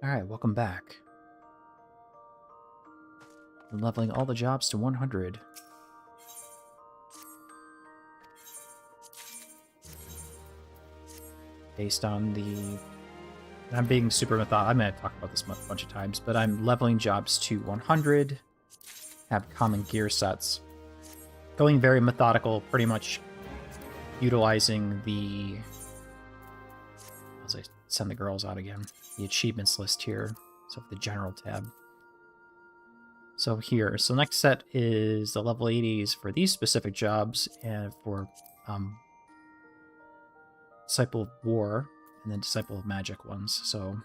Alright, welcome back. I'm leveling all the jobs to 100. Based on the... I'm being super methodical. I'm going to talk about this a bunch of times, but I'm leveling jobs to 100. Have common gear sets. Going very methodical, pretty much utilizing the... As I send the girls out again. The achievements list here. So the general tab. So here, so next set is the level 80s for these specific jobs, and for Disciple of War, and then Disciple of Magic ones. So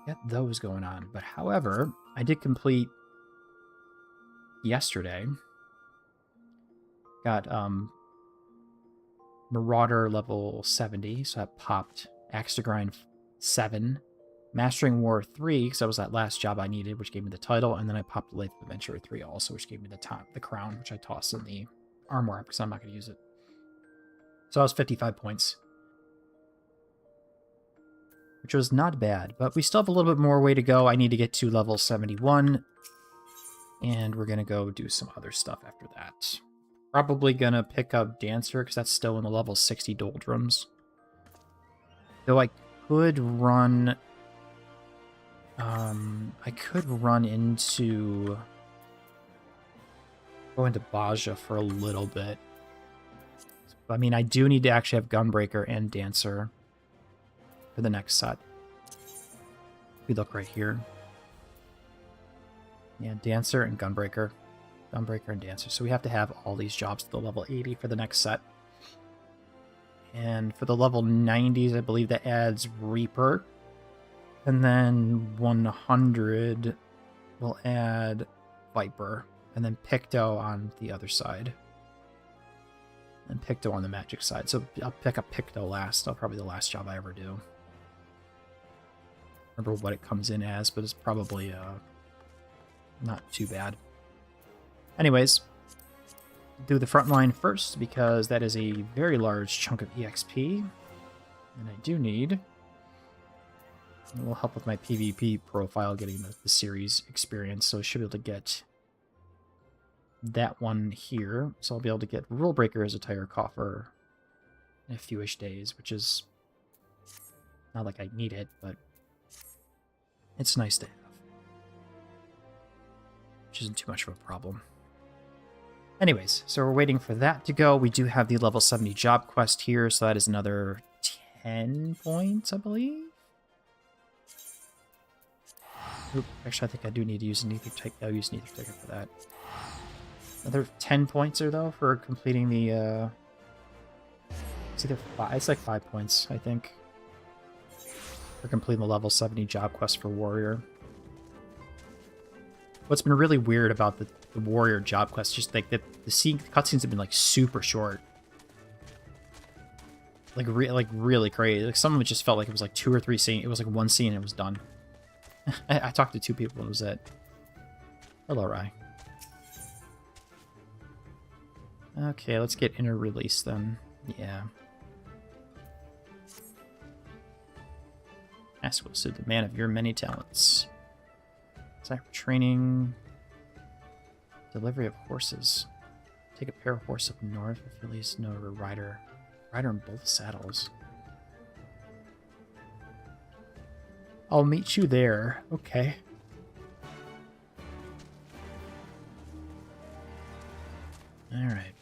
get those going on. But however, I did complete yesterday. Got Marauder level 70, so I popped Axe to Grind 7. Mastering War 3, because that was that last job I needed, which gave me the title, and then I popped Lathe of Adventure 3 also, which gave me the crown, which I tossed in the armor because I'm not going to use it. So I was 55 points. Which was not bad, but we still have a little bit more way to go. I need to get to level 71, and we're going to go do some other stuff after that. Probably going to pick up Dancer, because that's still in the level 60 doldrums. Though I could run... I could run into... Go into Baja for a little bit. I mean, I do need to actually have Gunbreaker and Dancer for the next set. We look right here. Yeah, Dancer and Gunbreaker. Gunbreaker and Dancer. So we have to have all these jobs to the level 80 for the next set. And for the level 90s, I believe that adds Reaper. And then 100 will add Viper. And then Picto on the other side. And Picto on the magic side. So I'll pick up Picto last. That'll probably be the last job I ever do. Remember what it comes in as, but it's probably not too bad. Anyways, do the front line first, because that is a very large chunk of EXP. And I do need... It will help with my PvP profile, getting the series experience, so I should be able to get that one here. So I'll be able to get Rule Breaker as a tire coffer in a few-ish days, which is not like I need it, but it's nice to have. Which isn't too much of a problem. Anyways, so we're waiting for that to go. We do have the level 70 job quest here, so that is another 10 points, I believe. Oop, actually, I think I do need to use an ether ticket. I'll use an ether ticket for that. Another 10 points or though for completing the. It's either 5. It's like 5 points, I think, for completing the level 70 job quest for Warrior. What's been really weird about the Warrior job quest, just like that the cutscenes have been like super short. Like really crazy. Like some of it just felt like it was like 2 or 3 scenes. It was like one scene and it was done. I talked to 2 people and it was it. Hello, Rai. Okay, let's get inner release then. Yeah. Ask will suit the man of your many talents. Desire for training. Delivery of horses. Take a pair of horses up north if you least know a rider. Rider in both saddles. I'll meet you there. Okay. Alright.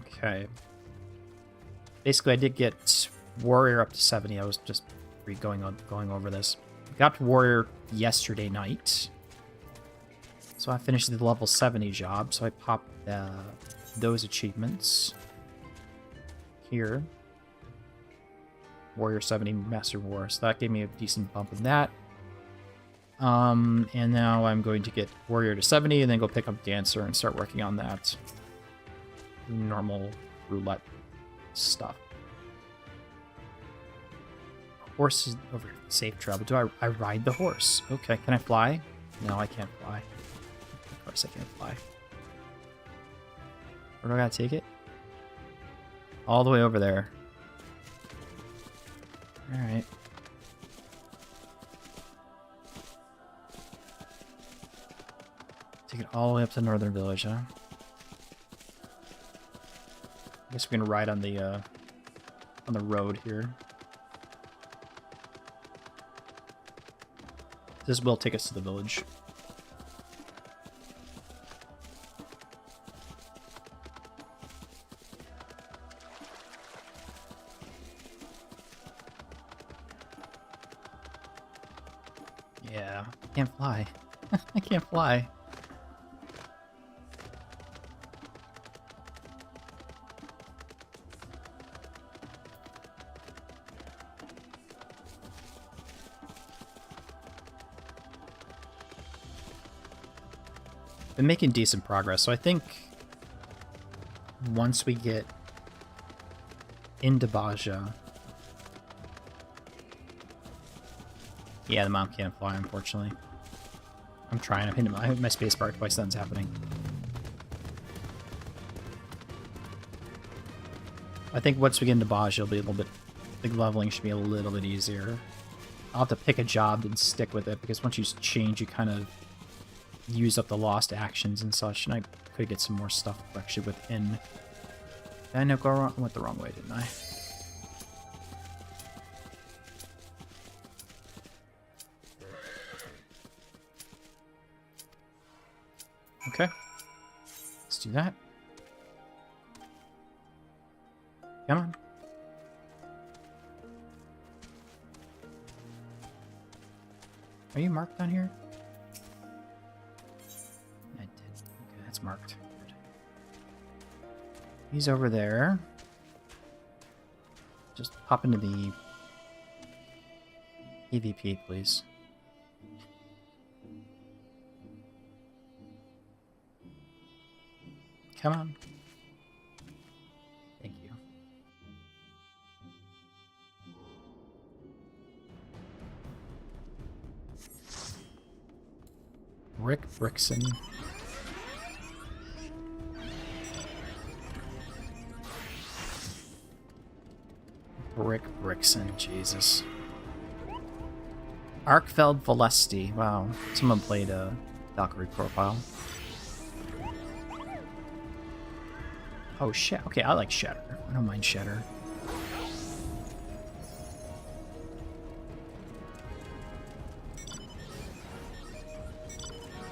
Okay. Basically, I did get Warrior up to 70. I was just going over this. Got Warrior yesterday night. So I finished the level 70 job. So I popped those achievements here. Warrior 70 Master War. So that gave me a decent bump in that. And now I'm going to get Warrior to 70 and then go pick up Dancer and start working on that normal roulette stuff. Horse is over here. Safe travel. Do I ride the horse? Okay, can I fly? No, I can't fly. Of course I can't fly. Where do I gotta take it? All the way over there. Alright. Take it all the way up to Northern Village, huh? I guess we can ride on the road here. This will take us to the village. Yeah, I can't fly. I can't fly. Been making decent progress, so I think once we get into Baja... Yeah, the mom can't fly, unfortunately. I'm trying. I'm hitting my space bar twice. That's happening. I think once we get into Baja, it'll be a little bit... The leveling should be a little bit easier. I'll have to pick a job and stick with it, because once you change, you kind of use up the lost actions and such, and I could get some more stuff actually within. Did I know go wrong? I went the wrong way, didn't I? Okay. Let's do that. Come on. Are you marked on here? I did. Okay, that's marked. Good. He's over there. Just hop into the EVP, please. Come on. Thank you. Rick Brickson. Rick Brickson, Jesus. Arkfeld Valesti. Wow, someone played a Valkyrie profile. Oh shit. Okay, I like Shatter. I don't mind Shatter.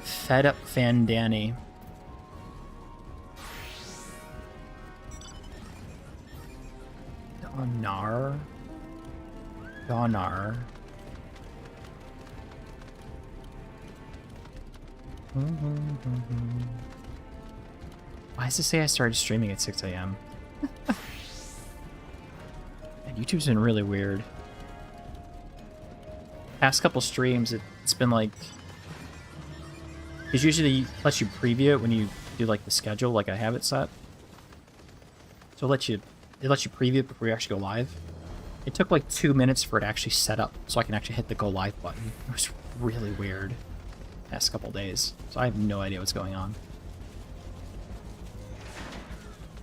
Fed Up Fandani. Donar. Donar. Why does it say I started streaming at 6 a.m.? And YouTube's been really weird. Past couple streams, it's been like... Because usually it lets you preview it when you do like the schedule, like I have it set. So it lets you preview it before you actually go live. It took like 2 minutes for it to actually set up so I can actually hit the go live button. It was really weird past couple days. So I have no idea what's going on.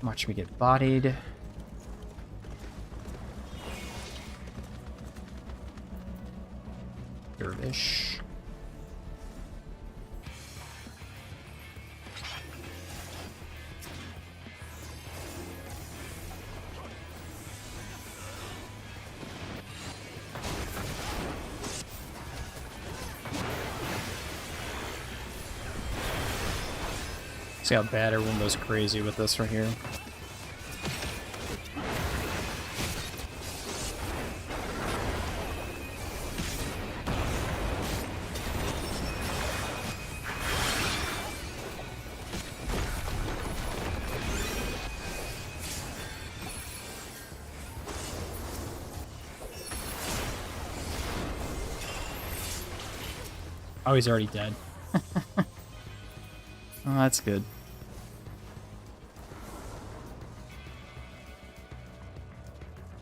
Watch me get bodied. Dervish. See how bad everyone goes crazy with this right here. Oh, he's already dead. Oh, that's good.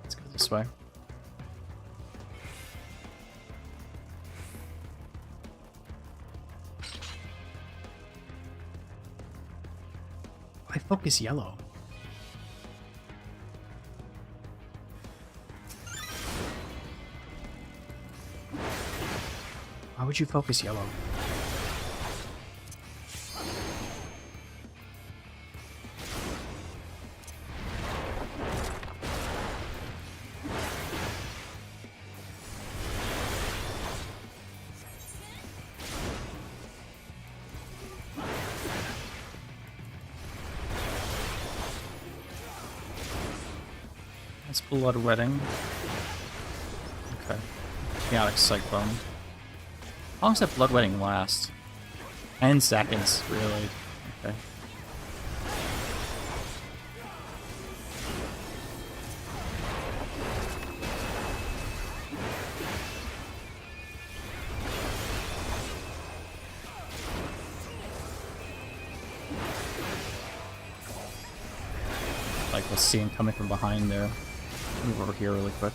Let's go this way. Why focus yellow? would you focus yellow? That's Bloodwetting. Okay. Chaotic Cyclone. How long does that Bloodwetting last? 10 seconds, really. Okay. Like, let's see him coming from behind there. Move over here really quick.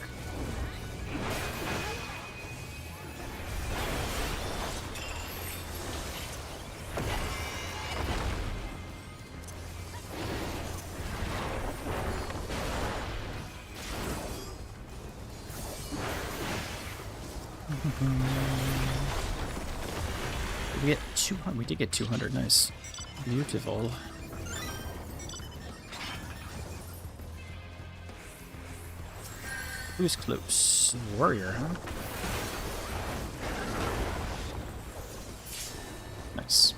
Did we get 200? We did get 200. Nice. Beautiful. Who's close? Warrior, huh? Nice.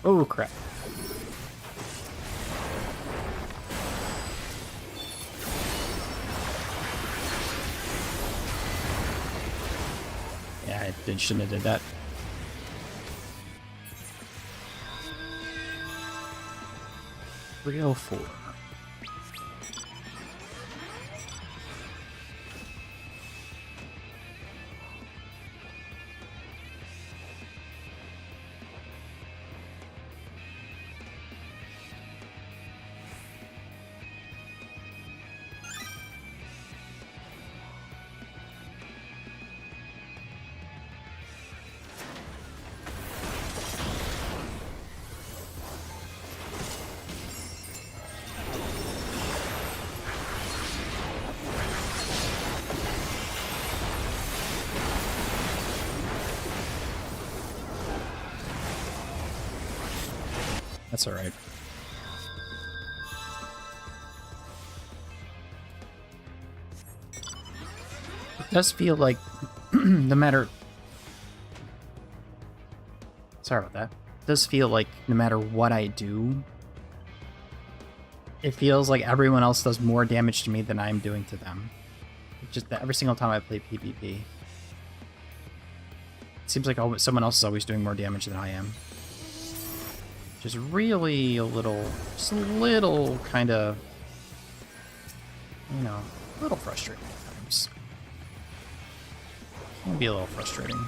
Oh, crap. Yeah, I shouldn't have did that. $304. That's alright. It does feel like no matter... Sorry about that. It does feel like no matter what I do, it feels like everyone else does more damage to me than I'm doing to them. Just that every single time I play PvP. It seems like someone else is always doing more damage than I am. Which is really a little, just a little kind of, you know, a little frustrating at times. It can be a little frustrating.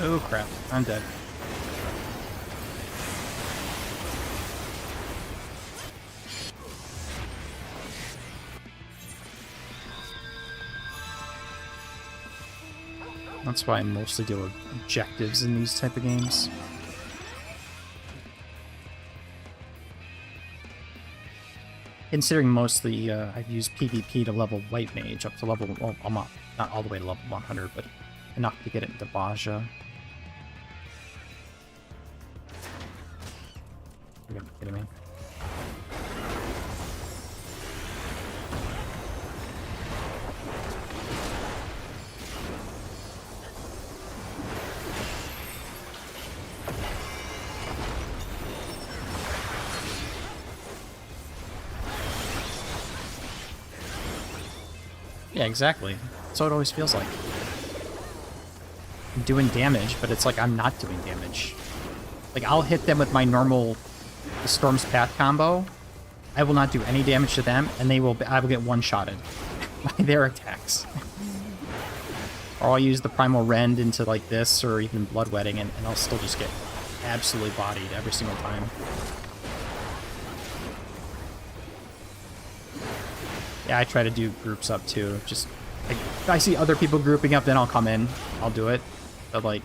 Oh crap, I'm dead. That's why I mostly do objectives in these type of games. Considering mostly I've used PvP to level White Mage up to level, well, I'm not all the way to level 100, but enough to get it into Baja. You gotta be kidding me. Yeah, exactly. That's what it always feels like. I'm doing damage, but it's like I'm not doing damage. Like, I'll hit them with my normal Storm's Path combo. I will not do any damage to them, and I will get one-shotted by their attacks. Or I'll use the Primal Rend into, like, this, or even Bloodwetting, and I'll still just get absolutely bodied every single time. Yeah, I try to do groups up too. Just like, if I see other people grouping up, then I'll come in. I'll do it. But like,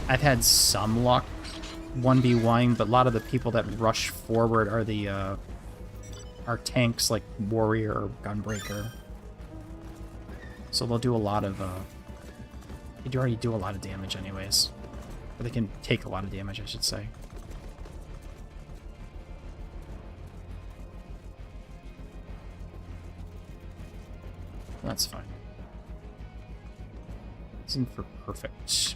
I've had some luck 1v1, but a lot of the people that rush forward are the are tanks like Warrior or Gunbreaker. So they'll do a lot of they do already do a lot of damage anyways. Or they can take a lot of damage, I should say. That's fine. Isn't for perfect.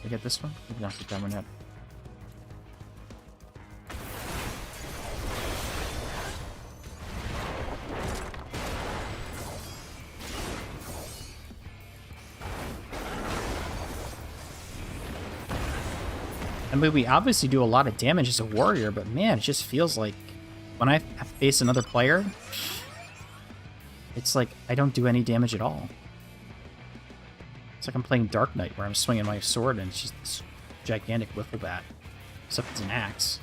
I get this one? Maybe not get that one yet. I mean, we obviously do a lot of damage as a warrior, but man, it just feels like when I face another player, it's like I don't do any damage at all. It's like I'm playing Dark Knight, where I'm swinging my sword and it's just this gigantic wiffle bat. Except it's an axe.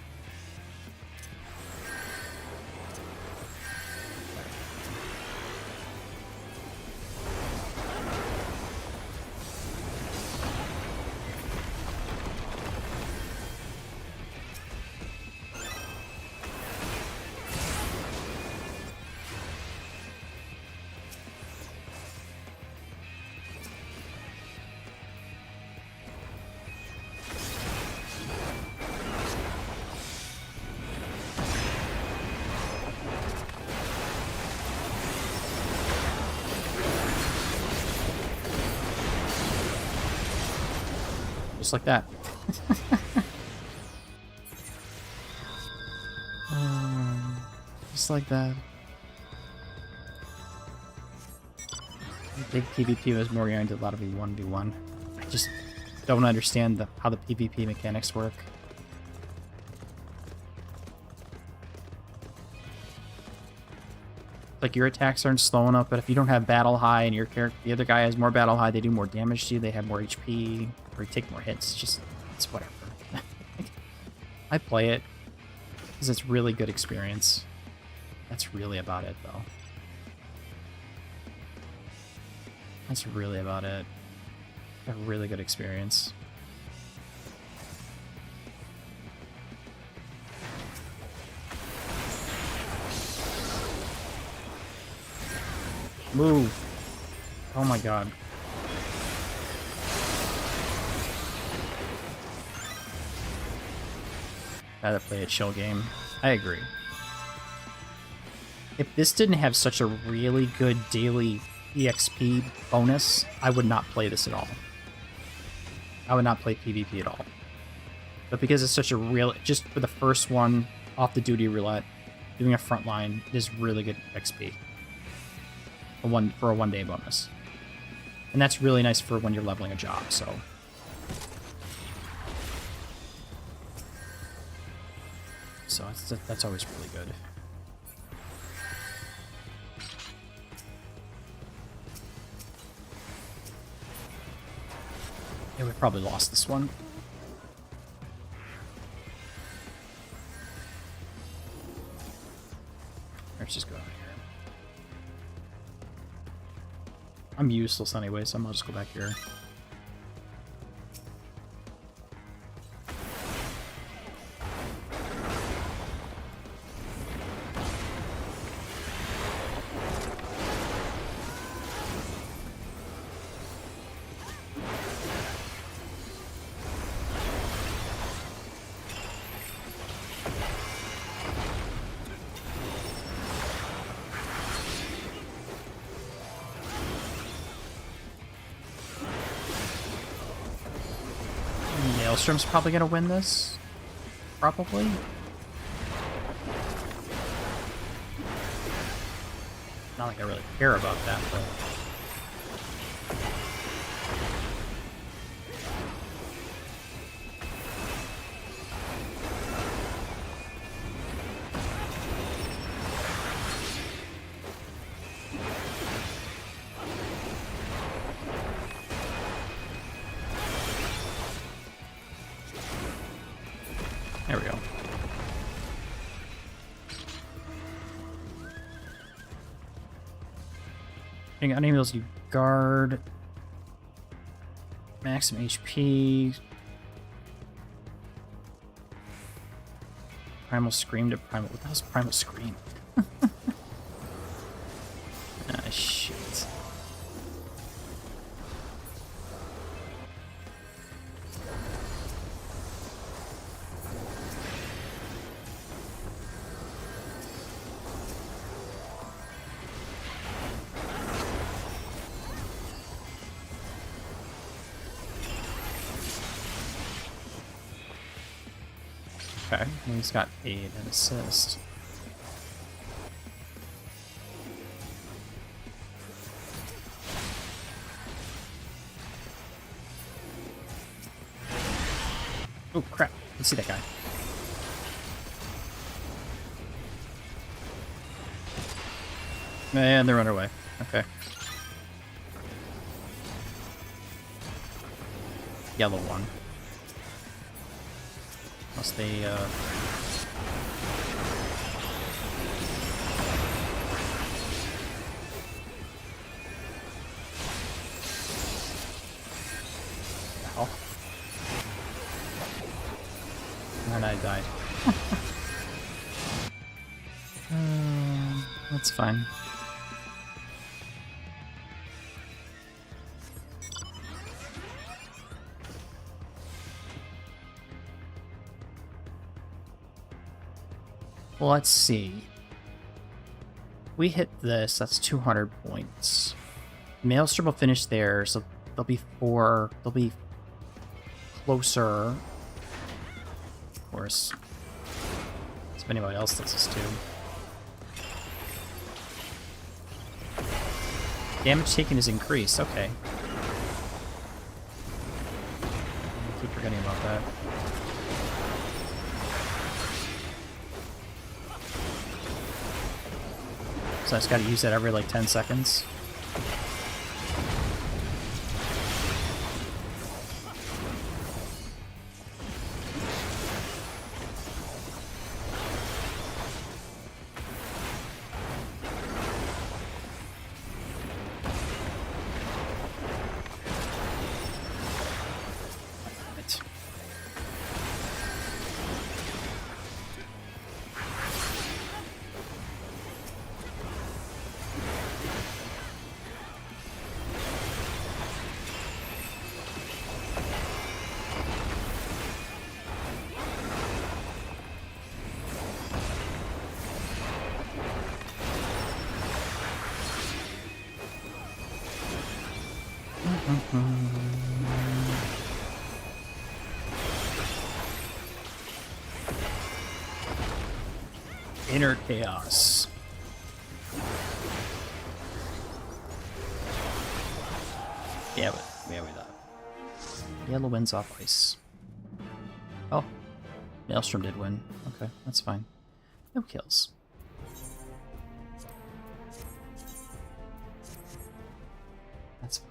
Just like that. Just like that. Big PvP was more oriented a lot of a 1v1. I just don't understand how the PvP mechanics work. Like, your attacks aren't slow enough, but if you don't have battle high and your character, the other guy has more battle high, they do more damage to you, they have more HP, or you take more hits. It's whatever. I play it because it's really good experience. That's really about it, though. That's really about it. A really good experience. Move. Oh my god. Gotta play a chill game. I agree. If this didn't have such a really good daily EXP bonus, I would not play this at all. I would not play PvP at all. But because it's such a real, just for the first one off the duty roulette, doing a frontline is really good XP. For a one-day bonus. And that's really nice for when you're leveling a job, so. So that's always really good. Yeah, we probably lost this one. Let's just go out of here. I'm useless anyway, so I might just go back here. Maelstrom's probably gonna win this. probably. Not like I really care about that, but... There we go. Enemies you guard. Maximum HP. Primal Scream to Primal... What the hell's Primal Scream? Ah, shit. Okay, he's got aid and assist. Oh crap, let's see that guy. And they run away. Okay. Yellow one. Unless they, Ow. And I died. That's fine. Well, let's see. We hit this, that's 200 points. Maelstrom will finish there, so they'll be closer. Of course. If anybody else does this too. Damage taken is increased, okay. I keep forgetting about that. So I just gotta use that every like 10 seconds. Inner chaos. Yeah, we thought. Yellow wins off ice. Oh, Maelstrom did win. Okay, that's fine. No kills. That's fine.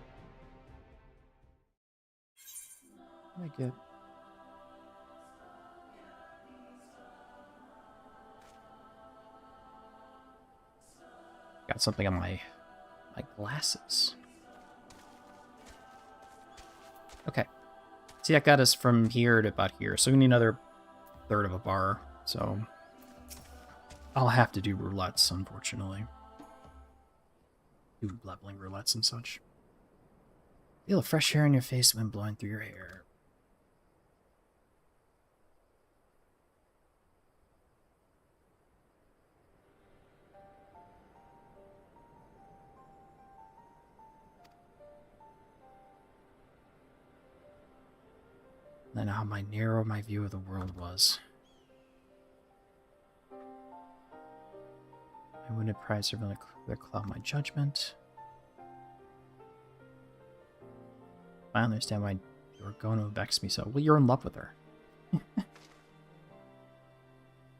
Very good. Got something on my glasses. Okay. See, that got us from here to about here. So we need another third of a bar. So I'll have to do roulettes, unfortunately. Do leveling roulettes and such. Feel the fresh air in your face, wind blowing through your hair. I know how narrow my view of the world was. I wouldn't prize her when they cloud my judgment. I understand why you're going to vex me so. Well, you're in love with her.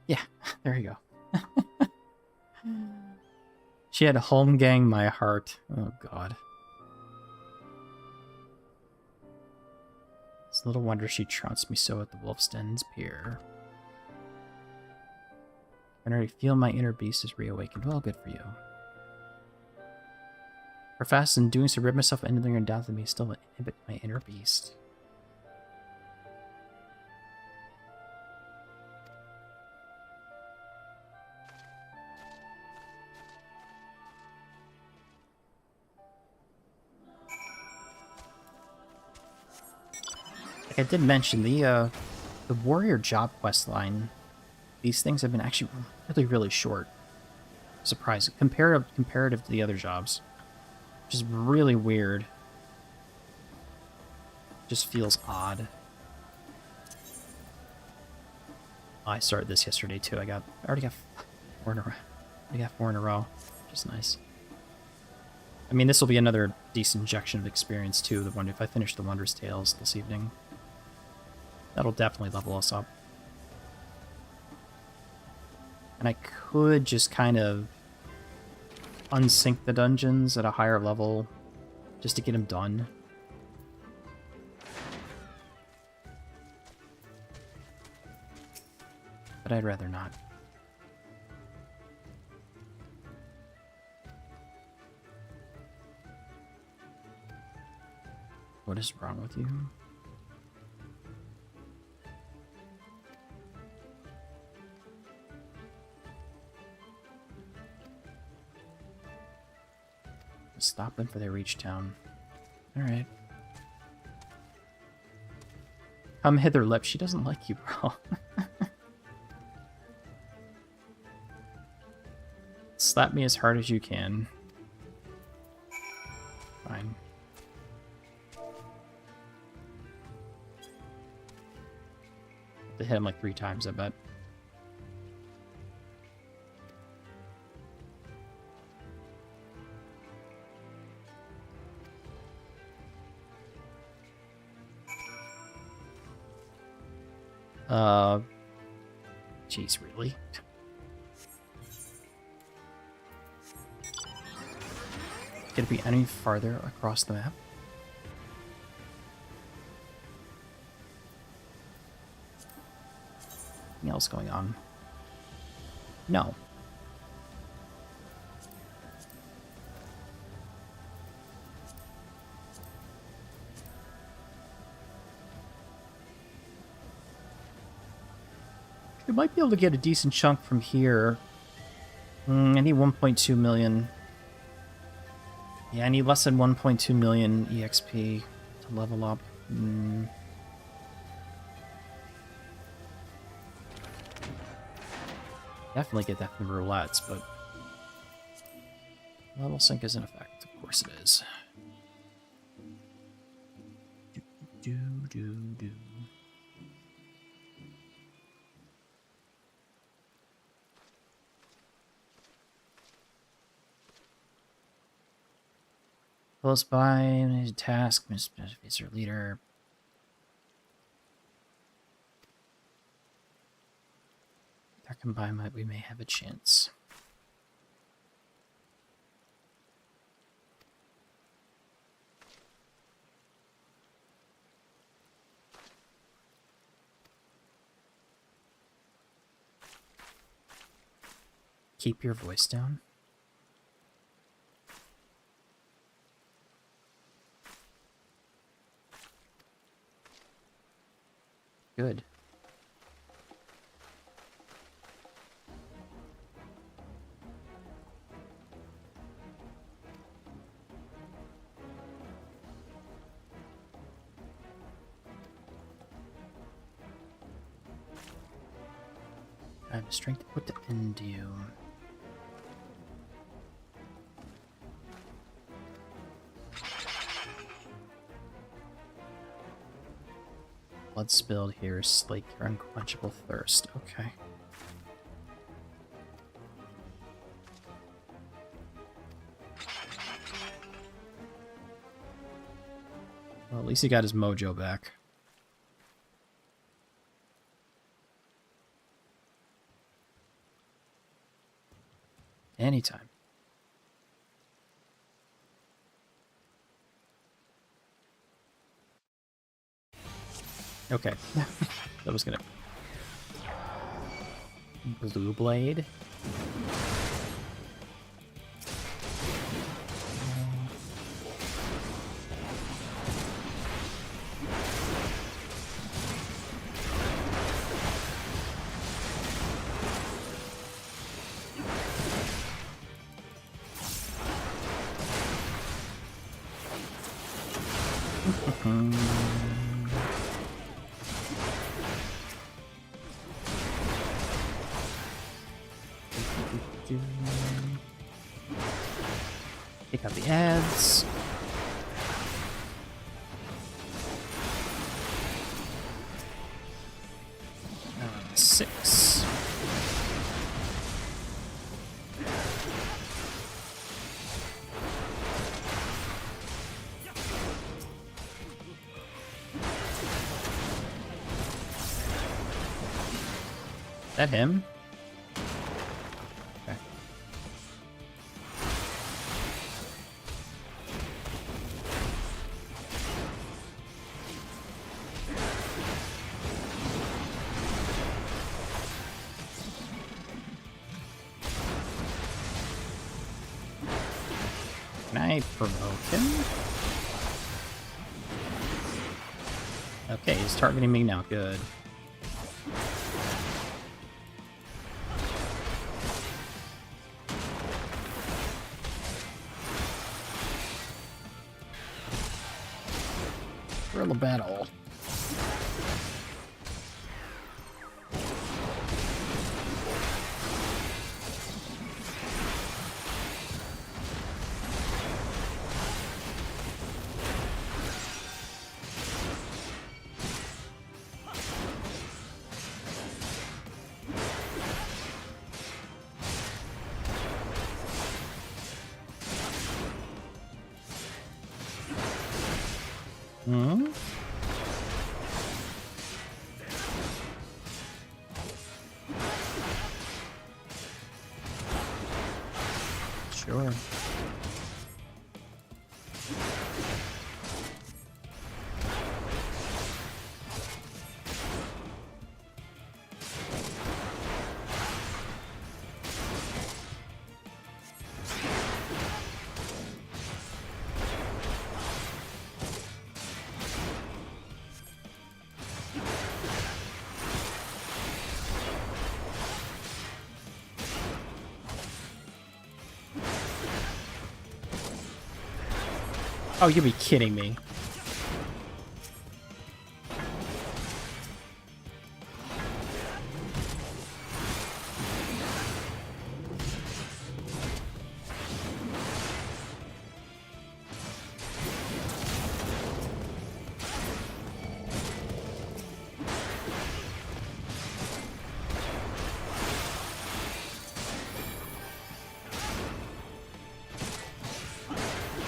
Yeah, there you go. She had home gang my heart. Oh, God. It's little wonder she trounced me so at the Wolf's Den's pier. I can already feel my inner beast is reawakened. Well, good for you. For fast in doing so, rid myself of anything in doubt that may still inhibit my inner beast. Like I did mention, the warrior job quest line, these things have been actually really, really short. Surprising. Comparative to the other jobs. Which is really weird. Just feels odd. I started this yesterday too. I already got 4 in a row. I got 4 in a row. Which is nice. I mean, this will be another decent injection of experience too. If I finish the Wondrous Tales this evening. That'll definitely level us up. And I could just kind of unsync the dungeons at a higher level just to get them done. But I'd rather not. What is wrong with you? Stop them before they reach town. Alright. Come hither, Lip. She doesn't like you, bro. Slap me as hard as you can. Fine. They hit him like 3 times, I bet. Jeez, really? Could it be any farther across the map? Anything else going on? No. We might be able to get a decent chunk from here. I need 1.2 million. Yeah, I need less than 1.2 million EXP to level up. Definitely get that from the roulettes, but level sync is in effect. Of course it is. Do. Close by, task, Mr. Leader. There combined, we may have a chance. Keep your voice down. Good. I have the strength to put the end to you. Blood spilled here, slake your unquenchable thirst. Okay. Well, at least he got his mojo back. Anytime. Okay. That was gonna... Blue Blade. Take out the ads. Six. Is that him? Okay. Can I provoke him? Okay, he's targeting me now. Good. Guerrilla battle. Hmm? Sure. Oh, you'll be kidding me.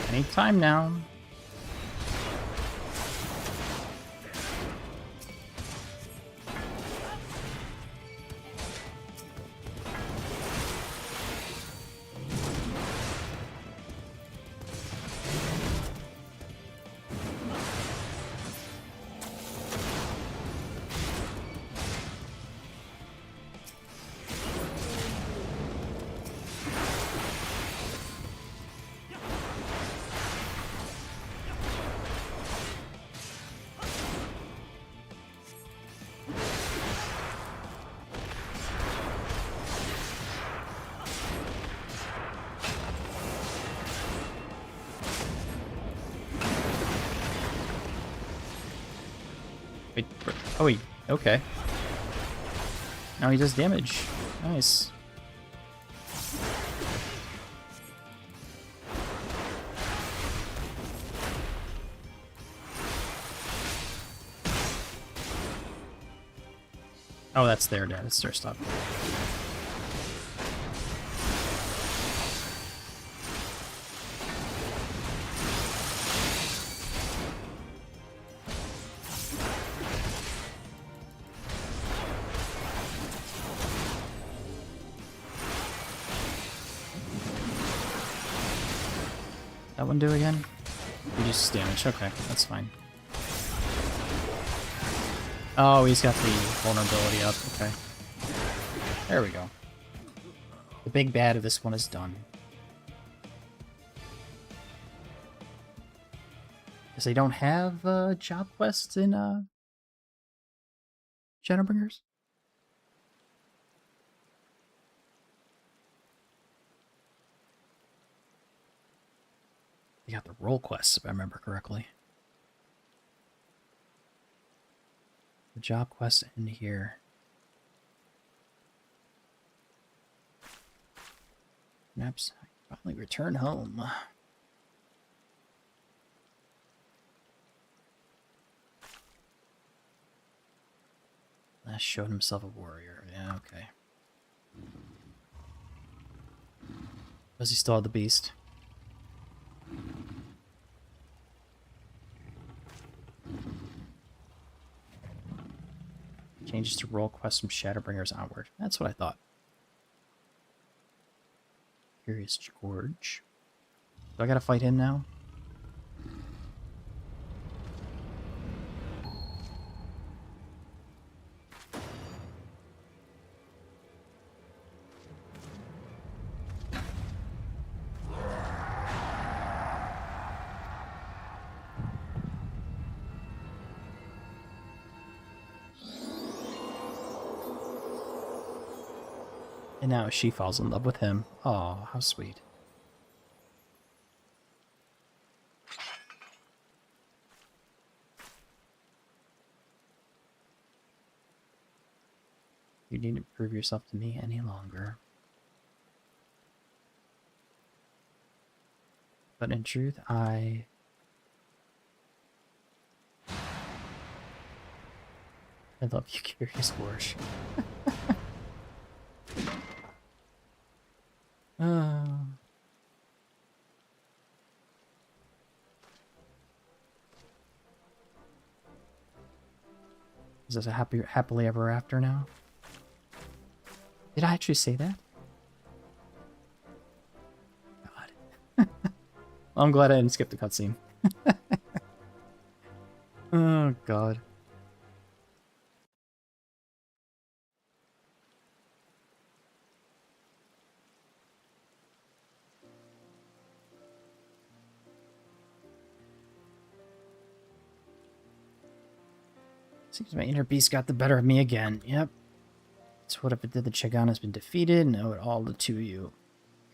Anytime now. Wait, oh wait, okay. Now he does damage. Nice. Oh, that's their dad. It's their stuff. That one do again? Reduces damage. Okay, that's fine. Oh, he's got the vulnerability up. Okay. There we go. The big bad of this one is done. Because they don't have job quests in Shadowbringers? They got the role quests, if I remember correctly. The job quests end here. Perhaps I finally return home. Last showed himself a warrior. Yeah, okay. Does he still have the beast? Changes to role quests from Shadowbringers onward. That's what I thought. Curious Gorge. Do I gotta fight him now? And now she falls in love with him. Oh, how sweet. You needn't prove yourself to me any longer. But in truth, I love you, Curious Gorge. Is this a happily ever after now? Did I actually say that? God. Well, I'm glad I didn't skip the cutscene. Oh, God. Seems my inner beast got the better of me again. Yep. So what if it did? The Chagan has been defeated, and owe it all to you.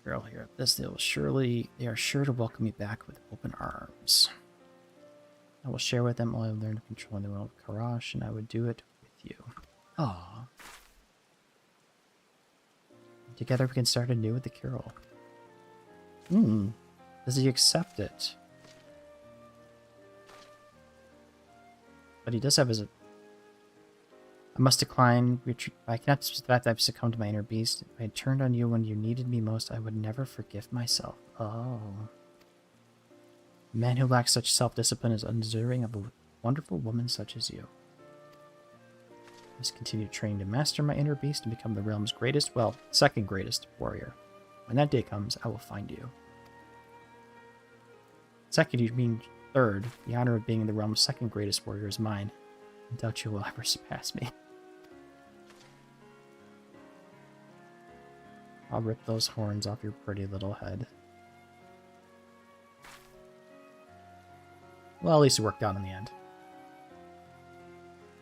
Girl here at this, they are sure to welcome me back with open arms. I will share with them all I learned to control the world of Karash, and I would do it with you. Aww. Together we can start anew with the Carol. Does he accept it? But he does have his... I must decline. I cannot that I've succumbed to my inner beast. If I had turned on you when you needed me most, I would never forgive myself. Oh. A man who lacks such self-discipline is undeserving of a wonderful woman such as you. I must continue training to master my inner beast and become the realm's greatest, well, second greatest warrior. When that day comes, I will find you. Second, you mean third. The honor of being the realm's second greatest warrior is mine. I doubt you will ever surpass me. I'll rip those horns off your pretty little head. Well, at least it worked out in the end.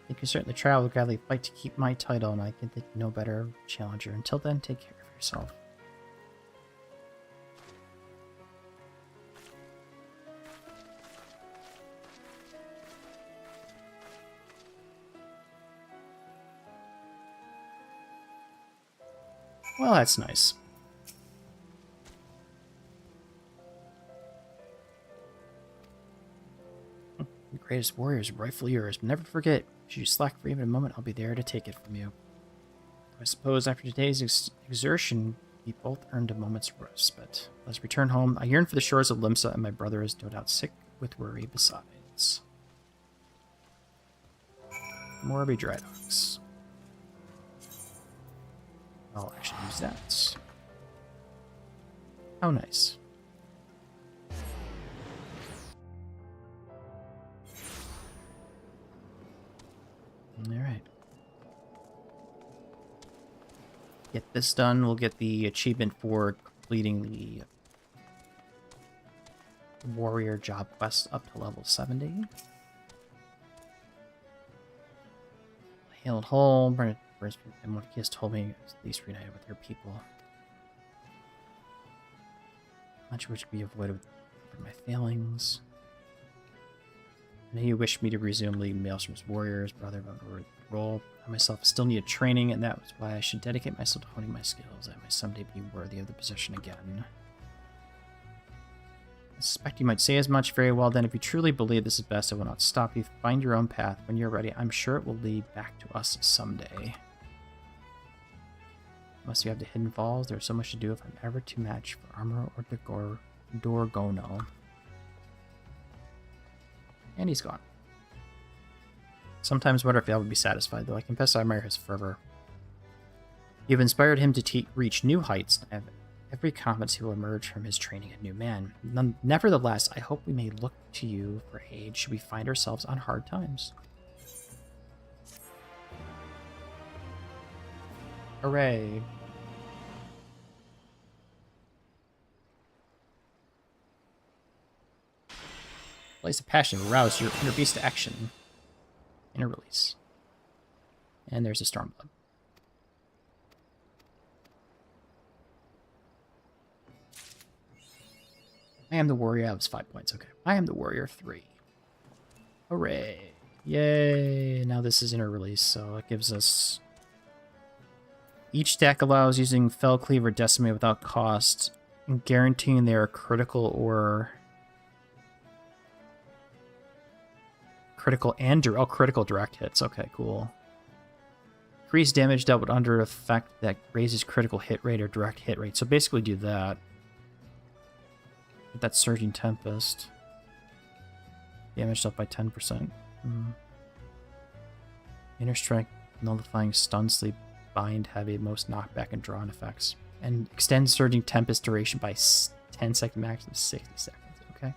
You can certainly try. I will gladly fight to keep my title, and I can think no better challenger. Until then, take care of yourself. Well, that's nice. The greatest warrior is rightfully yours, but never forget, should you slack for even a moment, I'll be there to take it from you. I suppose after today's exertion, we both earned a moment's respite. Let's return home. I yearn for the shores of Limsa, and my brother is no doubt sick with worry besides. Morby Dry Dogs. I'll actually use that. How nice. get this done, we'll get the achievement for completing the warrior job quest up to level 70. Hailed whole, and what he has told me is at least reunited with your people. Much which can be avoided for my failings. I know you wish me to resume leading Maelstrom's warriors, brother, but role. I myself still need training, and that was why I should dedicate myself to honing my skills. I may someday be worthy of the position again. I suspect you might say as much. Very well, then. If you truly believe this is best, I will not stop you. Find your own path. When you're ready, I'm sure it will lead back to us someday. Unless you have the Hidden Falls, there's so much to do if I'm ever too much for armor or Dorgono. And he's gone. Sometimes wonder if I would be satisfied, though I confess I admire his fervor. You've inspired him to reach new heights. I have every confidence he will emerge from his training a new man. Nevertheless, I hope we may look to you for aid should we find ourselves on hard times. Hooray. Place of passion will rouse your inner beast to action. Inner release. And there's a Stormblood. I am the warrior. That was 5 points. Okay. I am the warrior of 3. Hooray. Yay. Now this is inner release, so it gives us... Each stack allows using Fell Cleaver Decimate without cost, guaranteeing they are critical or... Critical and critical direct hits. Okay, cool. Increase damage dealt under effect that raises critical hit rate or direct hit rate. So basically do that. Get that Surging Tempest. Damage up by 10%. Inner Strike, nullifying Stun, Sleep, Bind, Heavy, most knockback and drawn effects. And extend Surging Tempest duration by 10-second max of 60 seconds. Okay.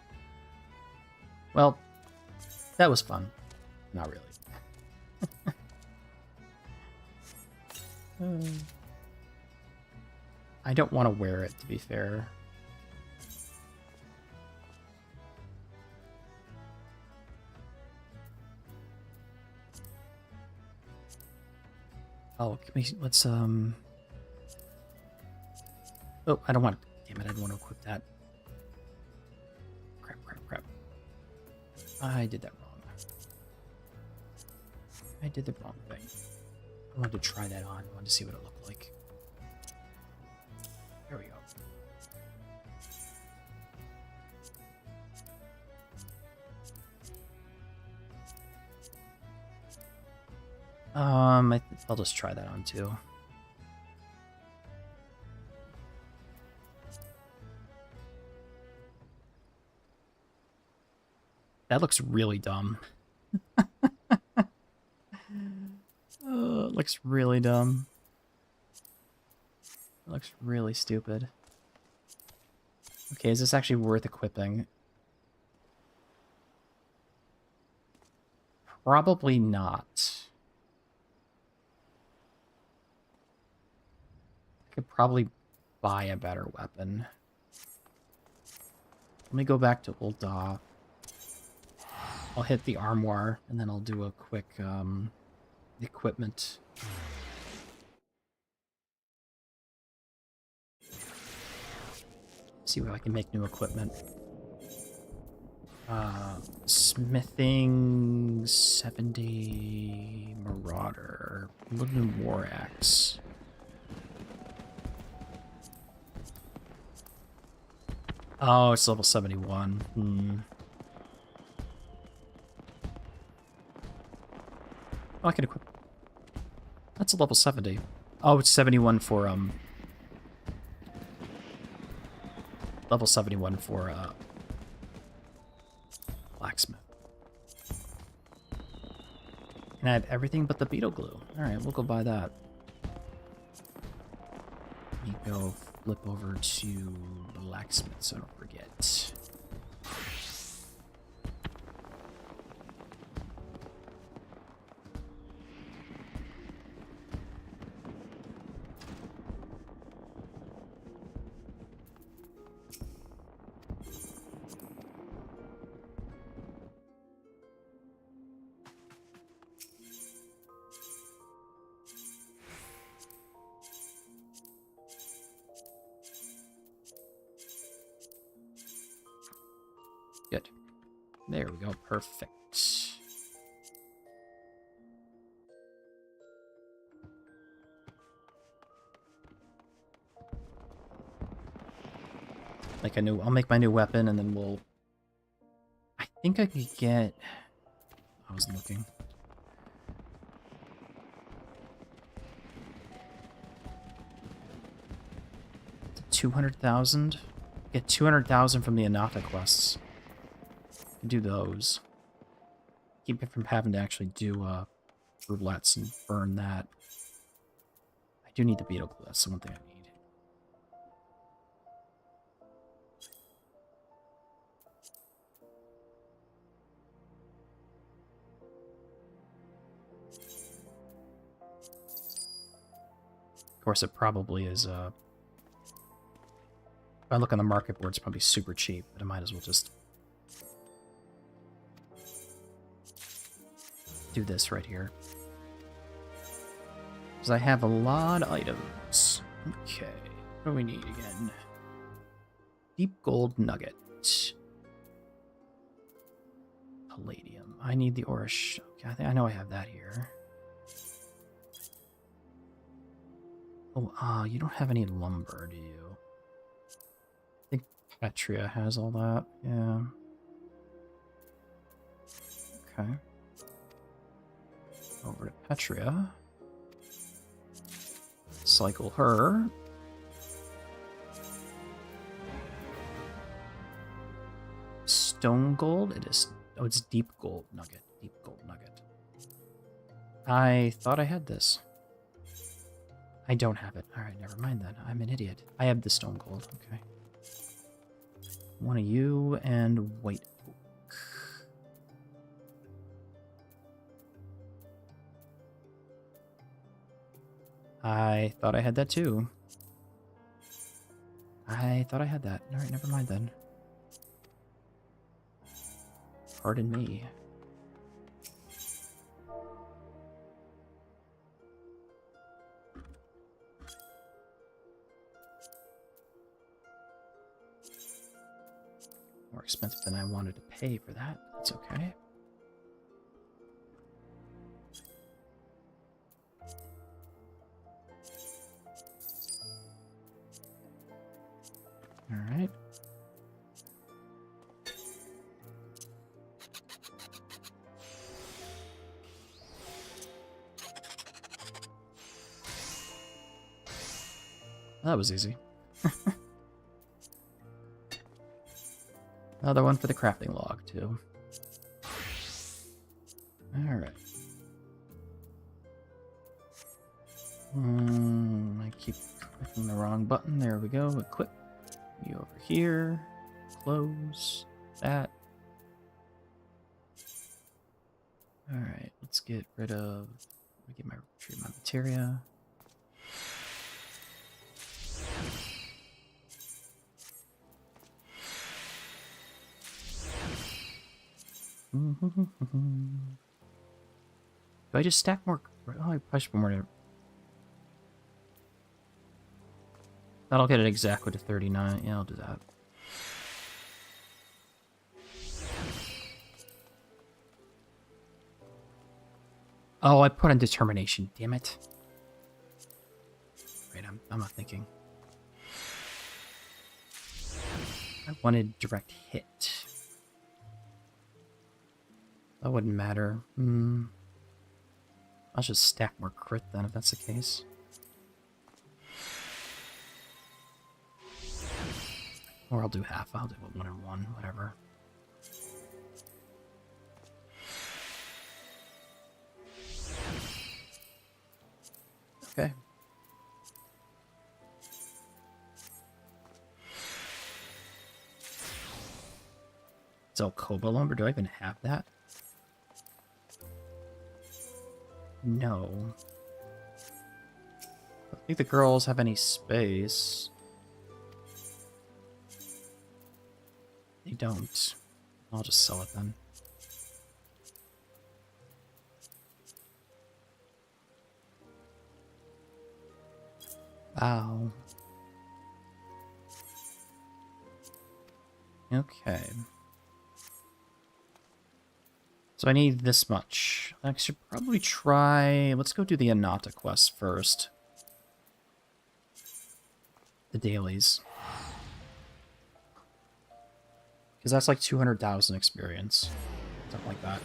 Well, that was fun. Not really. I don't want to wear it, to be fair. Oh, let's, Oh, I don't want... Damn it, I didn't want to equip that. Crap. I did that wrong. I did the wrong thing. I wanted to try that on. I wanted to see what it looked like. There we go. I'll just try that on too. That looks really dumb. It looks really dumb. It looks really stupid. Okay, is this actually worth equipping? Probably not. I could probably buy a better weapon. Let me go back to Ul'dah. I'll hit the armoire, and then I'll do a quick equipment. See what I can make new equipment. Smithing 70 Marauder. Wooden War Axe. Oh, it's level 71. Oh, I can equip. That's a level 70. Oh, it's 71 for, level 71 for, Blacksmith. And I have everything but the beetle glue. Alright, we'll go buy that. You go flip over to Blacksmith so I don't forget. Good. There we go. Perfect. I'll make my new weapon, and then we'll... I think I could get... I was looking. 200,000? Get 200,000 from the Anatha quests. Do those. Keep it from having to actually do roulettes and burn that. I do need the beetle glue. That's the one thing I need. Of course, it probably is, if I look on the market board, it's probably super cheap, but I might as well just do this right here. Because I have a lot of items. Okay, what do we need again? Deep gold nugget. Palladium. I need the Orish. Okay, I know I have that here. Oh, you don't have any lumber, do you? I think Petria has all that. Yeah. Okay. Over to Petria. Cycle her. Stone gold? It is. Oh, it's deep gold nugget. Deep gold nugget. I thought I had this. I don't have it. Alright, never mind then. I'm an idiot. I have the stone gold. Okay. One of you and white oak. I thought I had that too. I thought I had that. Alright, never mind then. Pardon me. More expensive than I wanted to pay for that. That's okay. Alright. That was easy. Another one for the crafting log, too. Alright. I keep clicking the wrong button. There we go. Equip. You over here. Close. That. Alright, let's get rid of... Get my retrieve my materia. Do I just stack more? Oh, I push more. That'll get it exactly to 39. Yeah, I'll do that. Oh, I put on determination. Damn it. Wait, I'm not thinking. I wanted direct hit. That wouldn't matter. I'll just stack more crit then, if that's the case. Or I'll do half. I'll do a 1 and 1, whatever. Okay. So, Kobo lumber, do I even have that? No. I don't think the girls have any space. They don't. I'll just sell it then. Wow. Okay. So I need this much. I should probably try... Let's go do the Anata quest first. The dailies. Because that's like 200,000 experience. Something like that.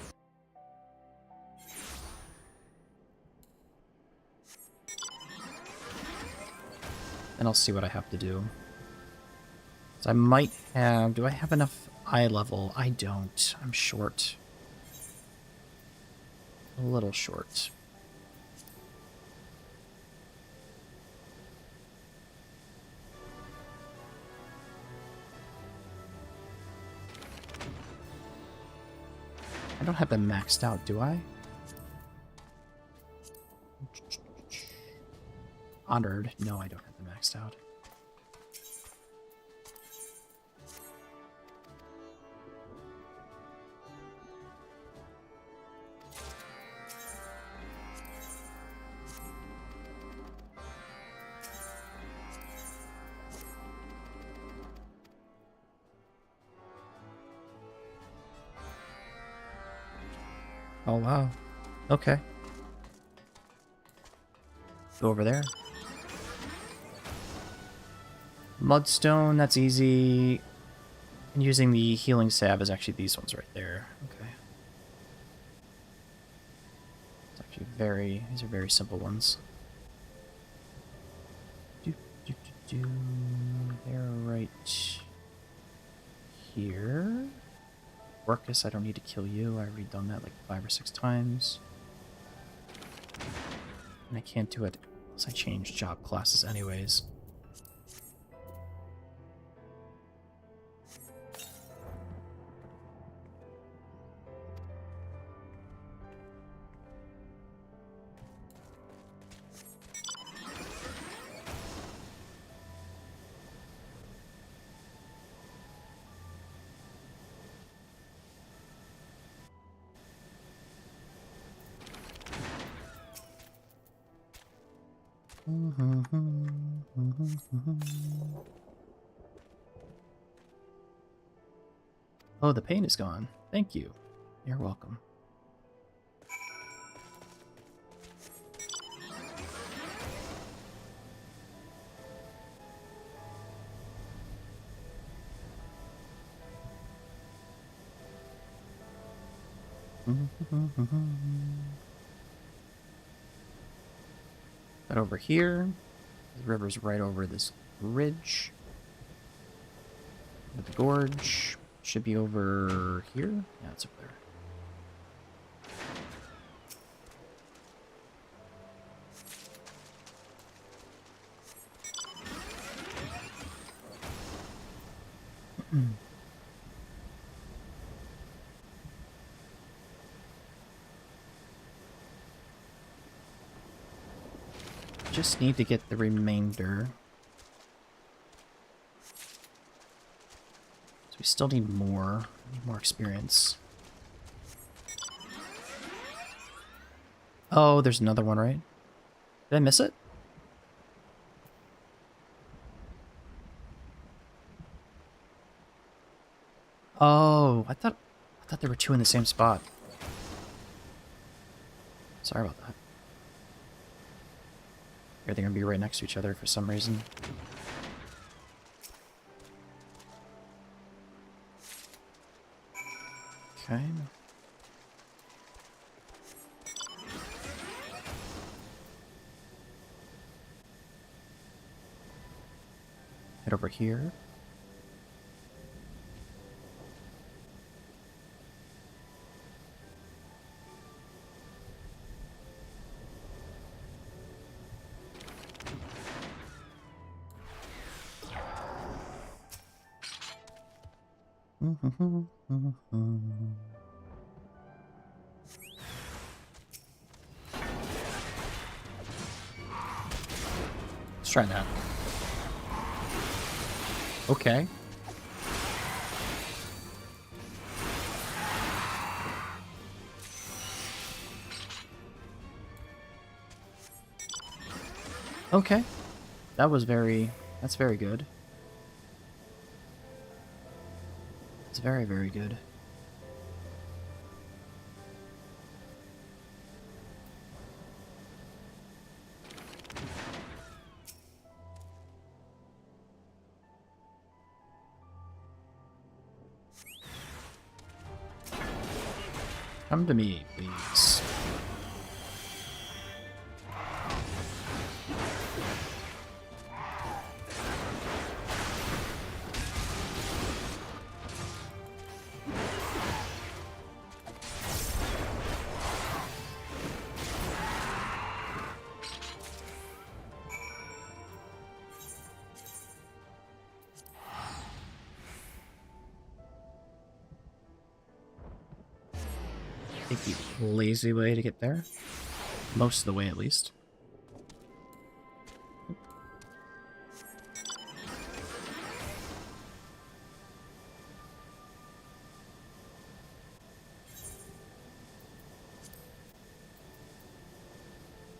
And I'll see what I have to do. So I might have... Do I have enough eye level? I don't. I'm short. A little short. I don't have them maxed out, do I? Honored. No, I don't have them maxed out. Oh, wow. Okay. Go over there. Mudstone, that's easy. And using the healing salve is actually these ones right there. Okay. It's actually these are very simple ones. They're right here. Orcus, I don't need to kill you. I already done that like 5 or 6 times. And I can't do it unless I change job classes anyways. Oh, the pain is gone. Thank you. You're welcome. But over here, the river's right over this ridge. But the gorge should be over here. Yeah, it's over there. Just need to get the remainder. So we still need more. We need more experience. Oh, there's another one, right? Did I miss it? Oh, I thought there were 2 in the same spot. Sorry about that. They're gonna be right next to each other for some reason. Okay. Head over here. Let's try that. Okay. Okay. That's very good. It's very, very good. Come to me, please. Take the lazy way to get there. Most of the way, at least.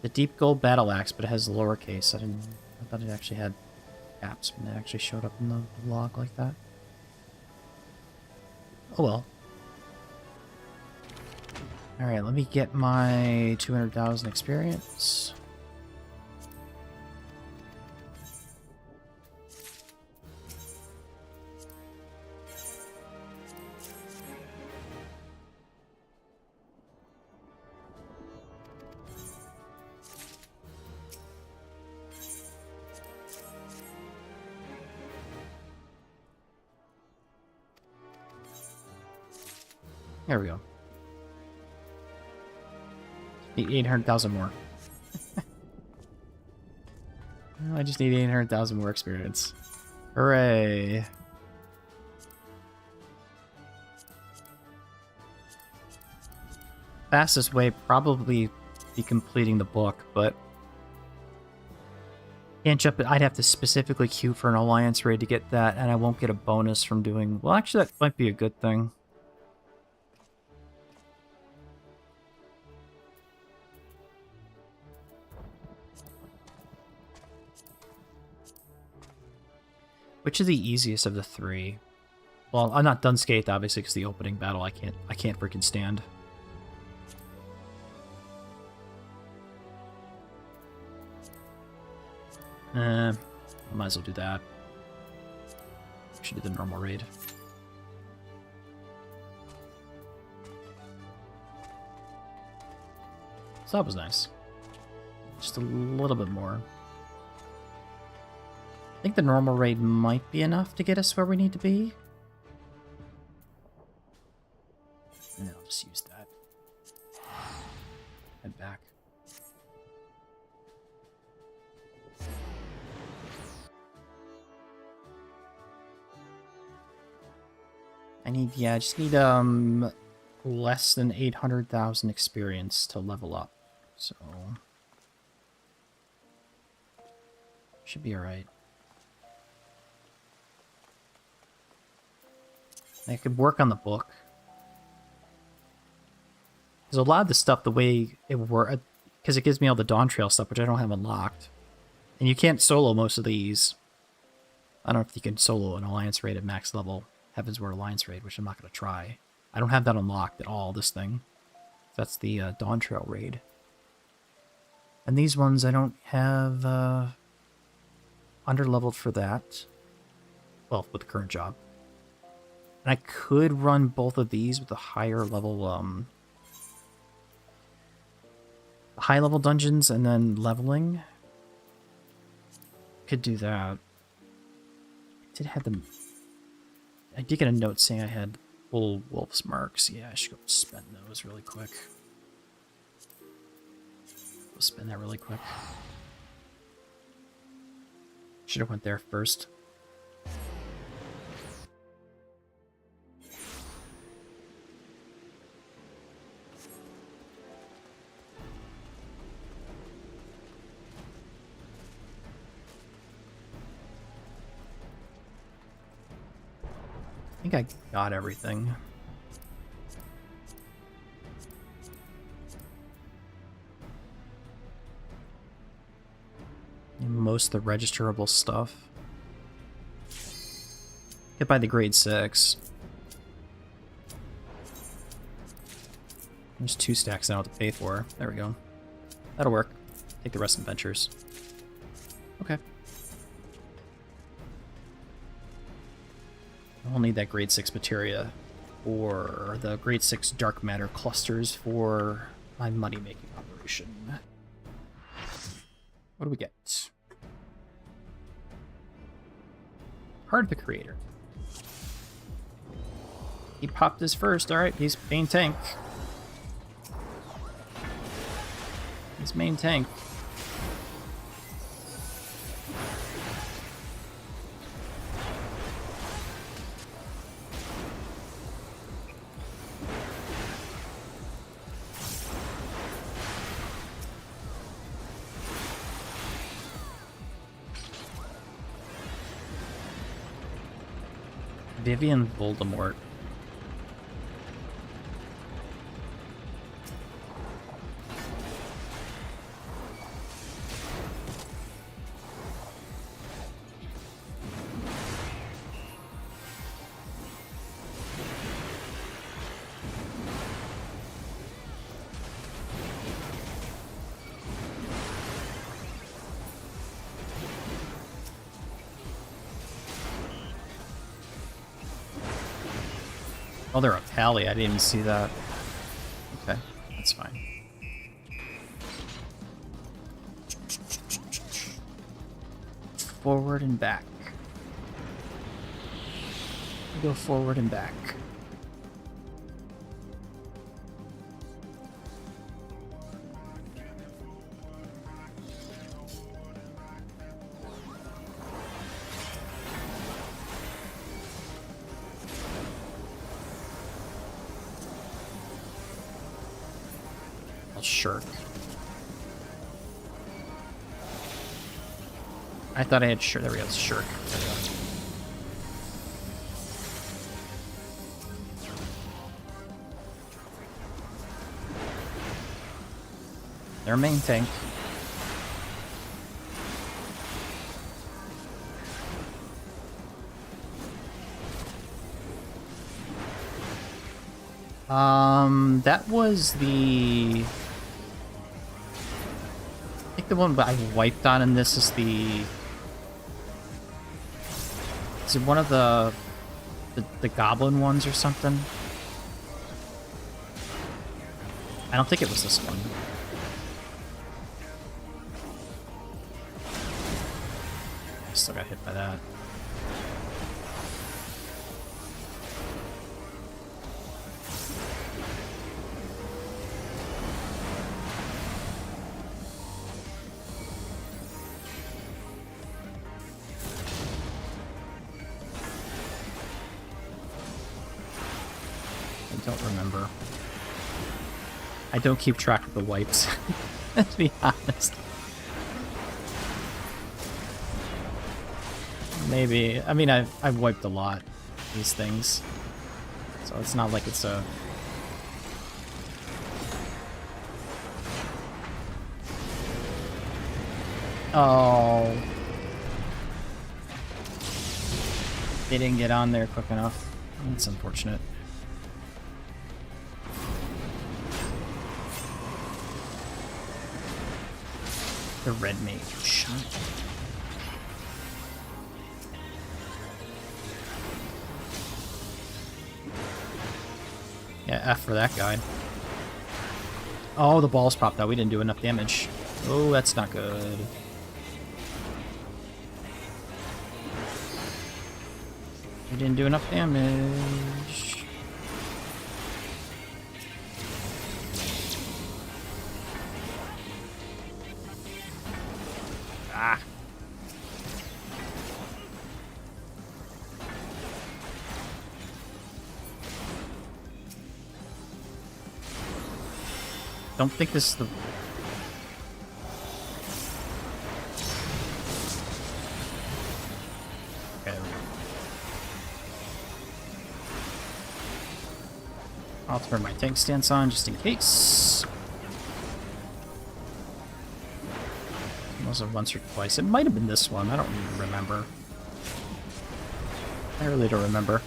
The deep gold battle axe, but it has lowercase. I thought it actually had caps when it actually showed up in the log like that. Oh well. Alright, let me get my 200,000 experience. There we go. Need 800,000 more. I just need 800,000 more experience. Hooray! Fastest way probably be completing the book, but can't jump it. I'd have to specifically queue for an alliance raid to get that, and I won't get a bonus from doing. Well, actually, that might be a good thing. Which is the easiest of the three? Well, I'm not done Skate, obviously, because the opening battle I can't freaking stand. I might as well do that. Should do the normal raid. So that was nice. Just a little bit more. I think the normal raid might be enough to get us where we need to be. And I'll just use that. Head back. I just need less than 800,000 experience to level up. So should be alright. I could work on the book. Because a lot of the stuff, the way it works, because it gives me all the Dawntrail stuff, which I don't have unlocked. And you can't solo most of these. I don't know if you can solo an Alliance raid at max level. Heaven's Word Alliance raid, which I'm not going to try. I don't have that unlocked at all, this thing. That's the Dawntrail raid. And these ones I don't have underleveled for that. Well, with the current job. And I could run both of these with the higher level, high level dungeons and then leveling. Could do that. I did have them. I did get a note saying I had full wolf's marks. Yeah, I should go spend those really quick. Go spend that really quick. Should have went there first. I think I got everything. Most of the registerable stuff. Get by the grade 6. There's 2 stacks I don't have to pay for. There we go. That'll work. Take the rest in ventures. Okay. I'll need that grade 6 materia or the grade 6 dark matter clusters for my money-making operation. What do we get? Heart of the Creator. He popped his first. Alright, he's main tank. He's main tank. Vivian Voldemort. Oh, they're a pally. I didn't even see that. Okay, that's fine. Forward and back. We go forward and back. Shirk. I thought I had shirk. There we go. Shirk. There we go. Their main tank. That was the... I think the one that I wiped on in this is the... Is it one of the goblin ones or something? I don't think it was this one. Still got hit by that. I don't remember. I don't keep track of the wipes, to be honest. Maybe. I mean, I've wiped a lot of these things. So it's not like it's a... Oh. They didn't get on there quick enough. That's unfortunate. The red mage. Yeah, F for that guy. Oh, the balls popped out. We didn't do enough damage. Oh, that's not good. We didn't do enough damage. Ah. Don't think this is the... Okay. I'll turn my tank stance on just in case. Was it once or twice? It might have been this one. I don't even remember. I really don't remember.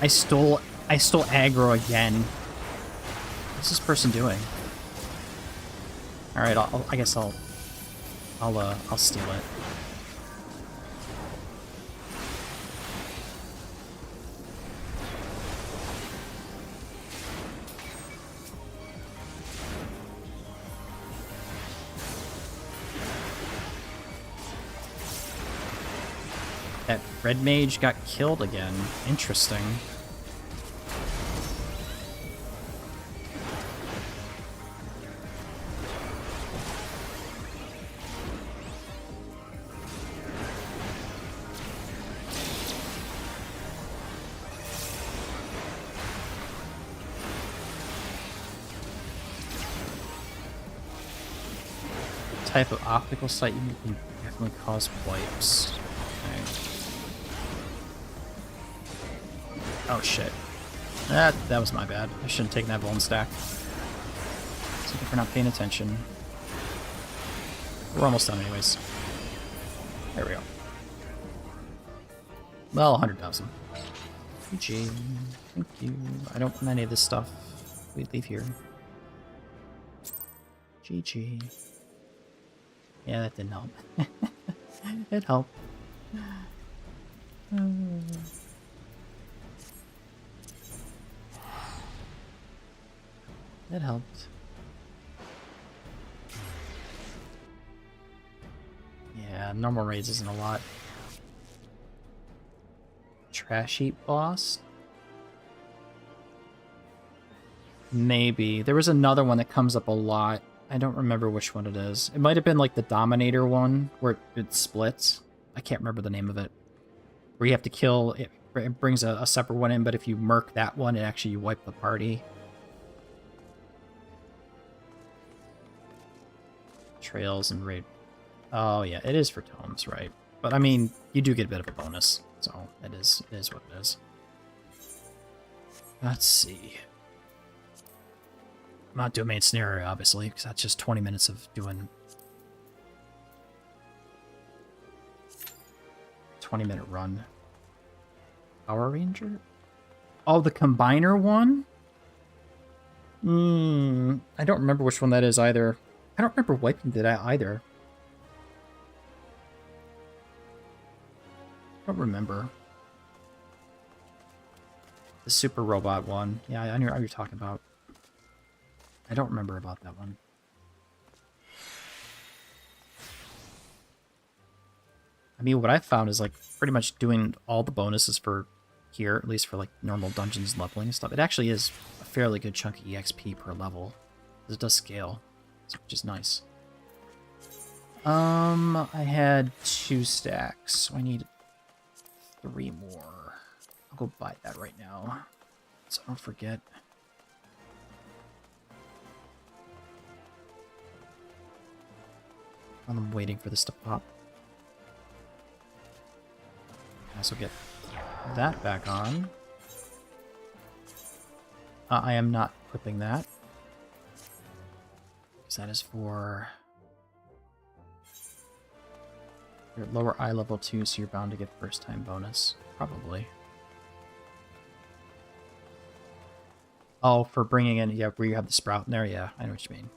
I stole aggro again. What's this person doing? All right, I guess I'll steal it. That red mage got killed again. Interesting. Type of optical sight you can definitely cause wipes. Okay. Oh shit. That was my bad. I shouldn't have taken that bone stack. Sorry for not paying attention. We're almost done anyways. There we go. Well, 100,000. GG. Thank you. I don't want any of this stuff. We leave here. GG. Yeah, that didn't help. It helped. It helped. Yeah, normal raids isn't a lot. Trash heap boss? Maybe. There was another one that comes up a lot. I don't remember which one it is. It might have been like the Dominator one, where it splits. I can't remember the name of it. Where you have to kill... It brings a separate one in, but if you murk that one, it actually you wipe the party. Trails and raid. Oh yeah, it is for tomes, right? But I mean, you do get a bit of a bonus, so it is what it is. Let's see. I'm not doing main scenario, obviously, because that's just 20 minutes of doing 20-minute run. Power Ranger? Oh, the Combiner one? I don't remember which one that is either. I don't remember wiping that either. I don't remember. The Super Robot one. Yeah, I know what you're talking about. I don't remember about that one. I mean, what I found is like pretty much doing all the bonuses for here, at least for like normal dungeons leveling and stuff. It actually is a fairly good chunk of EXP per level. It does scale, which is nice. I had 2 stacks, so I need 3 more. I'll go buy that right now, so I don't forget. I'm waiting for this to pop. I also get that back on. I am not equipping that. Because that is for... You're at lower eye level 2, so you're bound to get first time bonus. Probably. Oh, for bringing in... Yeah, where you have the sprout in there? Yeah, I know what you mean.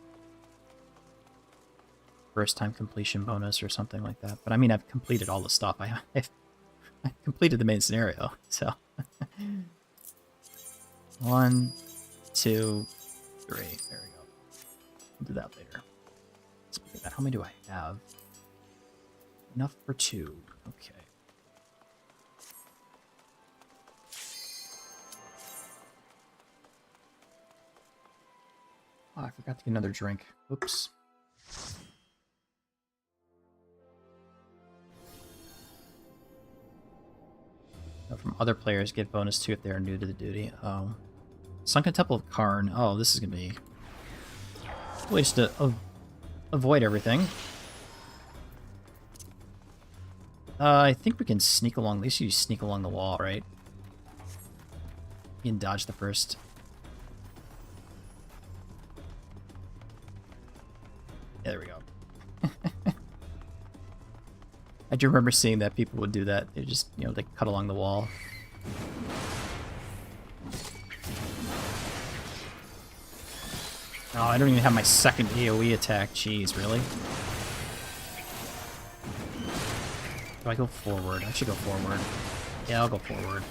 First time completion bonus or something like that. But I mean, I've completed all the stuff. I've completed the main scenario, so. 1, 2, 3. There we go. We'll do that later. Let's look at that. How many do I have? Enough for 2. Okay. Oh, I forgot to get another drink. Oops. From other players get bonus 2 if they are new to the duty. Oh. Sunken Temple of Karn. Oh, this is going to be ways to avoid everything. I think we can sneak along. At least you sneak along the wall, right? You can dodge the first. Yeah, there we go. I do remember seeing that people would do that. They just, you know, they cut along the wall. Oh, I don't even have my second AoE attack. Jeez, really? Do I go forward? I should go forward. Yeah, I'll go forward.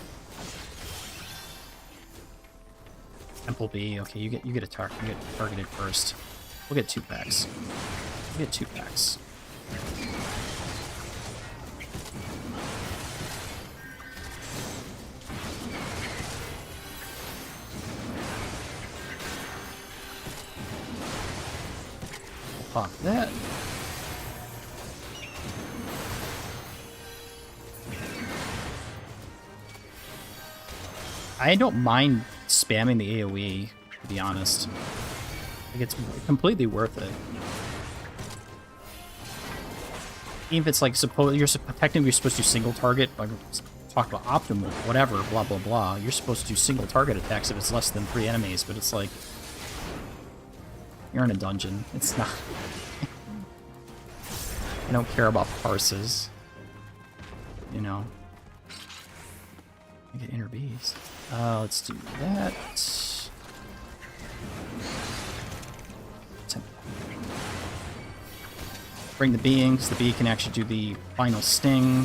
Temple B. Okay, you get a target. You get targeted first. We'll get 2 packs. We'll get 2 packs. pop that. I don't mind spamming the AoE, to be honest. Like, it's completely worth it. Even if it's like, technically you're supposed to do single target, like, talk about optimal, whatever, blah, blah, blah. You're supposed to do single target attacks if it's less than 3 enemies, but it's like, you're in a dungeon. It's not... I don't care about parses. You know. I get inner bees. Let's do that. Bring the being, because the bee can actually do the final sting.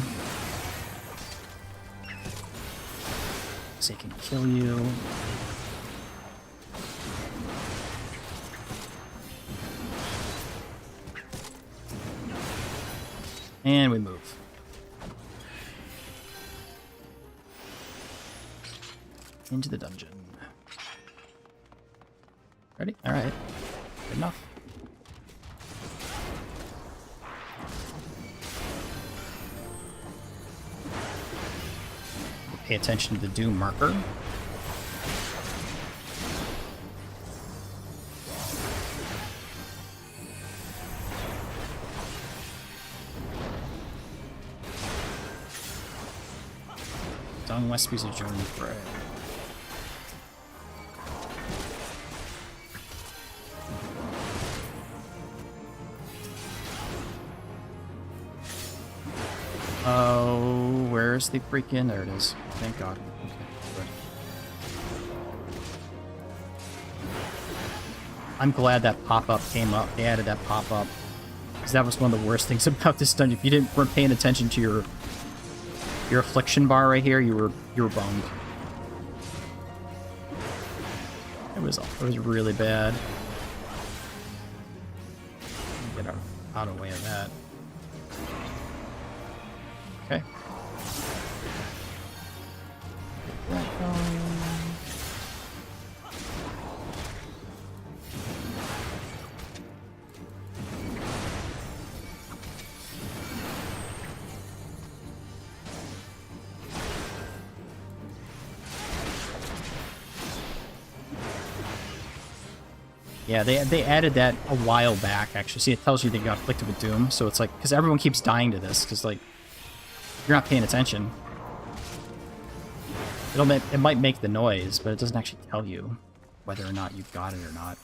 So it can kill you. And we move. Into the dungeon. Ready? Alright. Good enough. Pay attention to the doom marker. Dung Westby's a journey fray. Oh, where's the freaking... There it is. Thank God. Okay, good. I'm glad that pop-up came up. They added that pop-up. Because that was one of the worst things about this dungeon. If you weren't paying attention to your affliction bar right here, you were bummed. It was really bad. Get out of the way of that. Okay. Get that going. Yeah, they added that a while back, actually. See, it tells you they got afflicted with doom, so it's like, because everyone keeps dying to this, because, like, you're not paying attention. It might make the noise, but it doesn't actually tell you whether or not you've got it or not.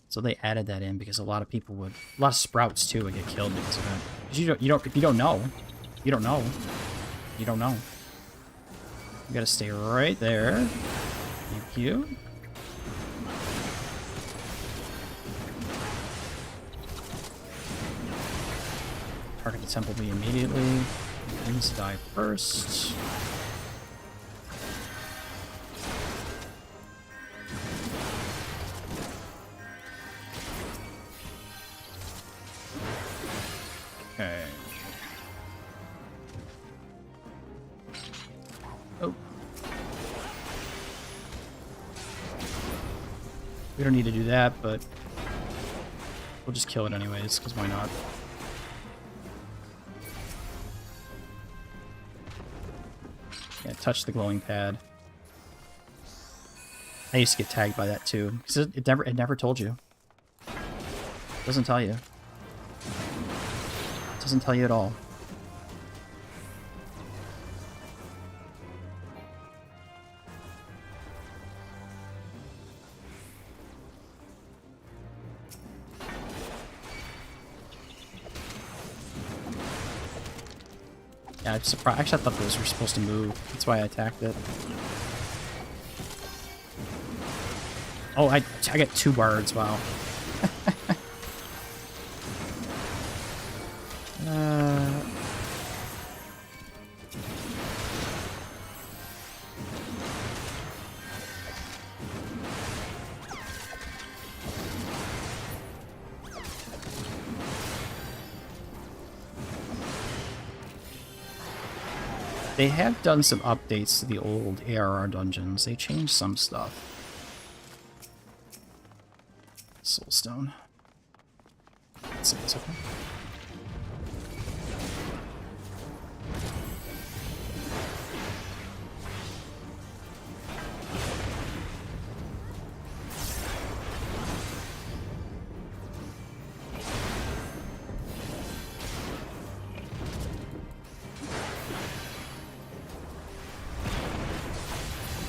So they added that in because a lot of people would, a lot of sprouts too would get killed because of that. Because if you don't know, you don't know. You don't know. You gotta stay right there. Thank you. Target the temple bee immediately. Things die first. Okay. Oh. We don't need to do that, but we'll just kill it anyways, because why not? Yeah, touch the glowing pad. I used to get tagged by that too, because it never told you. It doesn't tell you. It doesn't tell you at all. Yeah, I'm surprised. Actually, I thought those were supposed to move. That's why I attacked it. Oh, I got 2 bards. Wow. They have done some updates to the old ARR dungeons. They changed some stuff. soulstone. Let's see this, okay?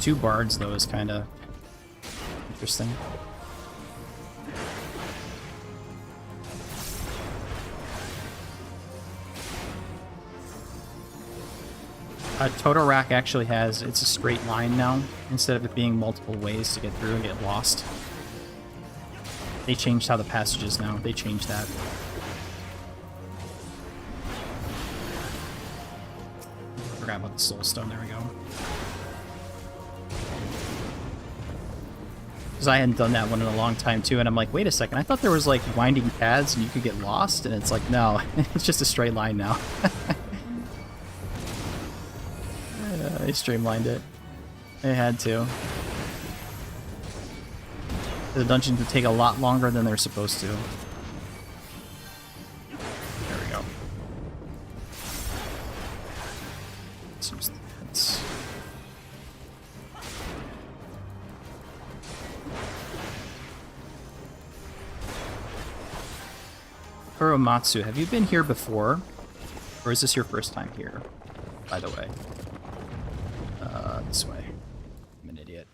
Two bards, though, is kind of interesting. Totorak actually has, it's a straight line now, instead of it being multiple ways to get through and get lost. They changed how the passage is now. They changed that. Forgot about the soulstone, there we go. Because I hadn't done that one in a long time too, and I'm like, wait a second, I thought there was like winding paths and you could get lost, and it's like, no, it's just a straight line now. They streamlined it. They had to. The dungeons would take a lot longer than they're supposed to. There we go. Let's use the fence. Kuromatsu, have you been here before? Or is this your first time here, by the way? This way. I'm an idiot.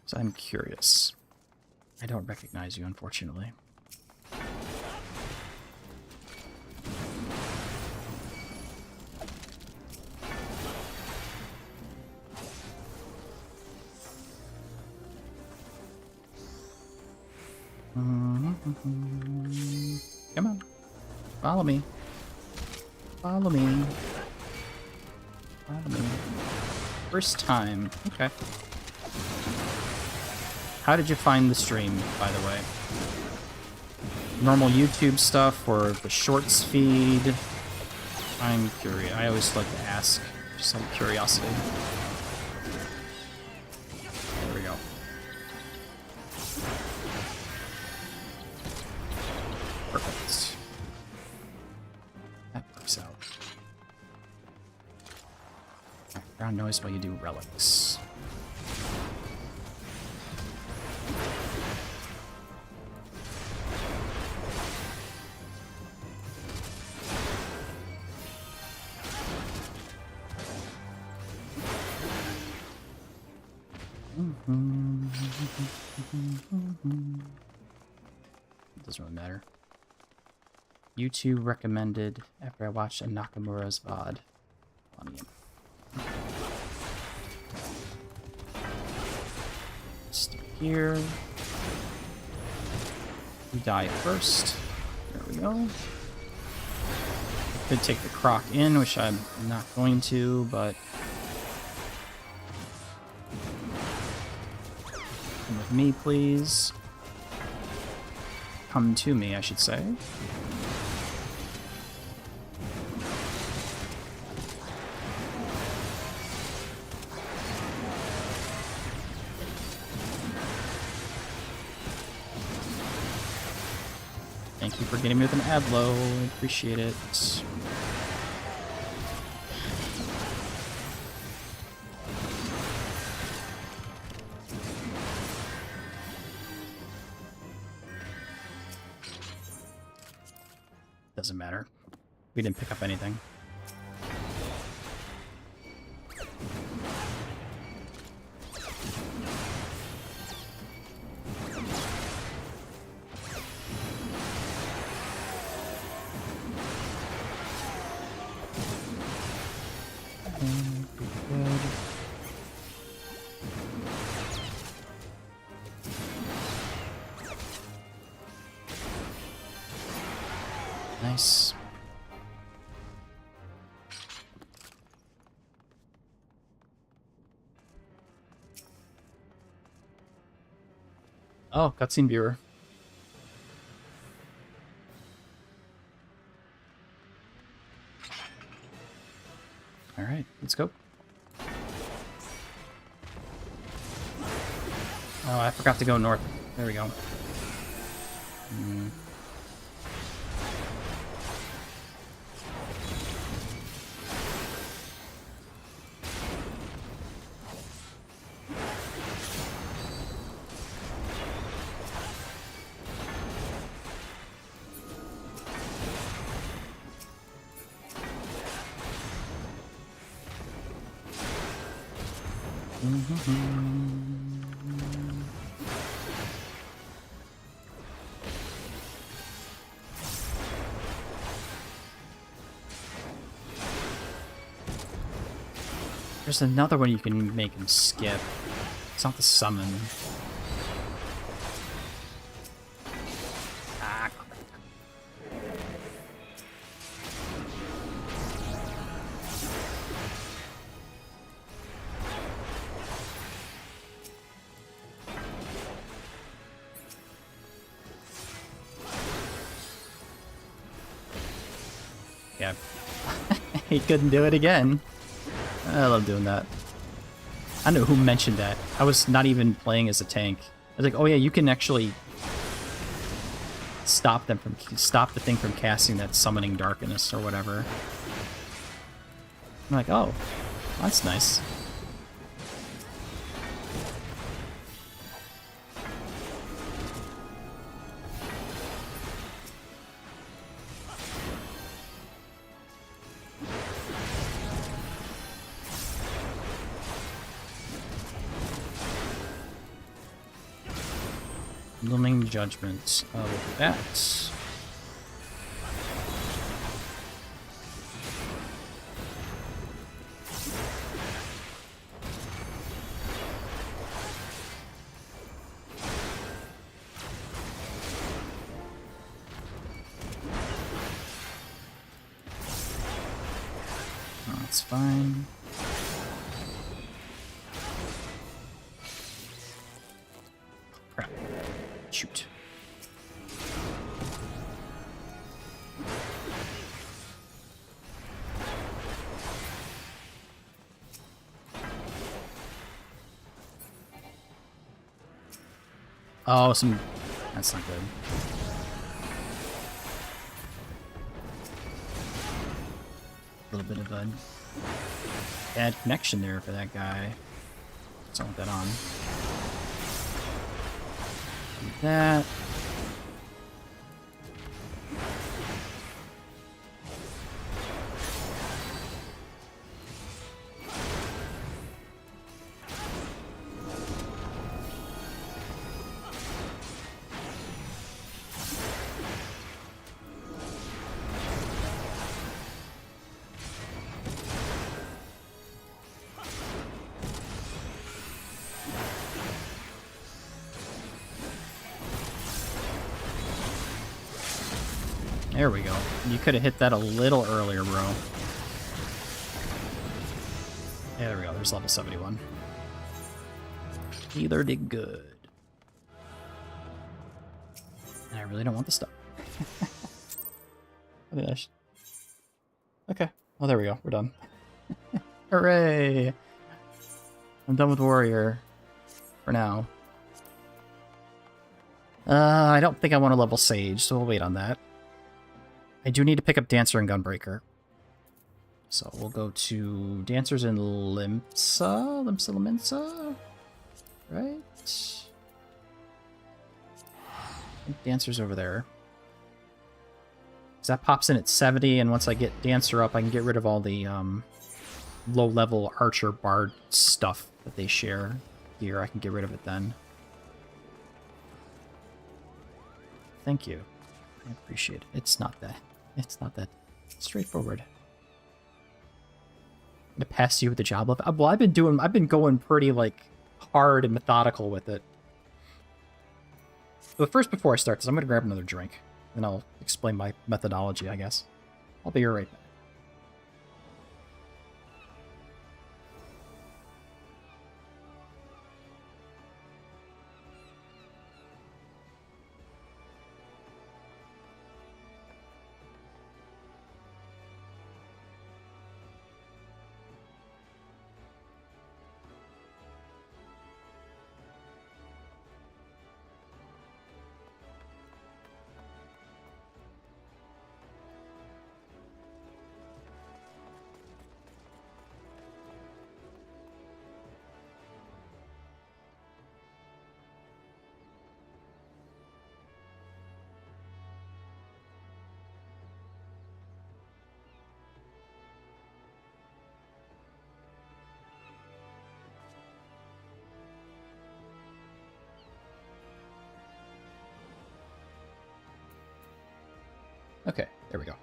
So I'm curious. I don't recognize you, unfortunately. Come on. Follow me. Follow me. Follow me. First time. Okay. How did you find the stream, by the way? Normal YouTube stuff or the shorts feed? I'm curious. I always like to ask, just out of curiosity. There we go. Perfect. That works out. Background noise while you do relics. It doesn't really matter. YouTube recommended after I watched a Nakamura's VOD. Stay here. You die first. There we go. Could take the croc in, which I'm not going to, but come with me, please. Come to me, I should say. Thank you for getting me with an Adlo. I appreciate it. Doesn't matter. We didn't pick up anything. Nice. Oh, cutscene viewer. All right, let's go. Oh, I forgot to go north. There we go. There's another one you can make him skip. It's not the summon. Ah. Yeah. He couldn't do it again. I love doing that. I don't know who mentioned that. I was not even playing as a tank. I was like, oh yeah, you can actually stop the thing from casting that summoning darkness or whatever. I'm like, oh, that's nice. Looming Judgment. We'll do that. Oh, that's fine. Crap. Shoot. Oh, that's not good. A little bit of a bad connection there for that guy. Let's not put that on. That. There we go. You could have hit that a little earlier, bro. Yeah, there we go. There's level 71. Healer did good. And I really don't want the stuff. Okay. Oh, there we go. We're done. Hooray! I'm done with Warrior. For now. I don't think I want to level Sage, so we'll wait on that. I do need to pick up Dancer and Gunbreaker. So we'll go to Dancers in Limsa? Right? I think Dancer's over there. Because that pops in at 70, and once I get Dancer up, I can get rid of all the low-level Archer Bard stuff that they share here. I can get rid of it then. Thank you. I appreciate it. It's not that straightforward. I'm gonna pass you with the job level. Well, I've been going pretty like hard and methodical with it. But first, before I start this, I'm gonna grab another drink, and I'll explain my methodology, I guess. I'll be right back. Okay, there we go.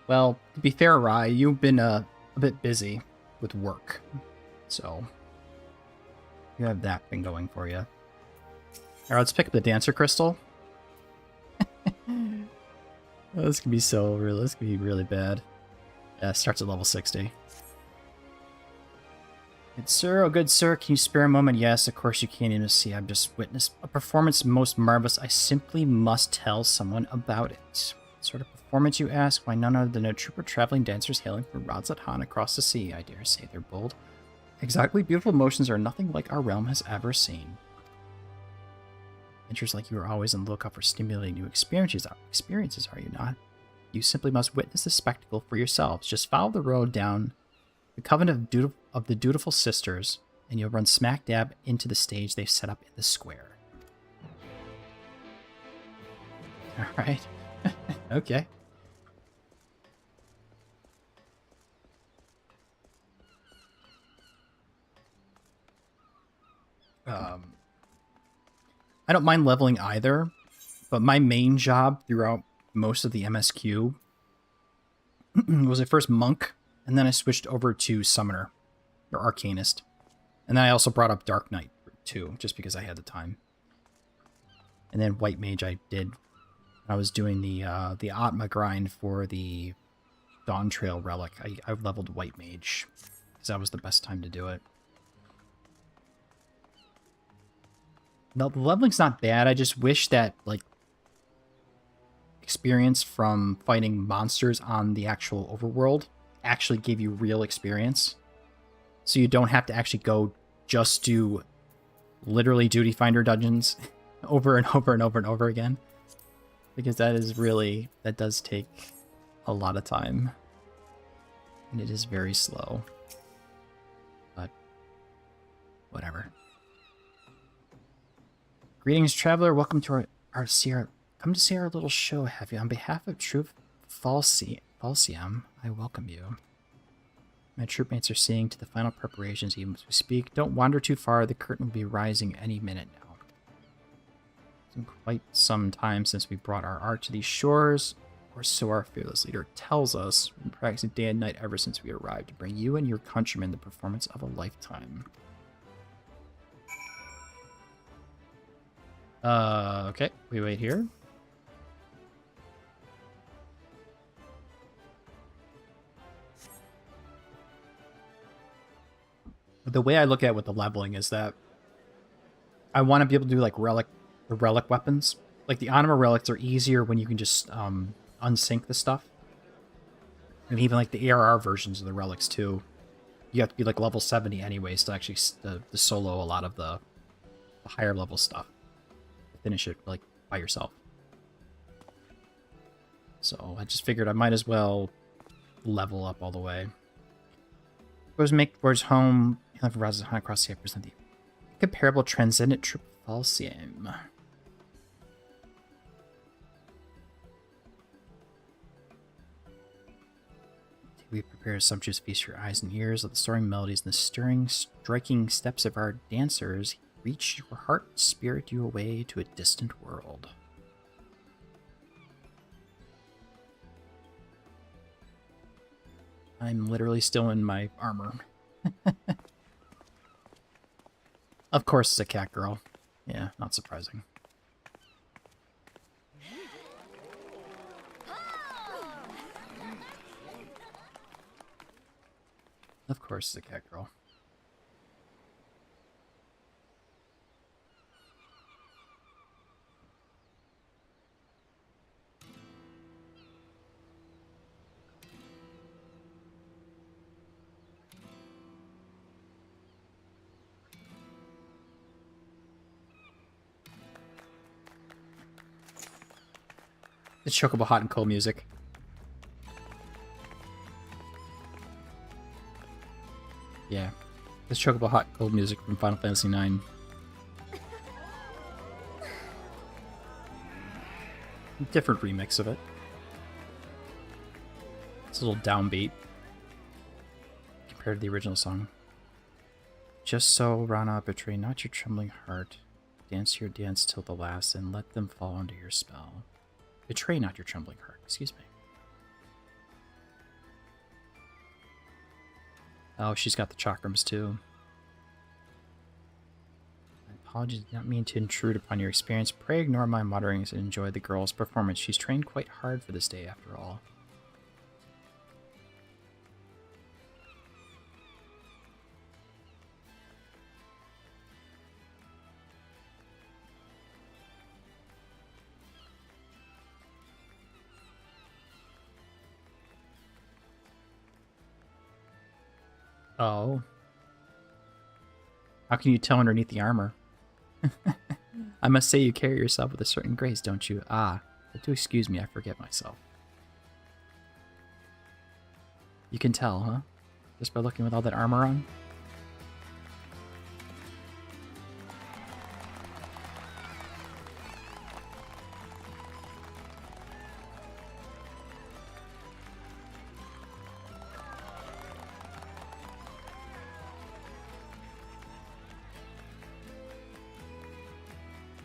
Well, to be fair, Rai, you've been a bit busy with work, so you have that thing going for you. All right, let's pick up the Dancer Crystal. Oh, this can be this can be really bad. Yeah, it starts at level 60. Good sir, oh good sir, can you spare a moment? Yes, of course you can, see. I've just witnessed a performance most marvelous. I simply must tell someone about it. What sort of performance, you ask? Why, none other than a troupe of traveling dancers hailing from Radzat Han across the sea. I dare say they're bold. Exactly, beautiful motions are nothing like our realm has ever seen. Adventures like you are always on the lookout for stimulating new experiences, are you not? You simply must witness the spectacle for yourselves. Just follow the road down the Covenant of the Dutiful Sisters, and you'll run smack dab into the stage they've set up in the square. Alright. Okay. I don't mind leveling either, but my main job throughout most of the MSQ was at first Monk, and then I switched over to Summoner, or Arcanist. And then I also brought up Dark Knight, too, just because I had the time. And then White Mage I did. I was doing the Atma grind for the Dawntrail Relic. I leveled White Mage, because that was the best time to do it. No, the leveling's not bad, I just wish that, like, experience from fighting monsters on the actual overworld actually gave you real experience. So you don't have to actually go just do literally Duty Finder dungeons over and over and over and over again. Because that does take a lot of time. And it is very slow. But, whatever. Greetings, traveler. Welcome to our come to see our little show, have you? On behalf of Troop Falsium, I welcome you. My troopmates are seeing to the final preparations even as we speak. Don't wander too far, the curtain will be rising any minute now. It's been quite some time since we brought our art to these shores, or so our fearless leader tells us. We've been practicing day and night ever since we arrived to bring you and your countrymen the performance of a lifetime. Okay, we wait here. The way I look at it with the leveling is that I want to be able to do like the relic weapons. Like the Anima relics are easier when you can just unsync the stuff. And even like the ARR versions of the relics too. You have to be like level 70 anyways to actually to solo a lot of the higher level stuff. Finish it like by yourself. So I just figured I might as well level up all the way. Where's home? He'll have across the represent the comparable transcendent trip Falsium. We prepare a sumptuous feast for your eyes and ears. Let the soaring melodies and the stirring, striking steps of our dancers reach your heart and spirit you away to a distant world. I'm literally still in my armor. Of course it's a cat girl. Yeah, not surprising. Of course it's a cat girl. It's Chocobo Hot and Cold music. Yeah. It's Chocobo Hot and Cold music from Final Fantasy IX. Different remix of it. It's a little downbeat compared to the original song. Just so, Rana, betray not your trembling heart. Dance your dance till the last, and let them fall under your spell. Betray not your trembling heart. Excuse me. Oh, she's got the chakrams too. My apologies, did not mean to intrude upon your experience. Pray ignore my mutterings and enjoy the girl's performance. She's trained quite hard for this day, after all. Oh. How can you tell underneath the armor? I must say you carry yourself with a certain grace, don't you? Ah, but do excuse me, I forget myself. You can tell, huh? Just by looking with all that armor on?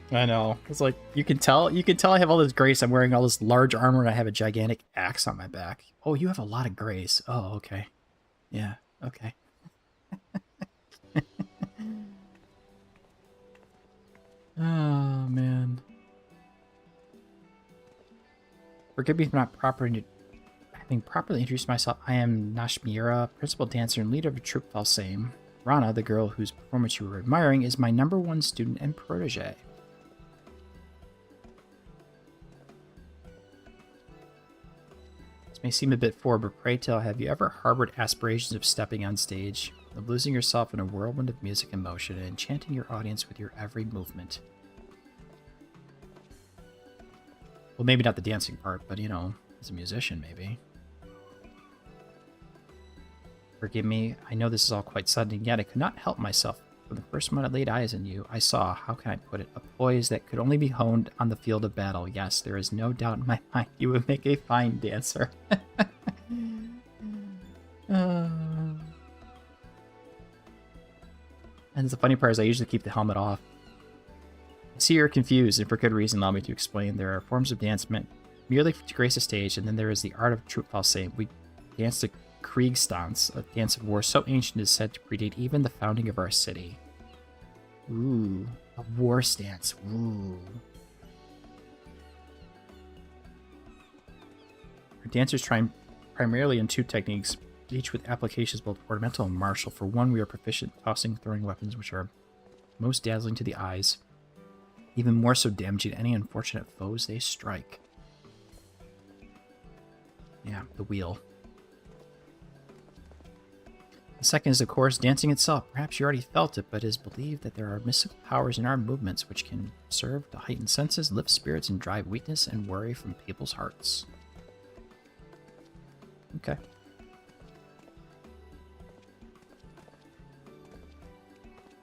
I know. It's like you can tell I have all this grace. I'm wearing all this large armor and I have a gigantic axe on my back. Oh, you have a lot of grace. Oh, okay. Yeah, okay. Oh man. Forgive me for not having properly introduced myself. I am Nashmira, principal dancer and leader of a troupe Valsame. Rana, the girl whose performance you were admiring, is my #1 student and protege. This may seem a bit forward, but pray tell, have you ever harbored aspirations of stepping on stage, of losing yourself in a whirlwind of music and motion, and enchanting your audience with your every movement? Well, maybe not the dancing part, but, you know, as a musician, maybe. Forgive me, I know this is all quite sudden, and yet I could not help myself. From the first moment I laid eyes on you, I saw, how can I put it, a poise that could only be honed on the field of battle. Yes, there is no doubt in my mind you would make a fine dancer. And the funny part is I usually keep the helmet off. I see you're confused, and for good reason. Allow me to explain. There are forms of dance meant merely to grace a stage, and then there is the art of troupe Valsame. We dance the Kriegstanz, a dance of war so ancient it is said to predate even the founding of our city. Ooh, a war stance. Ooh. Our dancers train primarily in 2 techniques, each with applications both ornamental and martial. For one, we are proficient tossing and throwing weapons which are most dazzling to the eyes, even more so damaging any unfortunate foes they strike. Yeah, the wheel. The second is, of course, dancing itself. Perhaps you already felt it, but it is believed that there are mystical powers in our movements which can serve to heighten senses, lift spirits, and drive weakness and worry from people's hearts. Okay.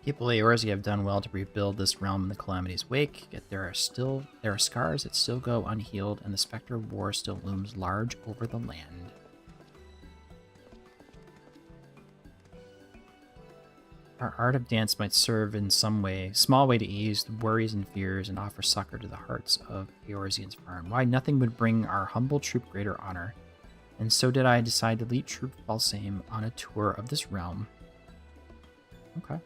People of Eorzea have done well to rebuild this realm in the Calamity's wake, yet there are scars that still go unhealed, and the specter of war still looms large over the land. Our art of dance might serve in some way, small way, to ease the worries and fears and offer succor to the hearts of Eorzeans farm. Why, nothing would bring our humble troop greater honor. And so did I decide to lead Troop Valsame on a tour of this realm. Okay.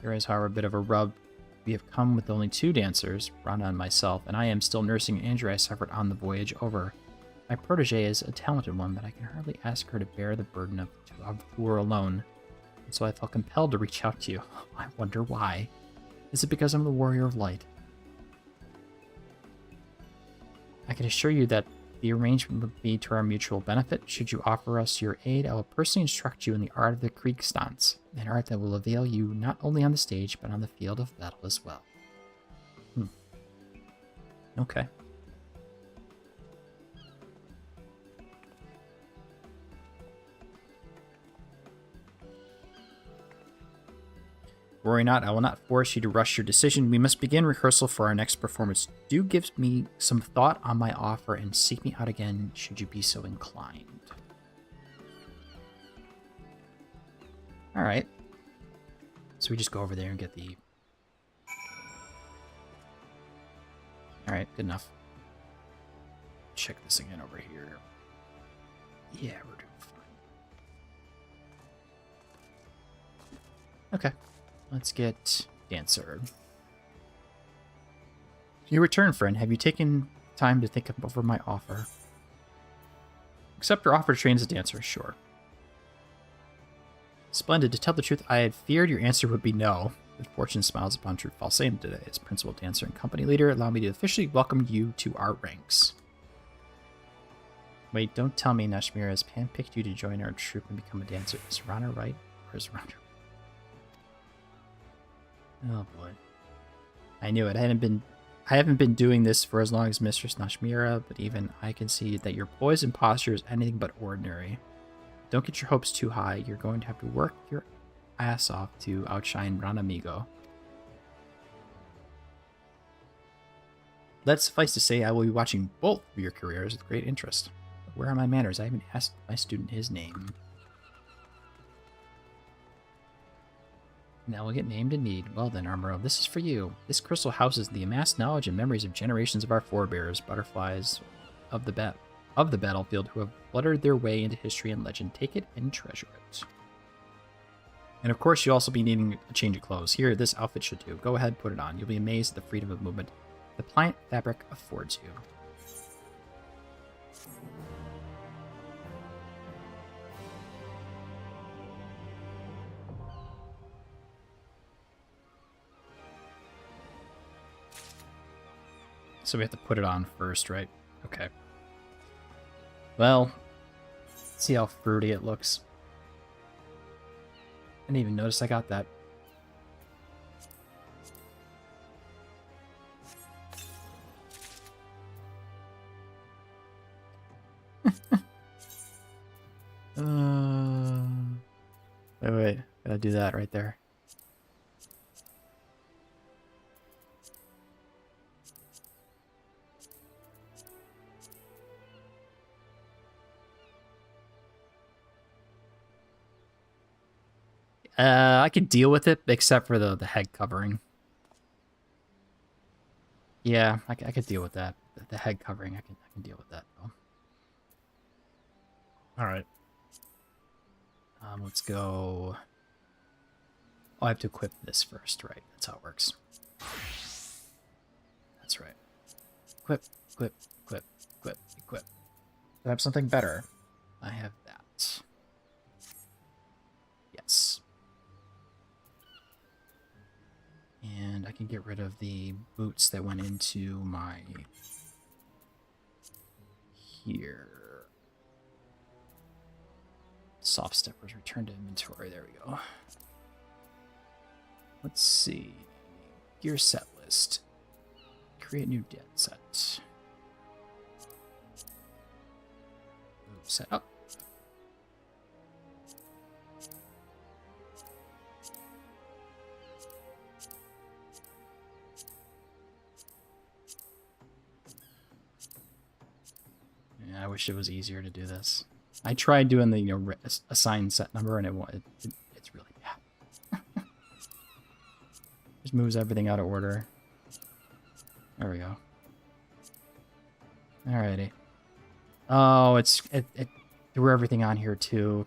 There is, however, a bit of a rub. We have come with only 2 dancers, Rana and myself, and I am still nursing an injury I suffered on the voyage over. My protege is a talented one, but I can hardly ask her to bear the burden of tour alone, and so I felt compelled to reach out to you. I wonder why. Is it because I'm the warrior of light? I can assure you that the arrangement would be to our mutual benefit. Should you offer us your aid, I will personally instruct you in the art of the Kriegstanz, an art that will avail you not only on the stage, but on the field of battle as well. Okay. Worry not, I will not force you to rush your decision. We must begin rehearsal for our next performance. Do give me some thought on my offer and seek me out again should you be so inclined. Alright. So we just go over there and get the... Alright, good enough. Check this again over here. Yeah, we're doing fine. Okay, let's get Dancer. Your return, friend. Have you taken time to think over my offer? Accept your offer to train as a dancer, sure. Splendid. To tell the truth, I had feared your answer would be no. But fortune smiles upon true false saying today. As principal dancer and company leader, allow me to officially welcome you to our ranks. Wait, don't tell me Nashmira has handpicked you to join our troop and become a dancer. Is Rana right? Or is Rana... Oh boy. I knew it. I haven't been doing this for as long as Mistress Nashmira, but even I can see that your poise and posture is anything but ordinary. Don't get your hopes too high. You're going to have to work your ass off to outshine Ranamigo. Let's suffice to say I will be watching both of your careers with great interest. But where are my manners? I haven't asked my student his name. Now we'll get named in need. Well then, Armoro, this is for you. This crystal houses the amassed knowledge and memories of generations of our forebears, butterflies of the battlefield who have fluttered their way into history and legend. Take it and treasure it. And of course, you'll also be needing a change of clothes. Here, this outfit should do. Go ahead, put it on. You'll be amazed at the freedom of movement the pliant fabric affords you. So we have to put it on first, right? Okay. Well, let's see how fruity it looks. I didn't even notice I got that. Wait, gotta do that right there. I could deal with it, except for the head covering. Yeah, I could deal with that. The head covering, I can deal with that though. All right. Let's go. Oh, I have to equip this first, right? That's how it works. That's right. Equip, equip, equip, equip, equip. Do I have something better? I have that. Yes. And I can get rid of the boots that went into my... here. Soft steppers return to inventory. There we go. Let's see. Gear set list. Create new dead set. Move set up. Yeah, I wish it was easier to do this. I tried doing the assign set number, and it's really bad. Just moves everything out of order. There we go. Alrighty. Oh, it threw everything on here too.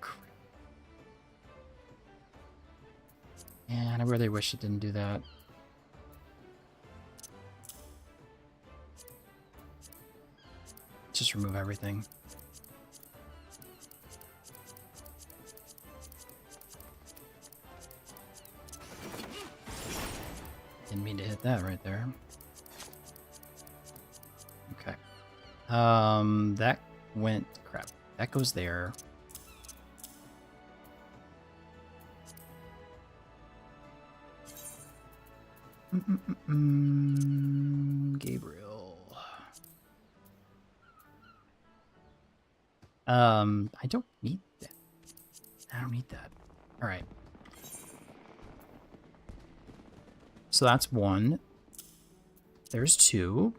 Man, I really wish it didn't do that. Just remove everything. Didn't mean to hit that right there. Okay. That went... crap. That goes there. Gabriel. I don't need that. I don't need that. All right. So that's one. There's two.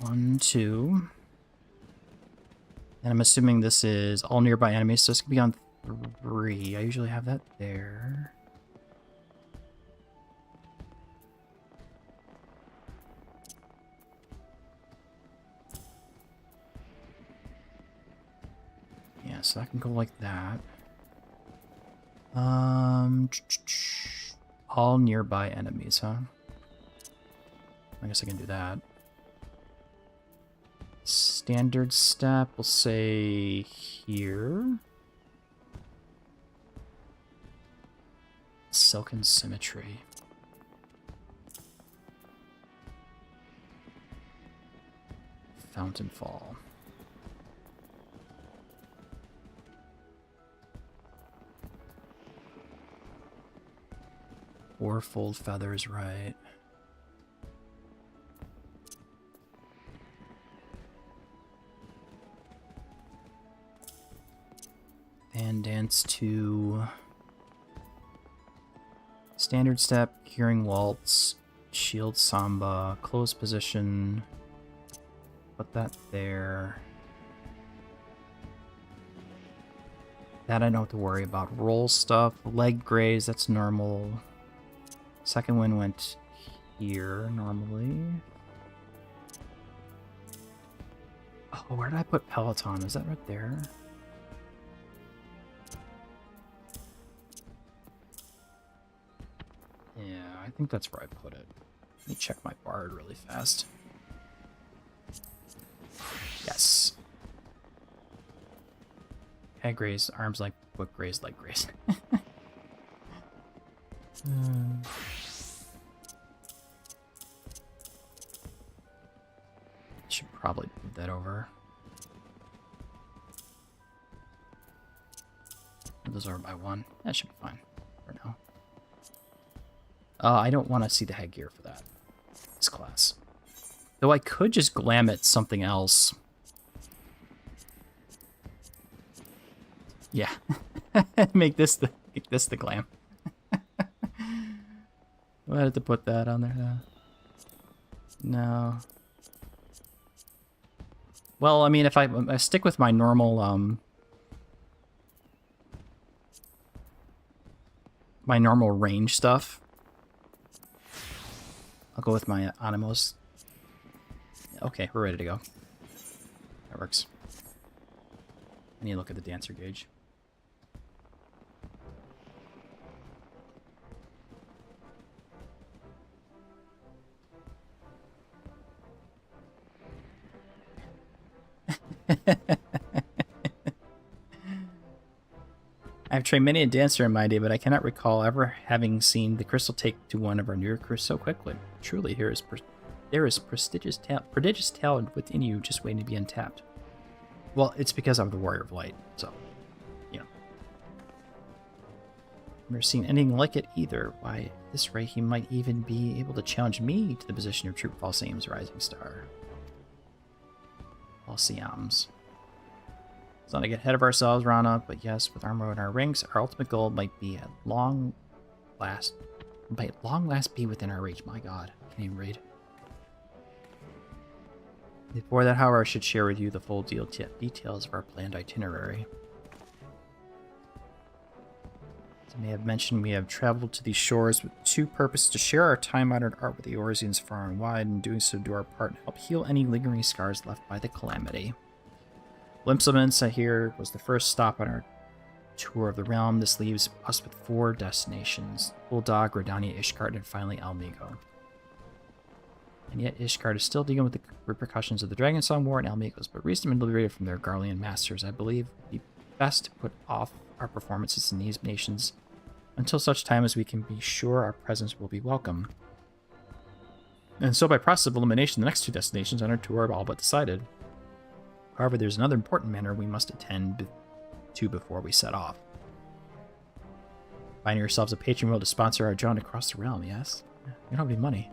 1, 2. And I'm assuming this is all nearby enemies, so it's gonna be on 3. I usually have that there. so that can go like that. All nearby enemies, huh? I guess I can do that. Standard step, we'll say here. Silken Symmetry. Fountain Fall. Fourfold Feathers, right. And dance to Standard Step, Curing Waltz, Shield Samba, Close Position. Put that there. That I don't have to worry about. Roll stuff, leg graze, that's normal. Second one went here normally. Oh, where did I put Peloton? Is that right there? Yeah, I think that's where I put it. Let me check my bard really fast. Yes. Head graze, arms like foot graze, leg graze. Should probably move that over. Those are by one. That should be fine for now. I don't want to see the headgear for that. This class. Though I could just glam it something else. Yeah. make this the glam. Do I have to put that on there though? No. Well, I mean, if I stick with my normal range stuff, I'll go with my Animos. Okay, we're ready to go. That works. I need to look at the dancer gauge. I've trained many a dancer in my day, but I cannot recall ever having seen the crystal take to one of our newer crews so quickly. Truly, there is prodigious talent within you just waiting to be untapped. Well, it's because I'm the Warrior of Light, so, you know. Never seen anything like it either. Why, at this rate, he might even be able to challenge me to the position of Troop False Aim's Rising Star. False Aims. Let's not get ahead of ourselves, Rana, but yes, with armor in our ranks, our ultimate goal might be at long last be within our reach. My god, I can't even read. Before that, however, I should share with you the full details of our planned itinerary. As I may have mentioned, we have traveled to these shores with two purposes: to share our time-honored art with the Orzians far and wide, and doing so do our part to help heal any lingering scars left by the calamity. Limpsomans, I hear, was the first stop on our tour of the realm. This leaves us with 4 destinations: Bulldog, Gridania, Ishgard, and finally Almigo. And yet Ishgard is still dealing with the repercussions of the Dragonsong War, and Almigos, but recently been liberated from their Garlean masters. I believe it would be best to put off our performances in these nations until such time as we can be sure our presence will be welcome. And so by process of elimination, the next 2 destinations on our tour are all but decided. However, there's another important matter we must attend to before we set off. Finding yourselves a patron will to sponsor our jaunt across the realm, yes? We don't have any money.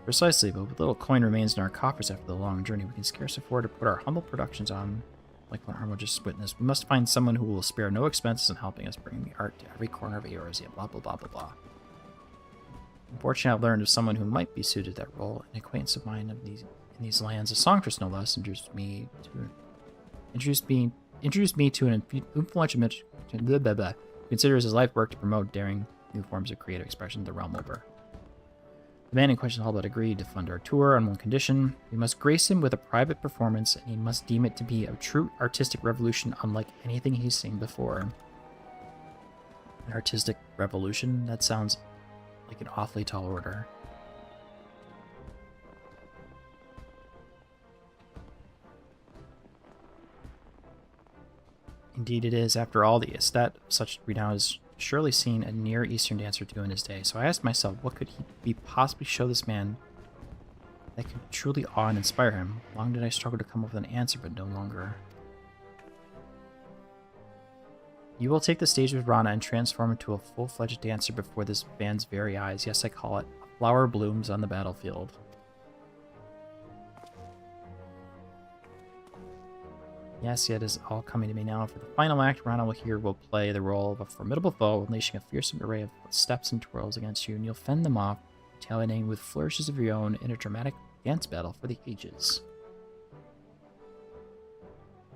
Precisely, but with little coin remains in our coffers after the long journey, we can scarce afford to put our humble productions on like what Armo just witnessed. We must find someone who will spare no expenses in helping us bring the art to every corner of Eorzea, blah blah blah blah blah. Unfortunately, I've learned of someone who might be suited to that role. An acquaintance of mine in these lands, a songstress no less, introduced me to an influential who considers his life work to promote daring new forms of creative expression the realm over. The man in question all but agreed to fund our tour on one condition. We must grace him with a private performance, and he must deem it to be a true artistic revolution unlike anything he's seen before. An artistic revolution? That sounds like an awfully tall order. Indeed it is. After all, the aesthete of such renown has surely seen a Near Eastern dancer do in his day. So I asked myself, what could he possibly show this man that could truly awe and inspire him? Long did I struggle to come up with an answer, but no longer. You will take the stage with Rana and transform into a full-fledged dancer before this band's very eyes. Yes, I call it. A flower blooms on the battlefield. Yes, it is all coming to me now. For the final act, Rana will play the role of a formidable foe, unleashing a fearsome array of steps and twirls against you, and you'll fend them off, retaliating with flourishes of your own in a dramatic dance battle for the ages.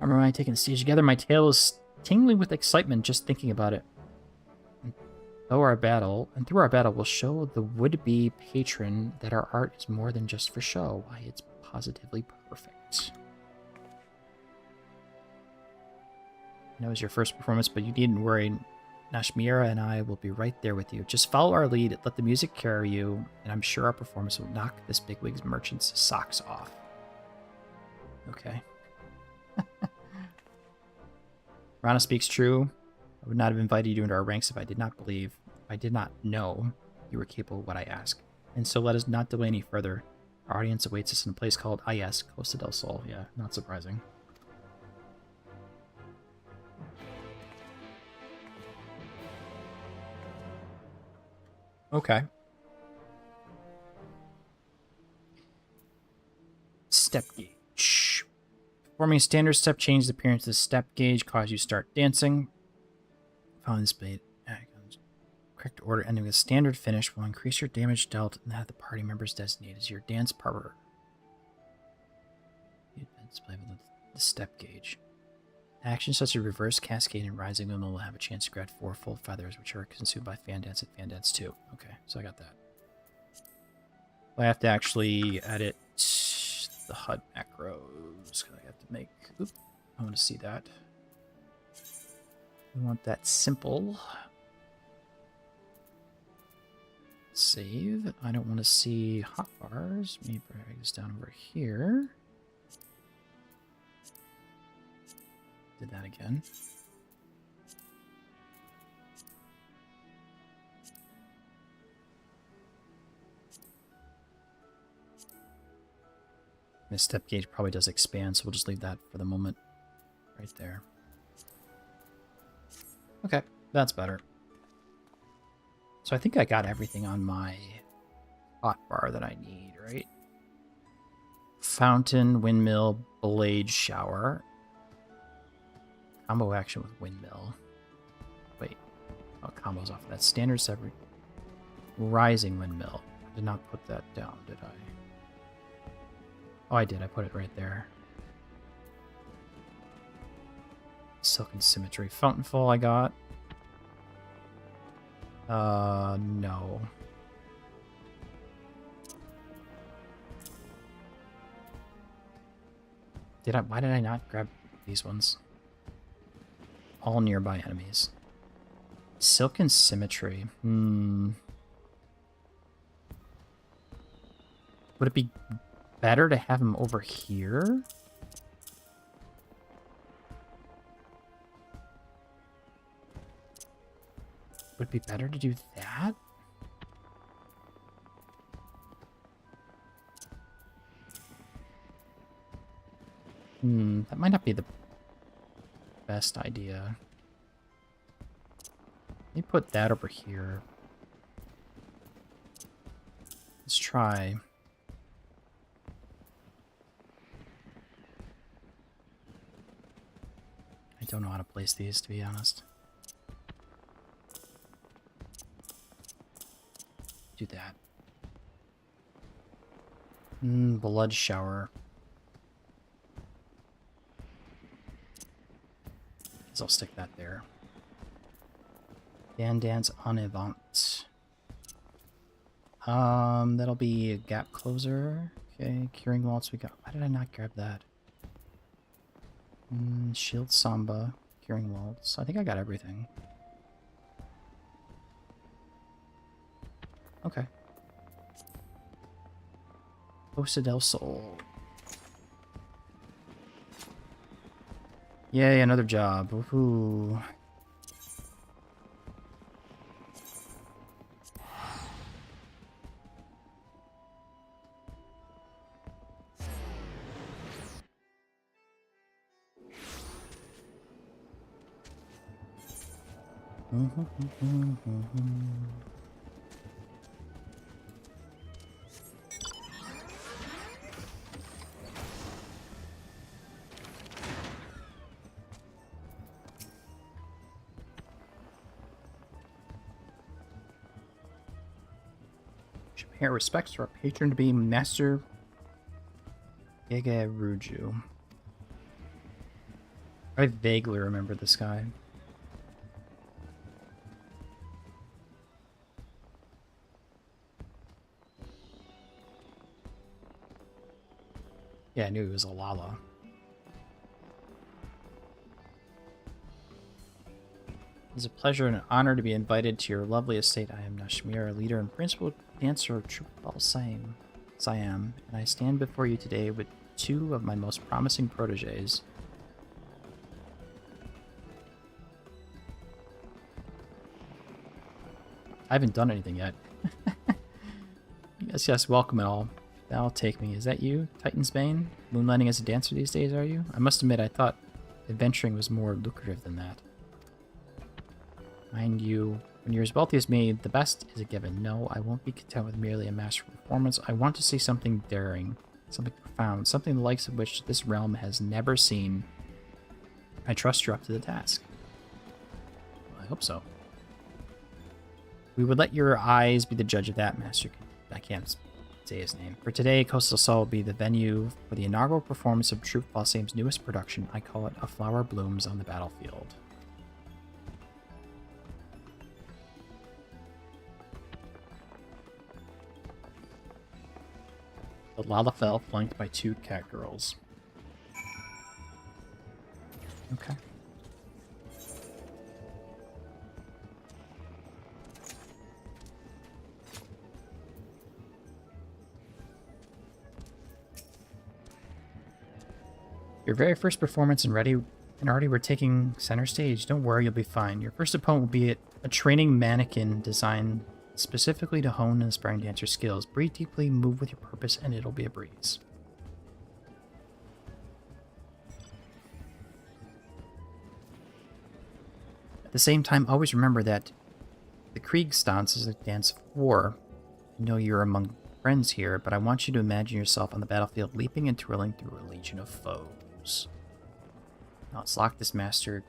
I remember when I taking the stage together, my tail is tingling with excitement just thinking about it. And through our battle, we'll show the would-be patron that our art is more than just for show. Why, it's positively perfect. I know it was your first performance, but you needn't worry. Nashmira and I will be right there with you. Just follow our lead, let the music carry you, and I'm sure our performance will knock this bigwig's merchant's socks off. Okay. Rana speaks true. I would not have invited you into our ranks if I did not know you were capable of what I ask. And so let us not delay any further. Our audience awaits us in a place called, yes, Costa del Sol. Yeah, not surprising. Okay. Step gauge. Performing a standard step changes the appearance of the step gauge, cause you to start dancing. Following this blade, correct order ending with a standard finish will increase your damage dealt and that of the party members designated as your dance partner. Display with the step gauge. Actions such as reverse, cascade, and rising women will have a chance to grab 4 full feathers, which are consumed by fan dance and fan dance 2. Okay, so I got that. I have to actually edit the HUD macros. I have to make. Oop, I want to see that. We want that simple. Save. I don't want to see hotbars. Maybe drag this down over here. Did that again. This step gauge probably does expand, so we'll just leave that for the moment right there. Okay, that's better. So I think I got everything on my hotbar that I need, right? Fountain, windmill, blade, shower. Combo action with windmill. Wait. Oh, combo's off of that. Standard separate. Rising windmill. I did not put that down, did I? Oh, I did. I put it right there. Silken Symmetry. Fountainfall I got. No. Why did I not grab these ones? All nearby enemies. Silken Symmetry. Would it be better to have him over here? Would it be better to do that? That might not be the best idea. Let me put that over here. Let's try. I don't know how to place these, to be honest. Do that. Blood shower. Guess I'll stick that there. Fan dance en avant. That'll be a gap closer. Okay, curing waltz we got. Why did I not grab that? Shield Samba, curing waltz. I think I got everything. Okay. Costa del Sol. Yay, another job. Woohoo. Should pay our respects to our patron to be Master Gege Ruju. I vaguely remember this guy. Yeah, I knew he was a Lala. It's a pleasure and an honor to be invited to your lovely estate. I am Nashmir, leader and principal dancer of Troop Bal Siam, and I stand before you today with two of my most promising proteges. I haven't done anything yet. Yes, welcome and all. That'll take me. Is that you, Titan's Bane? Moonlighting as a dancer these days, are you? I must admit, I thought adventuring was more lucrative than that. Mind you, when you're as wealthy as me, the best is a given. No, I won't be content with merely a masterful performance. I want to see something daring, something profound, something the likes of which this realm has never seen. I trust you're up to the task. Well, I hope so. We would let your eyes be the judge of that, Master. I can't say his name. For today, Coastal Sol will be the venue for the inaugural performance of Troop Bal Siam's newest production. I call it A Flower Blooms on the Battlefield. The Lalafell flanked by two cat girls. Okay. Your very first performance and already we're taking center stage. Don't worry, you'll be fine. Your first opponent will be a training mannequin designed specifically to hone and aspiring dancer skills. Breathe deeply, move with your purpose, and it'll be a breeze. At the same time, always remember that the Kriegstanz is a dance of war. I know you're among friends here, but I want you to imagine yourself on the battlefield leaping and twirling through a legion of foes. Now let's lock this master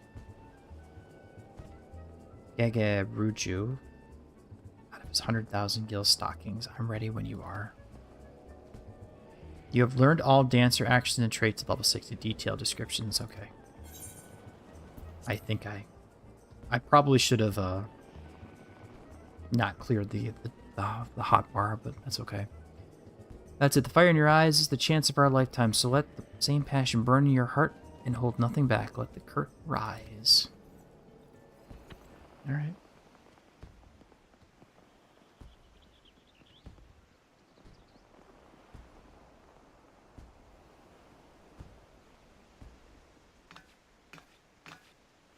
Gege Ruju out of his 100,000 gil stockings. I'm ready when you are. You have learned all dancer actions and traits at level 60. Detailed descriptions. Okay. I think I probably should have not cleared the hot bar, but that's okay. That's it. The fire in your eyes is the chance of our lifetime, so let the same passion burn in your heart and hold nothing back. Let the curtain rise. All right.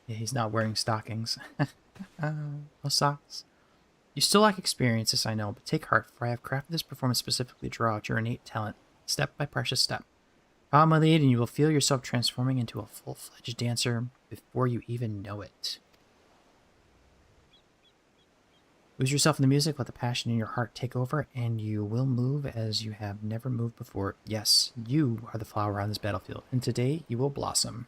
Yeah, he's not wearing stockings. No socks. You still lack experience, yes I know, but take heart, for I have crafted this performance specifically to draw out your innate talent, step by precious step. Follow my lead and you will feel yourself transforming into a full-fledged dancer before you even know it. Lose yourself in the music, let the passion in your heart take over, and you will move as you have never moved before. Yes, you are the flower on this battlefield, and today you will blossom.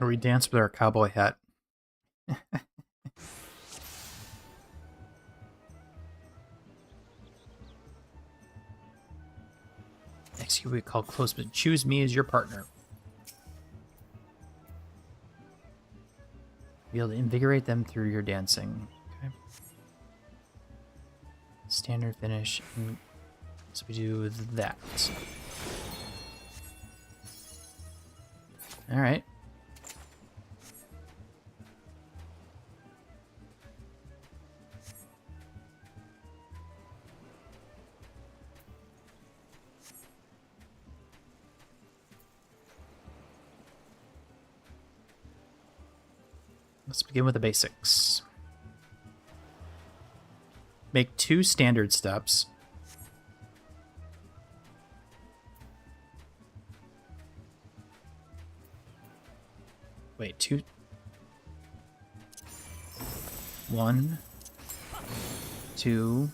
Or we dance with our cowboy hat. Execute what we call close, but choose me as your partner. Be able to invigorate them through your dancing. Okay. Standard finish. So we do that. All right. Let's begin with the basics. Make 2 standard steps. Wait, 2. 1, 2,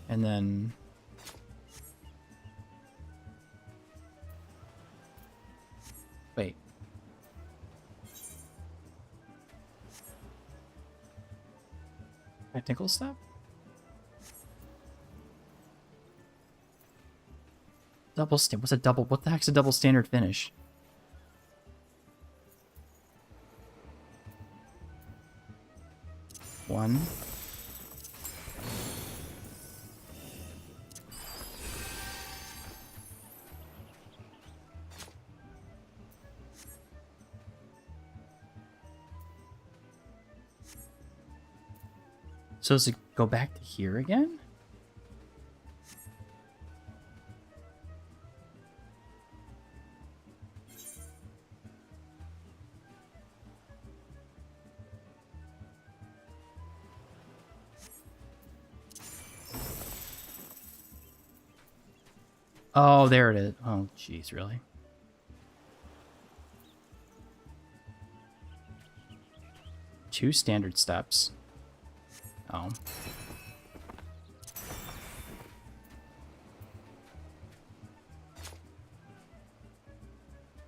and then... Wait. Technical step? Double stand. What's a double? What the heck's a double standard finish? One. So does it go back to here again? Oh, there it is. Oh, jeez, really? Two standard steps. Oh.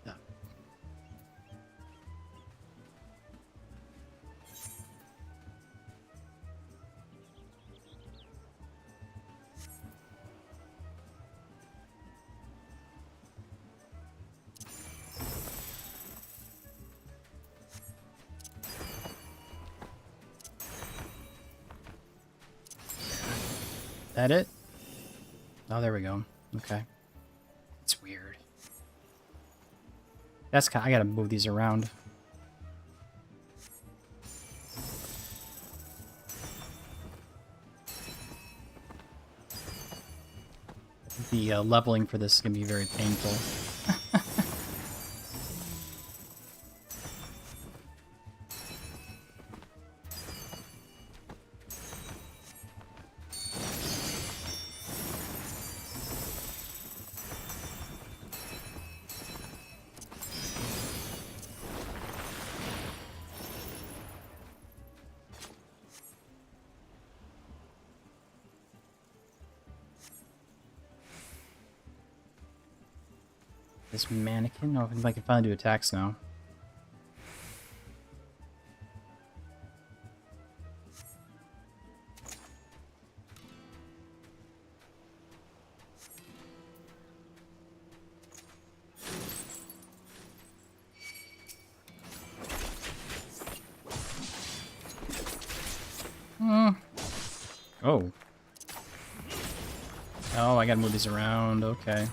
Yeah. That it? Oh, there we go. Okay. It's weird. That's kind of, I gotta move these around. The leveling for this is gonna be very painful. This mannequin? Oh, I can finally do attacks now. Oh. Oh, I gotta move these around. Okay.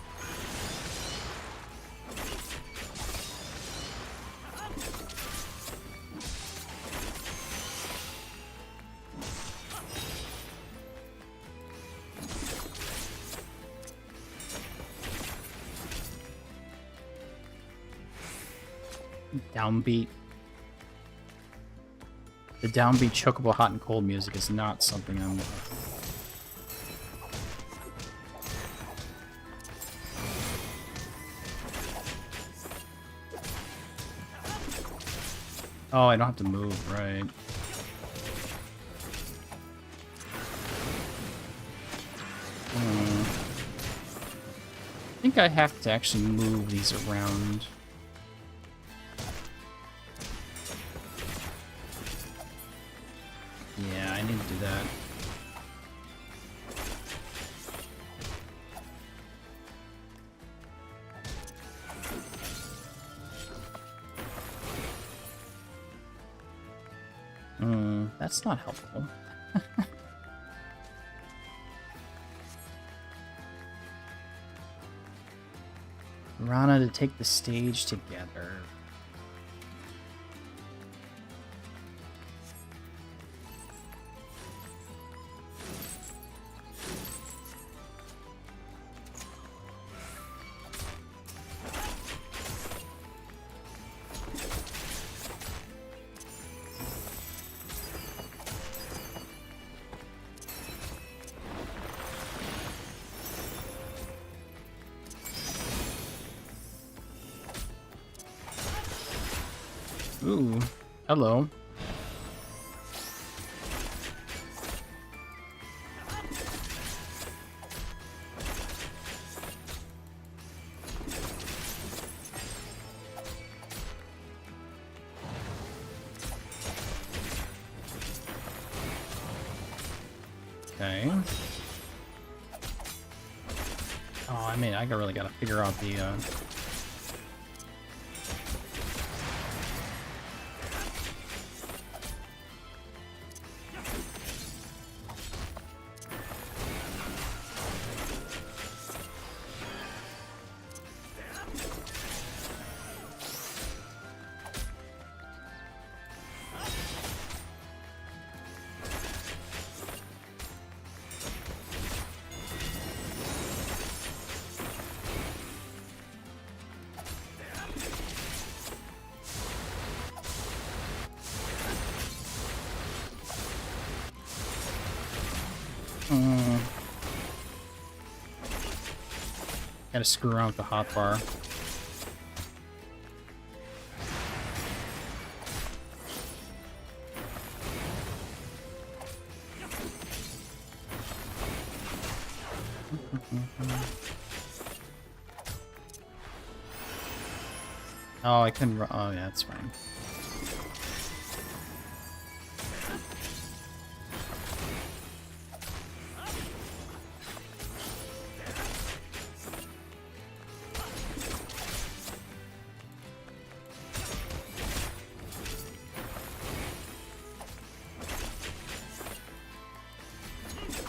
Downbeat. The downbeat chocobo hot and cold music is not something I'm... Oh, I don't have to move, right. I think I have to actually move these around. Yeah, I need to do that. That's not helpful. Rana to take the stage together. Ooh, hello. Okay. Oh, I mean, I really gotta figure out the, gotta screw around with the hotbar. Oh, I couldn't. Oh, yeah, that's fine.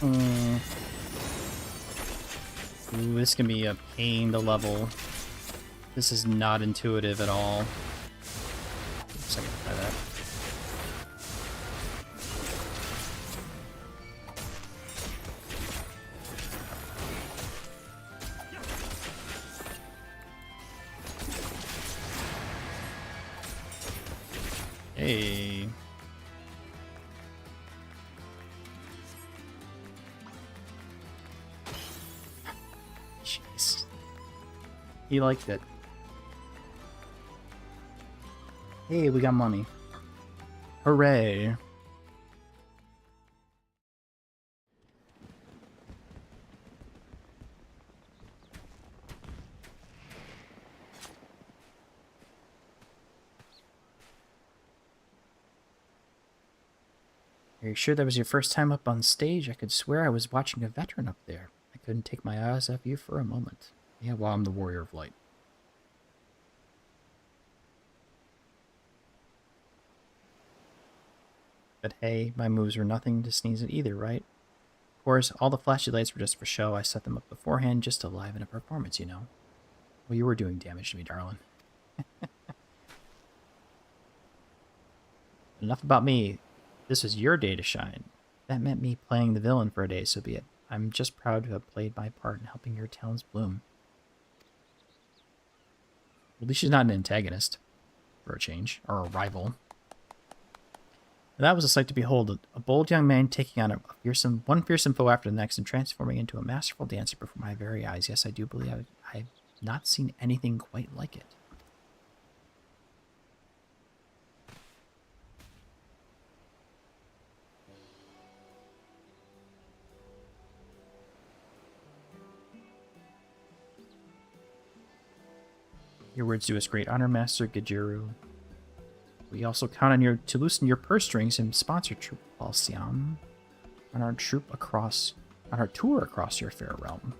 Ooh, this can be a pain to level. This is not intuitive at all. Oops, I gotta try that. Hey. Jeez. He liked it. Hey, we got money. Hooray. Are you sure that was your first time up on stage? I could swear I was watching a veteran up there. I couldn't take my eyes off you for a moment. Yeah, well, I'm the Warrior of Light. But hey, my moves were nothing to sneeze at either, right? Of course, all the flashy lights were just for show. I set them up beforehand just to liven a performance, you know. Well, you were doing damage to me, darling. Enough about me. This was your day to shine. That meant me playing the villain for a day, so be it. I'm just proud to have played my part in helping your talents bloom. At least she's not an antagonist, for a change, or a rival. That was a sight to behold, a bold young man taking on one fearsome foe after the next and transforming into a masterful dancer before my very eyes. Yes, I do believe I've not seen anything quite like it. Your words do us great honor, Master Gajiru. We also count on you to loosen your purse strings and sponsor Troop Balsiam on our tour across your fair realm.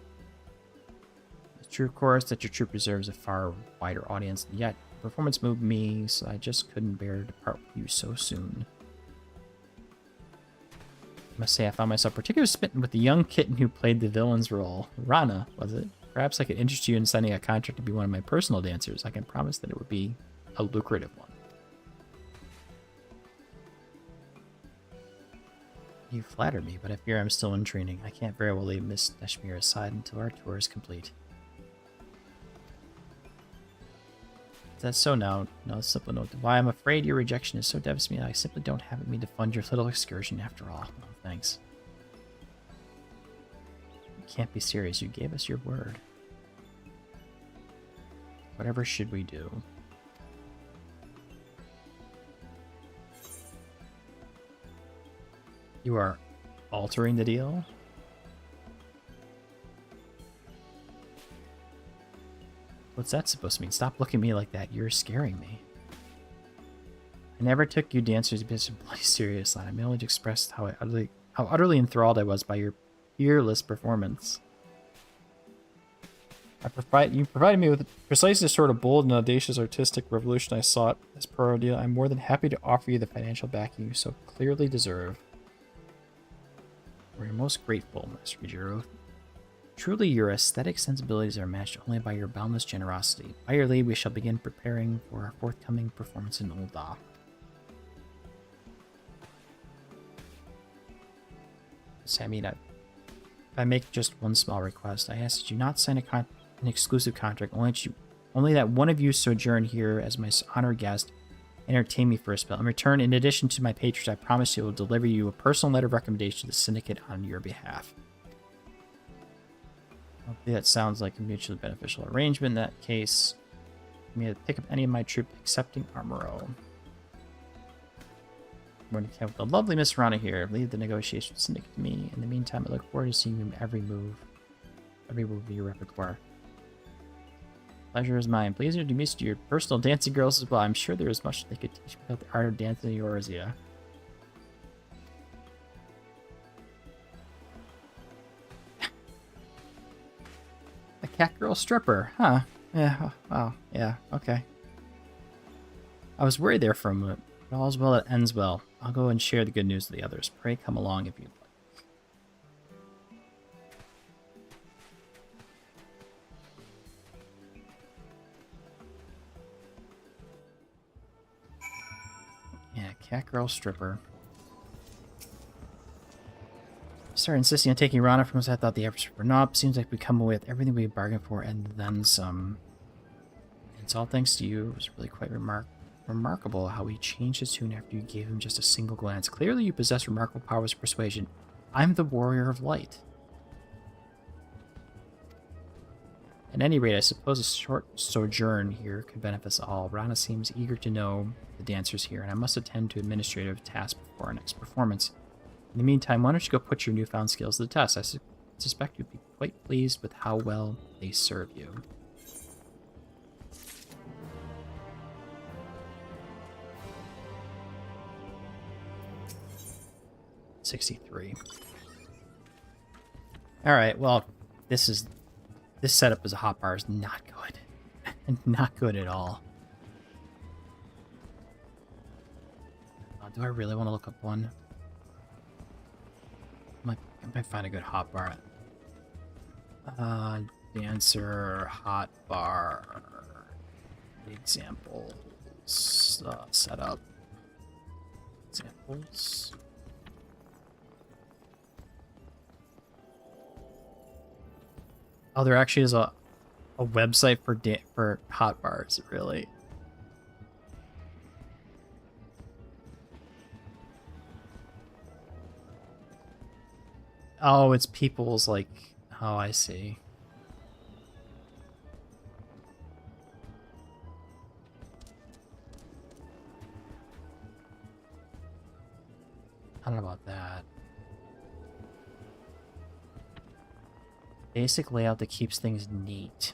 It's true, of course, that your troop deserves a far wider audience, yet performance moved me, so I just couldn't bear to part with you so soon. must say I found myself particularly smitten with the young kitten who played the villain's role. Rana, was it? Perhaps I could interest you in signing a contract to be one of my personal dancers. I can promise that it would be a lucrative one. You flatter me, but I fear I'm still in training. I can't very well leave Miss Neshmir aside until our tour is complete. That's so now. No, simple note. Why I'm afraid your rejection is so devastating. I simply don't have it in me to fund your little excursion after all. No, thanks. You can't be serious. You gave us your word. Whatever should we do? You are altering the deal? What's that supposed to mean? Stop looking at me like that. You're scaring me. I never took you dancers business bloody serious, Lana. I merely expressed how utterly enthralled I was by your fearless performance. You provided me with precisely the sort of bold and audacious artistic revolution I sought. As per our deal, I'm more than happy to offer you the financial backing you so clearly deserve. We're most grateful, Master Ujiro. Truly, your aesthetic sensibilities are matched only by your boundless generosity. By your leave, we shall begin preparing for our forthcoming performance in Ul'dah. Samina, if I make just one small request, I ask that you not sign an exclusive contract, only that one of you sojourn here as my honored guest, entertain me for a spell. In return, in addition to my patronage, I promise you will deliver you a personal letter of recommendation to the syndicate on your behalf. Hopefully that sounds like a mutually beneficial arrangement. In that case, you may pick up any of my troop excepting Armoro. I'm going to camp with the lovely Miss Rana here. Leave the negotiation syndicate to me. In the meantime, I look forward to seeing you in every move of your repertoire. Pleasure is mine. Please introduce me to your personal dancing girls as well. I'm sure there is much they could teach me about the art of dancing in Eorzea. A cat girl stripper, huh? Yeah, wow, yeah, okay. I was worried there for a moment, but all's well that ends well. I'll go and share the good news with the others. Pray come along if you'd like. Yeah, cat girl stripper. Started insisting on taking Rana from us. I thought the efforts were not. Seems like we come away with everything we bargained for and then some. It's all thanks to you. It was really quite remarkable how he changed his tune after you gave him just a single glance. Clearly you possess remarkable powers of persuasion. I'm the warrior of light. At any rate, I suppose a short sojourn here could benefit us all. Rana seems eager to know the dancers here, and I must attend to administrative tasks before our next performance. In the meantime, why don't you go put your newfound skills to the test? I suspect you'd be quite pleased with how well they serve you. $63. Alright, well, this setup as a hotbar is not good. Not good at all. Do I really want to look up one? I might find a good hotbar. Dancer, hotbar. Examples. Setup. Examples. Oh, there actually is a website for hotbars, really. Oh, it's people's, like... Oh, I see. I don't know about that. Basic layout that keeps things neat.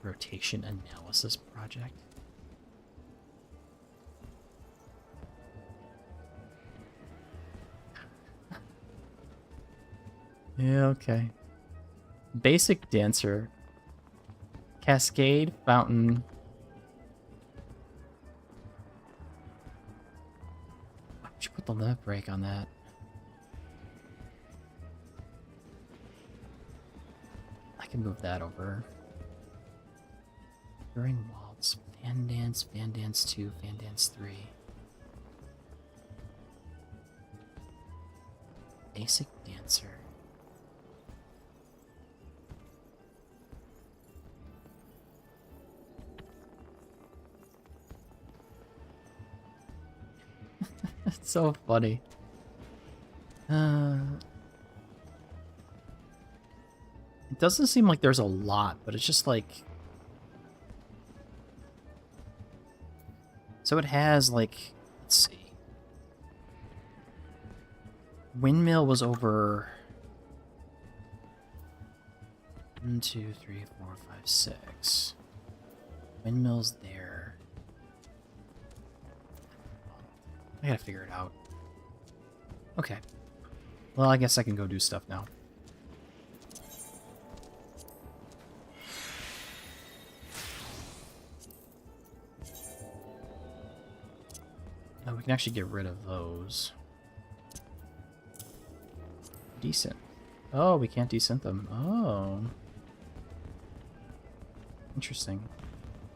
Rotation analysis project. Yeah, okay. Basic dancer Cascade, fountain. Why would you put the limit break on that? I can move that over. During waltz, fan dance 2, fan dance 3. Basic dancer. It's so funny. It doesn't seem like there's a lot, but it's just like... So it has, like... Let's see. Windmill was over... 1, 2, 3, 4, 5, 6. Windmill's there. I gotta figure it out. Okay. Well, I guess I can go do stuff now. Oh, we can actually get rid of those. Decent. Oh, we can't descent them. Oh. Interesting.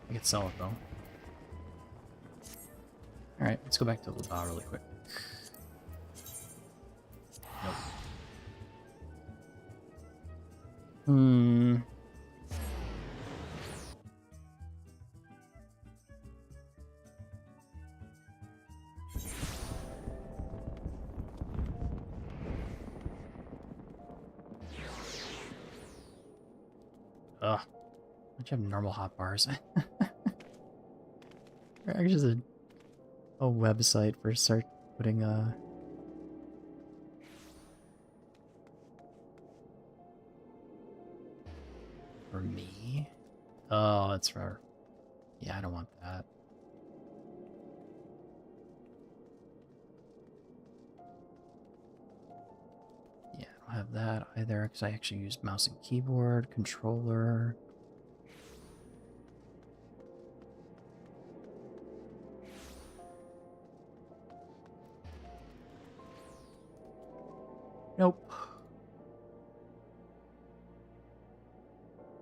I could sell it, though. Alright, let's go back to Laba really quick. Nope. Ugh. Why don't you have normal hotbars? Actually, just a website for start putting for me? Oh, that's for... Yeah, I don't want that. Yeah, I don't have that either, because I actually use mouse and keyboard, controller. Nope.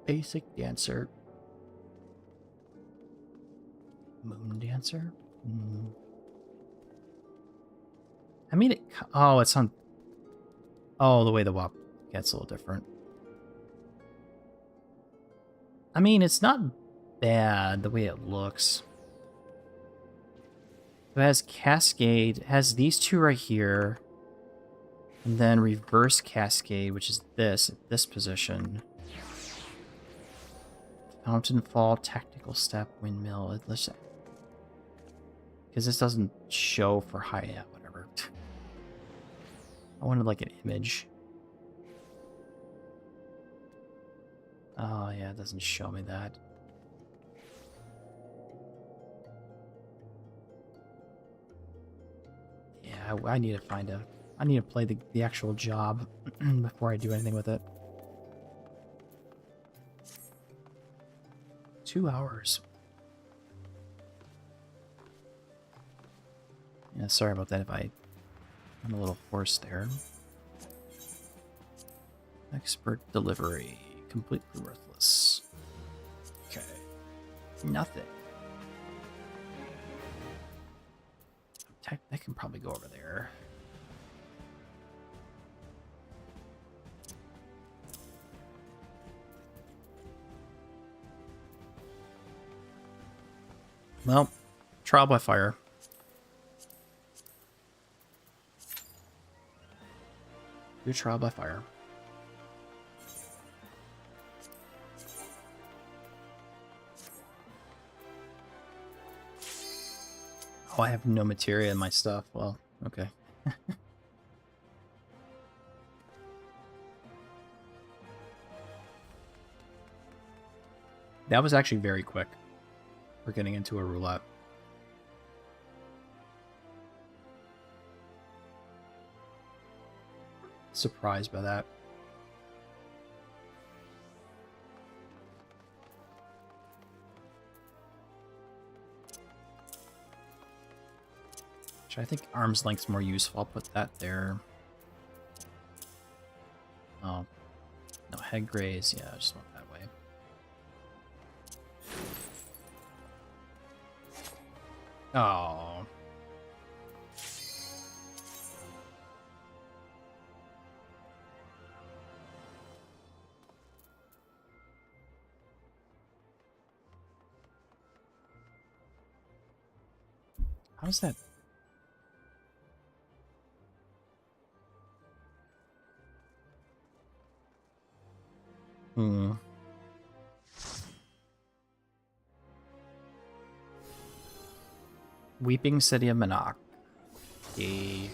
Basic dancer. Moon dancer? I mean, it... Oh, it's on... Oh, the way the WAP gets a little different. I mean, it's not bad the way it looks. It has Cascade. It has these two right here. And then reverse Cascade, which is this, at this position. Fountain Fall, Tactical Step, Windmill. Because this doesn't show for high... Yeah, whatever. I wanted like an image. Oh yeah, it doesn't show me that. Yeah, I need to find a... I need to play the actual job before I do anything with it. 2 hours. Yeah, sorry about that if I'm a little hoarse there. Expert delivery. Completely worthless. Okay. Nothing. That can probably go over there. Well, trial by fire. Do trial by fire. Oh, I have no materia in my stuff. Well, okay. That was actually very quick. We're getting into a roulette. Surprised by that. Actually, I think arm's length's more useful. I'll put that there. Oh. No, head graze. Yeah, I just want that way. Oh. How's that? Hmm. Weeping City of Monarch. Yay.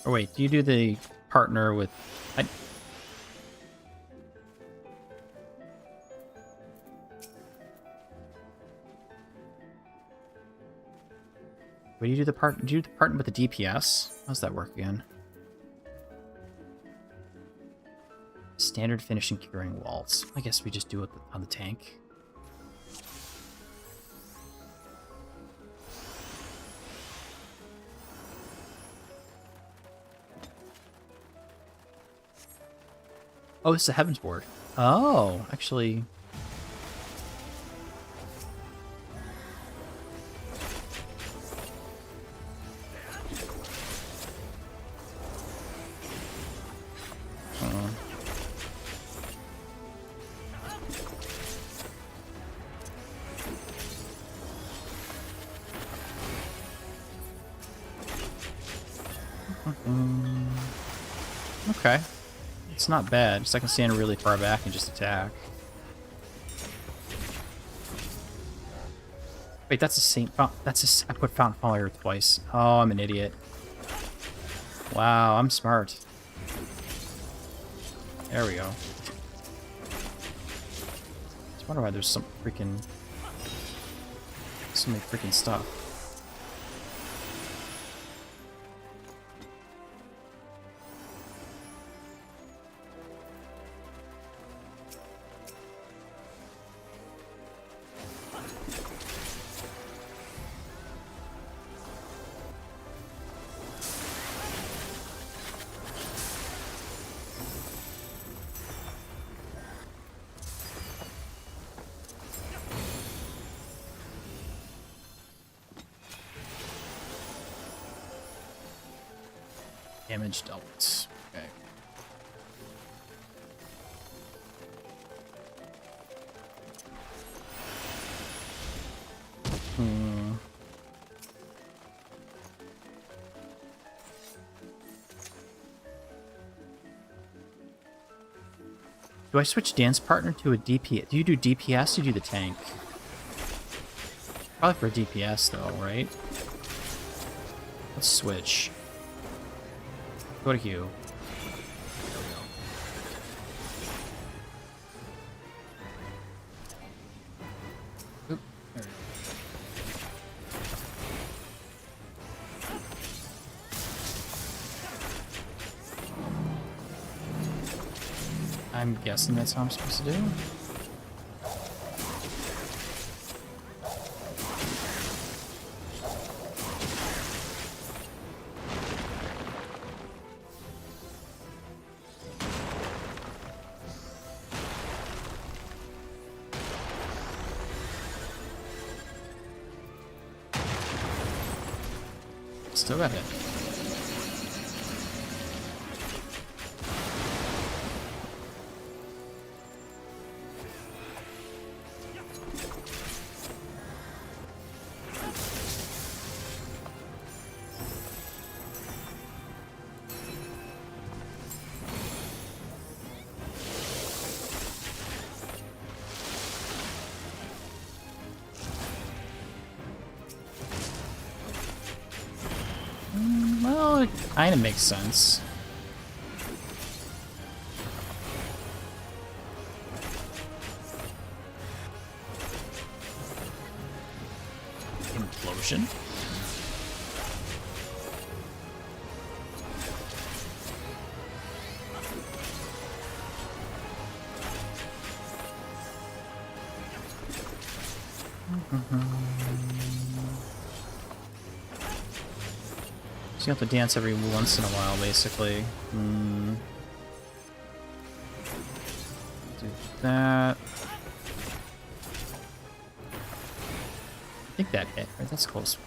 Oh wait, do you do the partner with... Wait, do you do the partner with the DPS? How's that work again? Standard finishing curing waltz. I guess we just do it on the tank. Oh, this is a Heaven's Ward. Oh, actually... Okay. It's not bad. Just I can stand really far back and just attack. Wait, that's the same... I put Fountain Fire twice. Oh, I'm an idiot. Wow, I'm smart. There we go. I wonder why there's so many freaking stuff. Damage dealt. Okay. Do I switch dance partner to a DPS? Do you do DPS or do you do the tank? Probably for a DPS though, right? Let's switch. Go to Hugh. There we go. Oop, there we go. I'm guessing that's how I'm supposed to do. Still got it. Well, it kind of makes sense. Implosion? So you have to dance every once in a while, basically. Do that. I think that hit, right? That's close.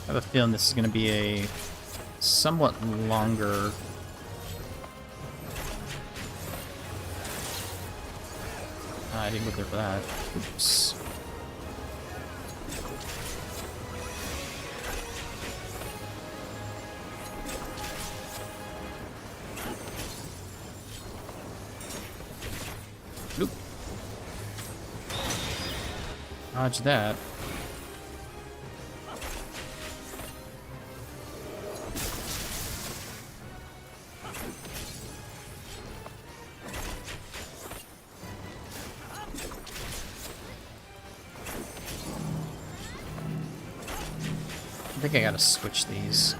I have a feeling this is going to be a somewhat longer... I didn't go there for that. Oops. Oop. Dodge that. I think I gotta switch these.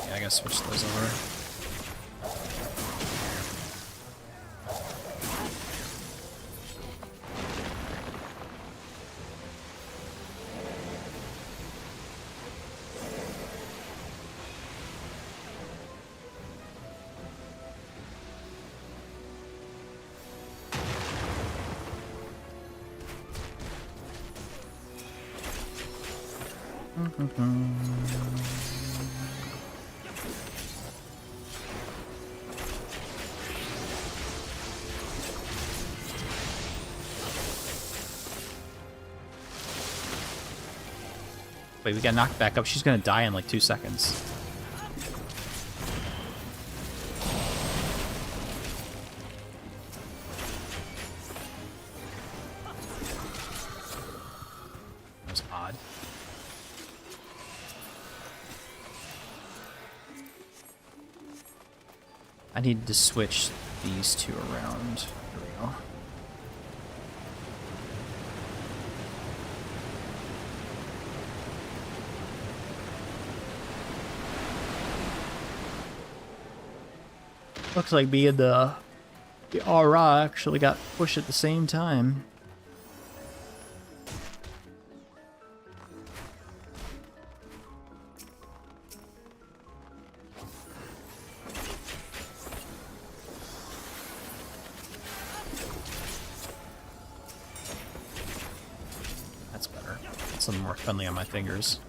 Yeah, I gotta switch those over. Wait, we got knocked back up. She's gonna die in like 2 seconds. That was odd. I need to switch these two around. Here we go. Looks like me and the Aura actually got pushed at the same time. That's better. It's a little more friendly on my fingers.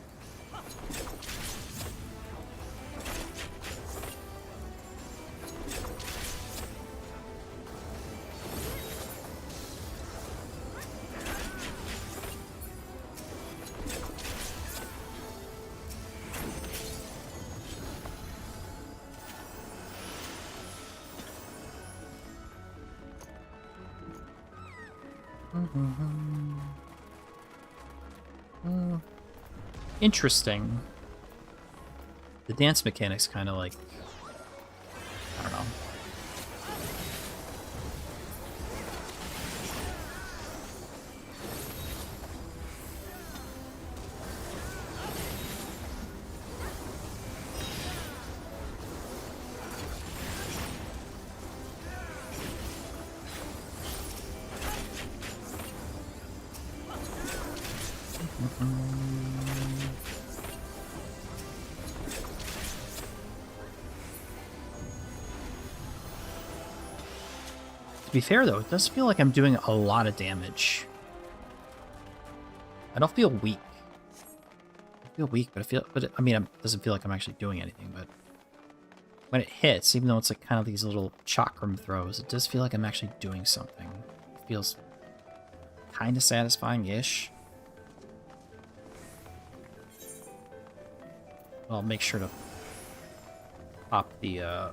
Interesting. The dance mechanics kind of like, I don't know. To be fair, though, it does feel like I'm doing a lot of damage. I don't feel weak. I feel weak, but I mean, it doesn't feel like I'm actually doing anything, but when it hits, even though it's like kind of these little chakram throws, it does feel like I'm actually doing something. It feels kind of satisfying-ish. I'll make sure to pop the, get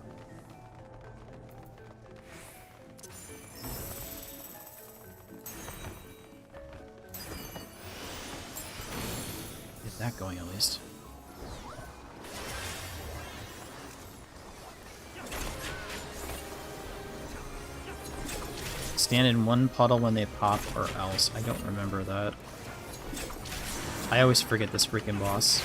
that going at least. Stand in one puddle when they pop or else. I don't remember that. I always forget this freaking boss.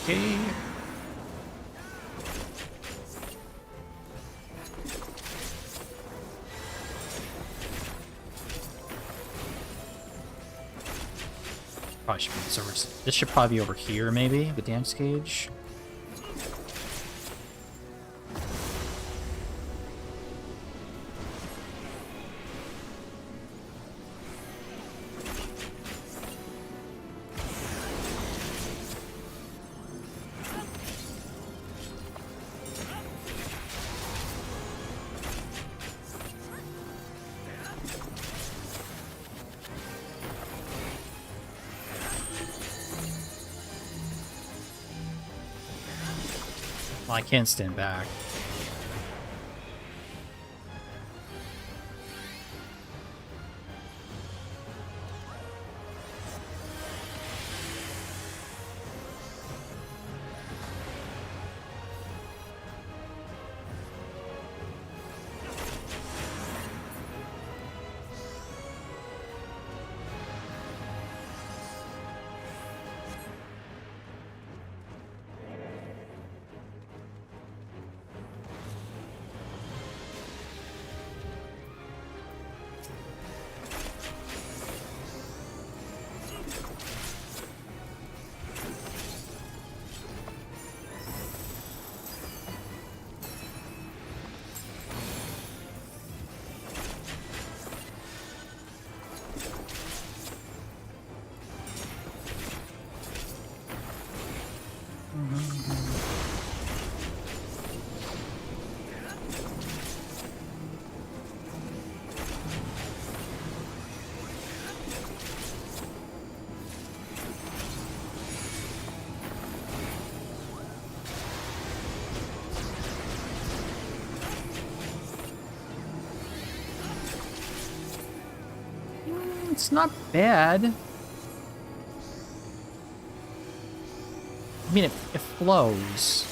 Okay. Probably should be this over. This should probably be over here, maybe, the dance cage. Well, I can't stand back. It's not bad. I mean, it flows.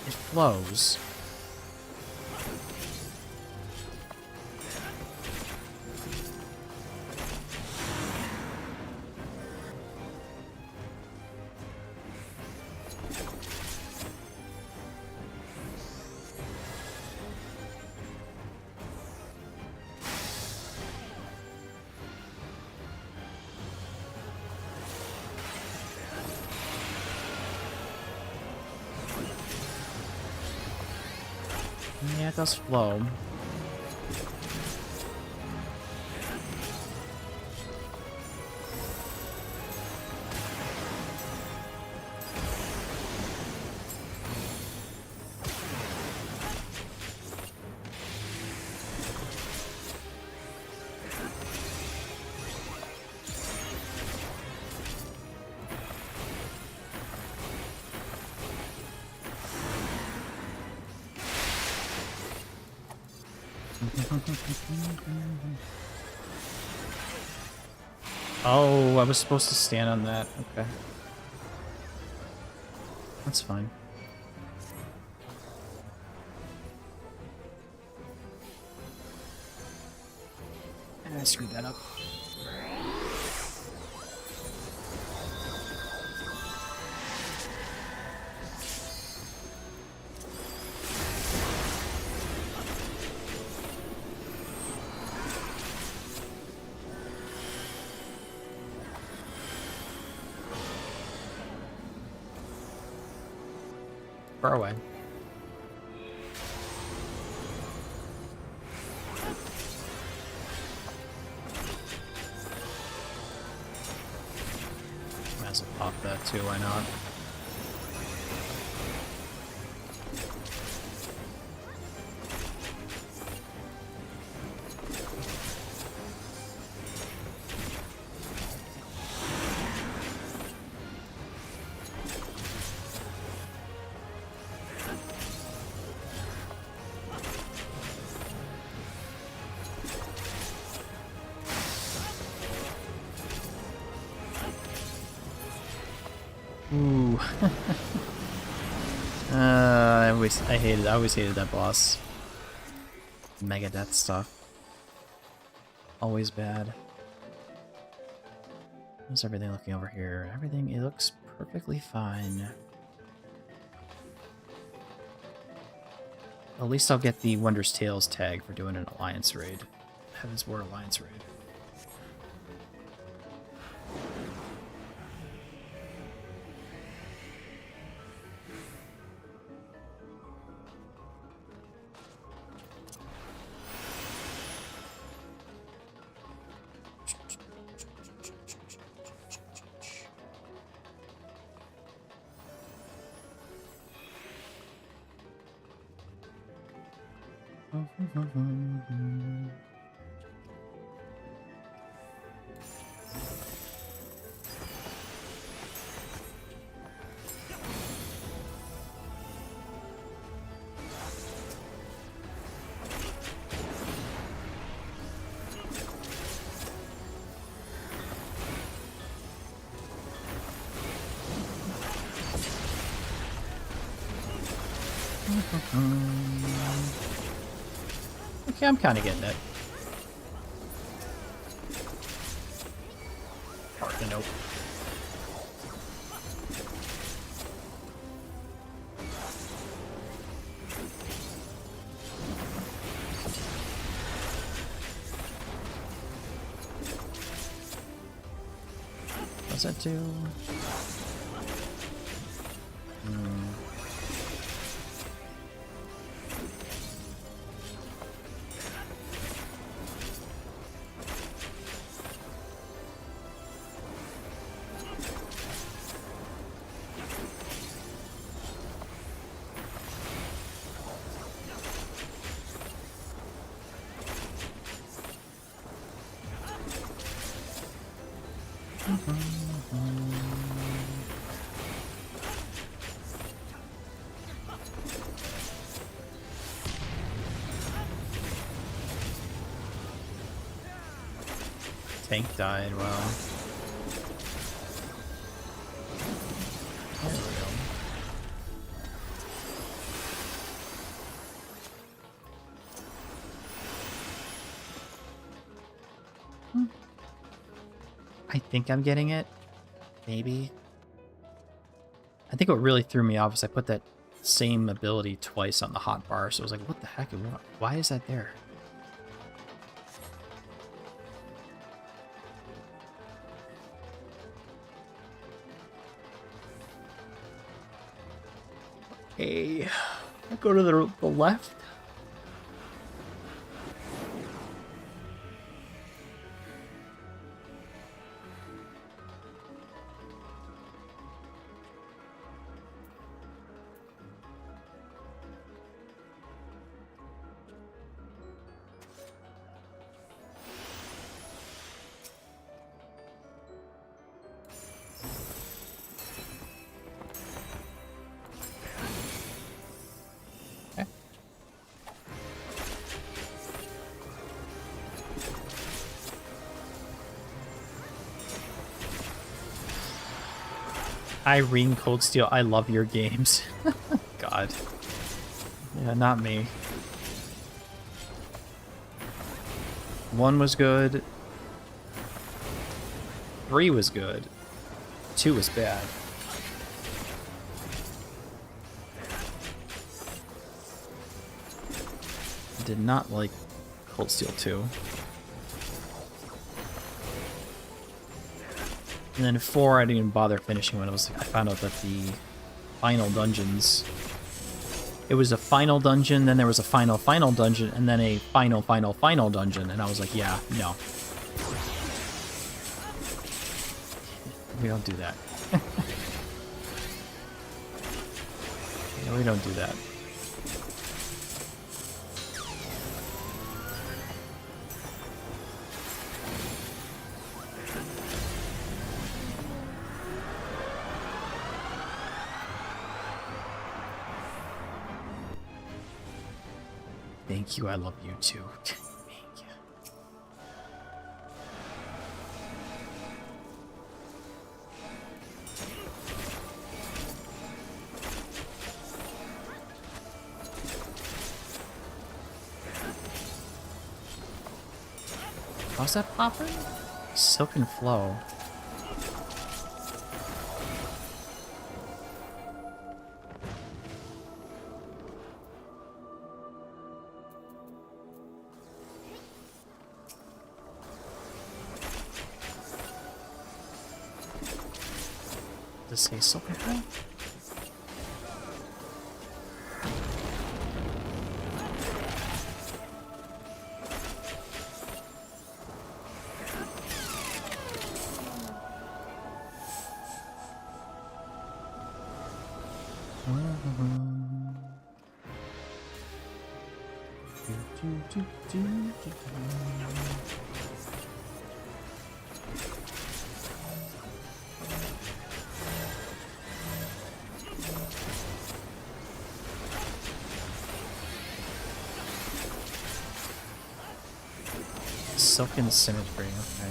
It flows. Yeah, it does flow. Oh, I was supposed to stand on that. Okay. That's fine. And I screwed that up. far away. Might as well pop that too, why not? Ooh. I always hated that boss. Mega death stuff. Always bad. How's everything looking over here? Everything, it looks perfectly fine. At least I'll get the Wondrous Tales tag for doing an Alliance raid. Heaven's Ward Alliance raid. Okay, I'm kind of getting it. Hard to nope. What's that do? Tank died, wow. There we go. I think I'm getting it. Maybe. I think what really threw me off is I put that same ability twice on the hotbar, so I was like, what the heck? Why is that there? Okay, I'll go to the left. Irene Cold Steel, I love your games. God. Yeah, not me. 1 was good. 3 was good. 2 was bad. I did not like Cold Steel 2. And then 4, I didn't even bother finishing when I found out that the final dungeons it was a final dungeon, then there was a final dungeon, and then a final dungeon, and I was like, yeah, no. We don't do that. No, we don't do that. Thank you, I love you too. Thank you. How's that popping? Silken Flow. Does it say Silken Flow? Silken Symmetry, okay.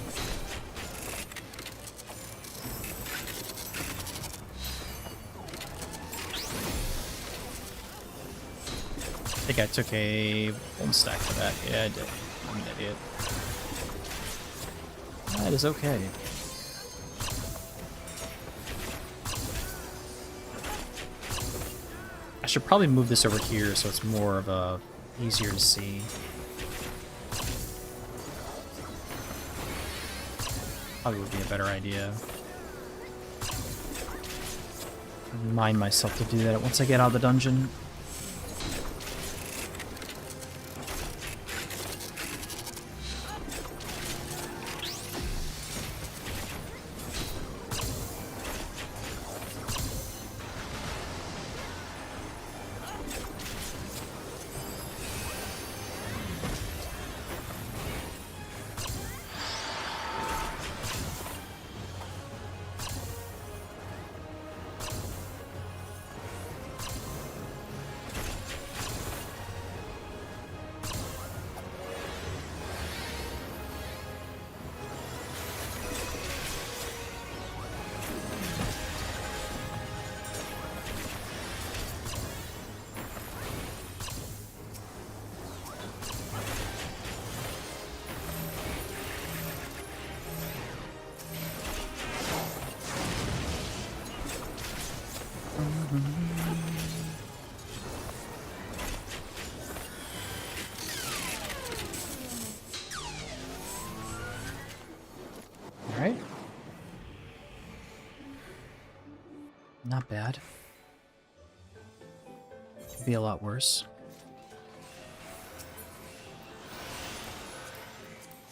I think I took a one stack for that. Yeah, I did. I'm an idiot. That is okay. I should probably move this over here so it's more of a easier to see. Probably would be a better idea. Remind myself to do that once I get out of the dungeon. Alright. Not bad. Could be a lot worse.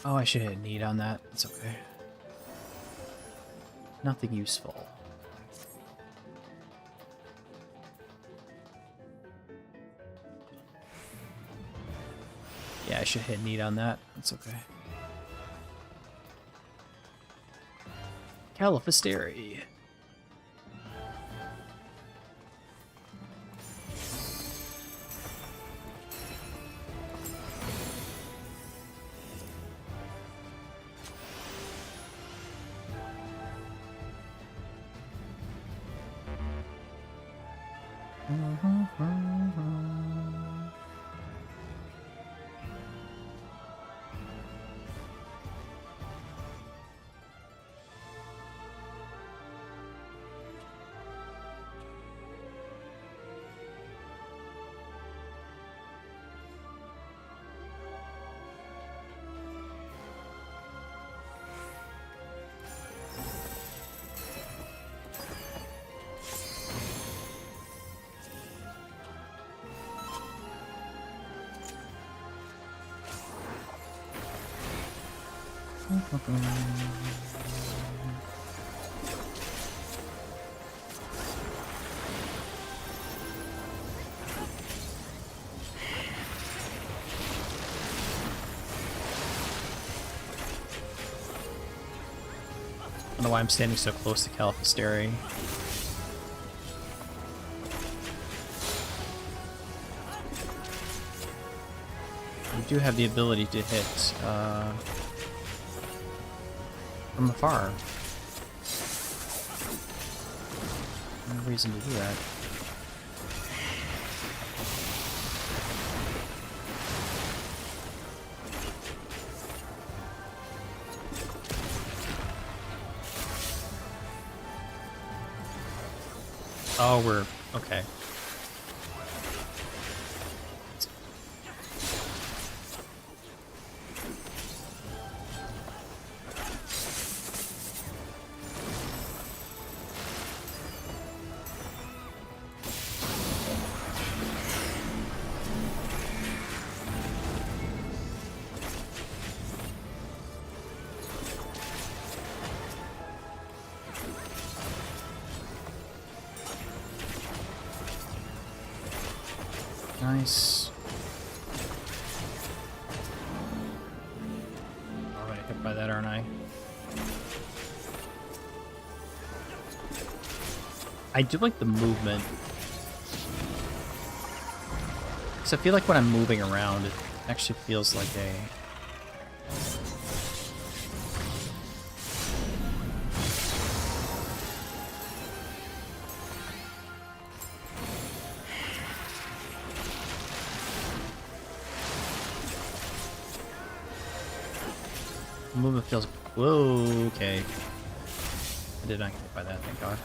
Oh, I should hit need on that. It's okay. Nothing useful. Yeah, I should hit need on that. It's okay. Caliphystery. I don't know why I'm standing so close to Caliphysteria. You do have the ability to hit from afar. No reason to do that. Oh, we're okay. Nice. I'm gonna hit by that, aren't I? I do like the movement. So I feel like when I'm moving around, it actually feels like a... movement feels... Whoa, okay. I did not get hit by that, thank God.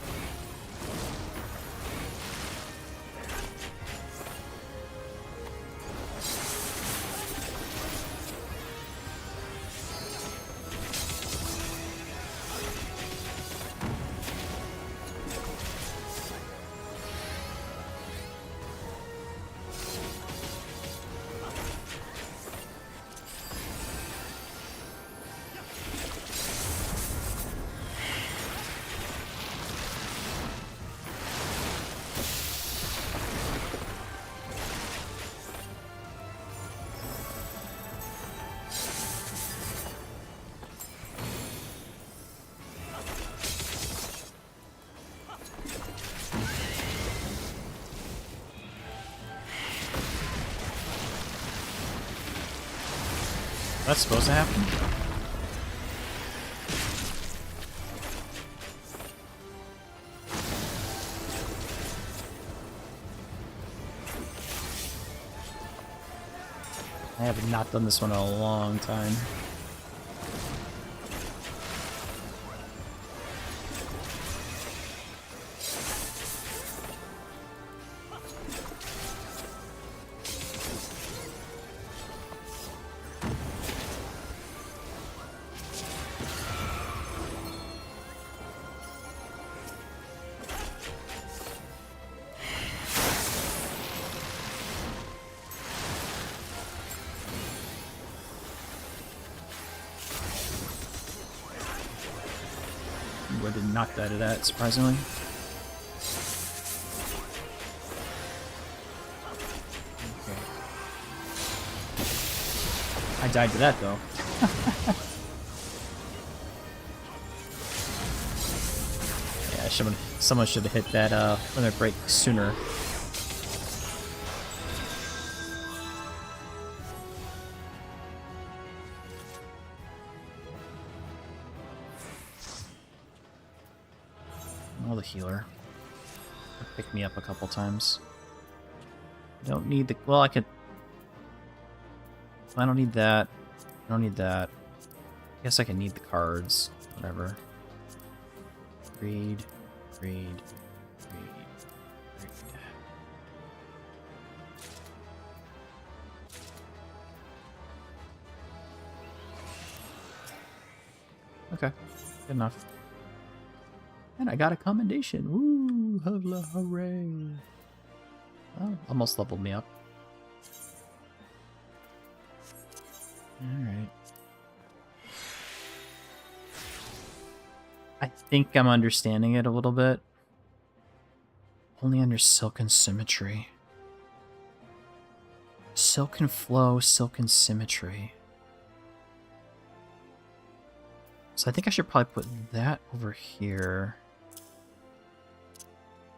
That's supposed to happen? I have not done this one in a long time. I did not die to that, surprisingly. Okay. I died to that, though. Yeah, someone should have hit that limit break sooner. Oh, the healer. Pick me up a couple times. I don't need the... Well, I could... I don't need that. I don't need that. I guess I can need the cards. Whatever. Read. Read. Read. Read. Okay. Good enough. And I got a commendation. Woo! Holla, hooray! Oh, almost leveled me up. Alright. I think I'm understanding it a little bit. Only under Silken Symmetry. Silken Flow, Silken Symmetry. So I think I should probably put that over here.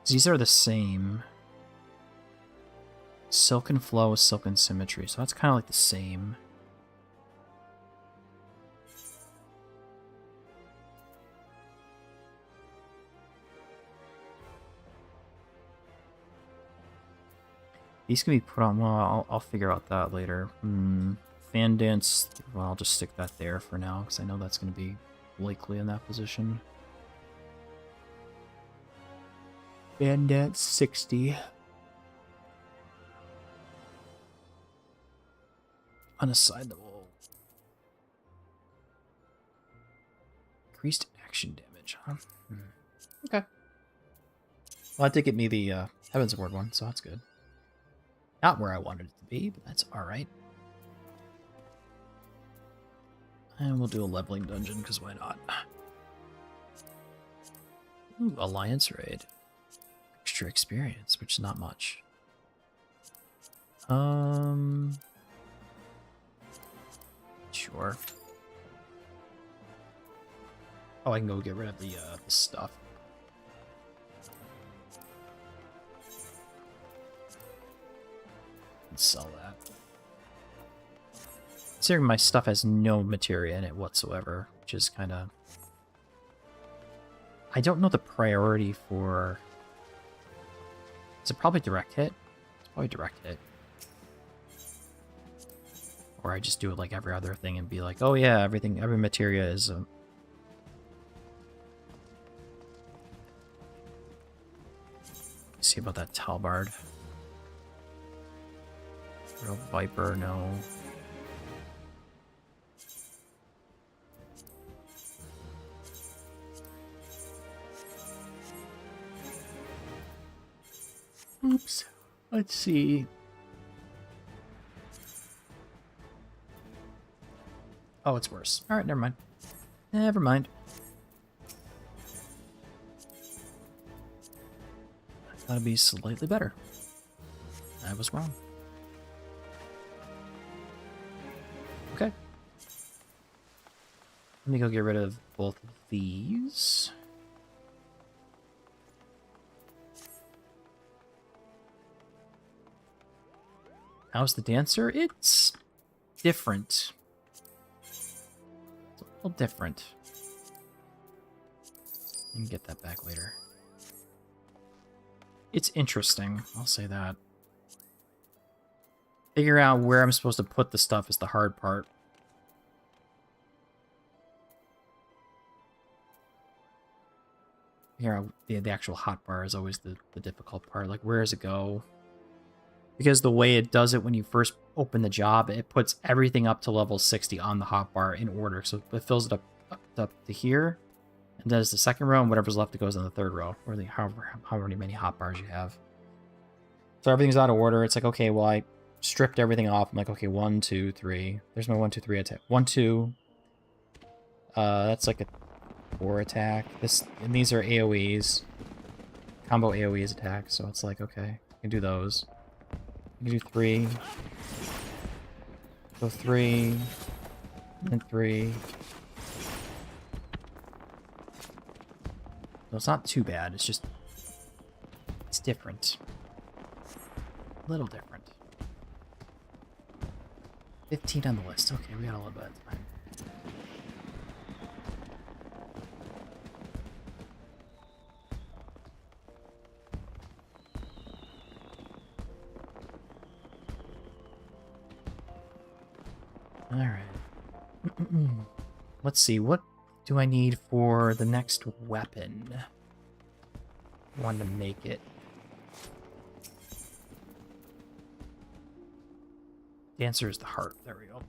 These are the same. Silken Flow, Silken Symmetry. So that's kind of like the same. These can be put on. Well, I'll figure out that later. Fan Dance. Well, I'll just stick that there for now because I know that's going to be likely in that position. Fan Dance 60. Unassignable. Increased action damage, huh? Okay. Well, that did get me the Heaven's Award one, so that's good. Not where I wanted it to be, but that's alright. And we'll do a leveling dungeon, because why not? Ooh, Alliance Raid. Extra experience, which is not much. Sure. Oh, I can go get rid of the stuff. And sell that. Considering my stuff has no materia in it whatsoever, which is kind of... I don't know the priority for... Is it probably direct hit? It's probably direct hit. Or I just do it like every other thing and be like, oh yeah, every materia is... See about that Talbard. Real Viper, no. Oops. Let's see. Oh, it's worse. Alright, never mind. Never mind. I thought it'd be slightly better. I was wrong. Okay. Let me go get rid of both of these. How's the dancer? It's different. It's a little different. You can get that back later. It's interesting, I'll say that. Figure out where I'm supposed to put the stuff is the hard part. Figure out the actual hotbar is always the difficult part. Like, where does it go? Because the way it does it when you first open the job, it puts everything up to level 60 on the hotbar in order. So it fills it up to here, and does the second row, and whatever's left it goes in the third row, or however many hotbars you have. So everything's out of order. It's like, okay, well, I stripped everything off. I'm like, okay, 1, 2, 3. There's my 1, 2, 3 attack. 1, 2. That's like a 4 attack. And these are AoEs. Combo AoEs attack. So it's like, okay, I can do those. I can do 3. Go 3. And 3. So it's not too bad. It's just... It's different. A little different. 15 on the list. Okay, we got a little bit of time. Alright. Let's see, what do I need for the next weapon? I want to make it. Dancer is the heart. There we go.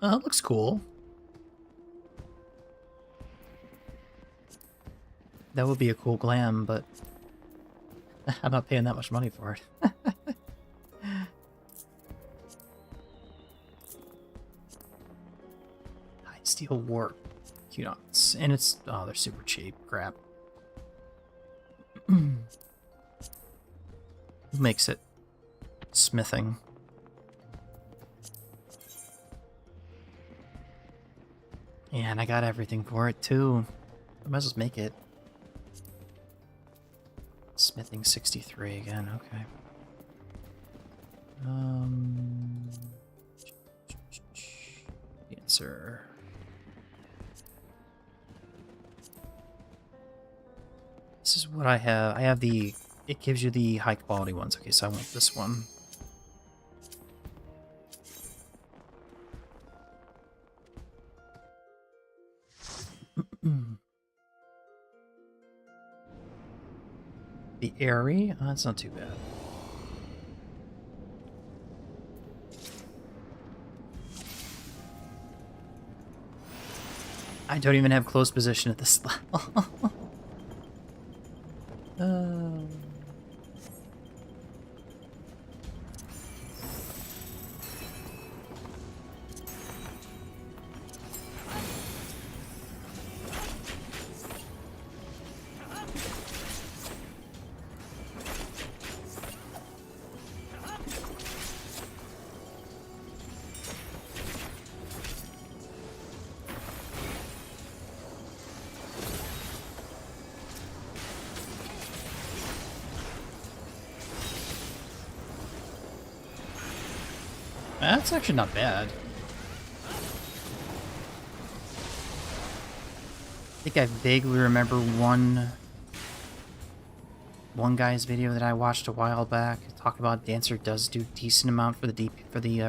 It looks cool. that would be a cool glam, but I'm not paying that much money for it. High steel warp Qdots. And it's... Oh, they're super cheap. Crap. Who makes it? Smithing. Yeah, and I got everything for it, too. I might as well make it. Smithing 63 again, okay. Answer. This is what I have. I have the... It gives you the high quality ones. Okay, so I want this one. The Airy? Oh, that's not too bad. I don't even have close position at this level. That's actually not bad. I think I vaguely remember one guy's video that I watched a while back talk about Dancer does do decent amount for the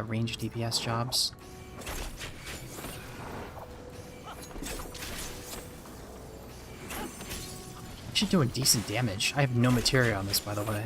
range DPS jobs. Actually doing decent damage. I have no materia on this, by the way.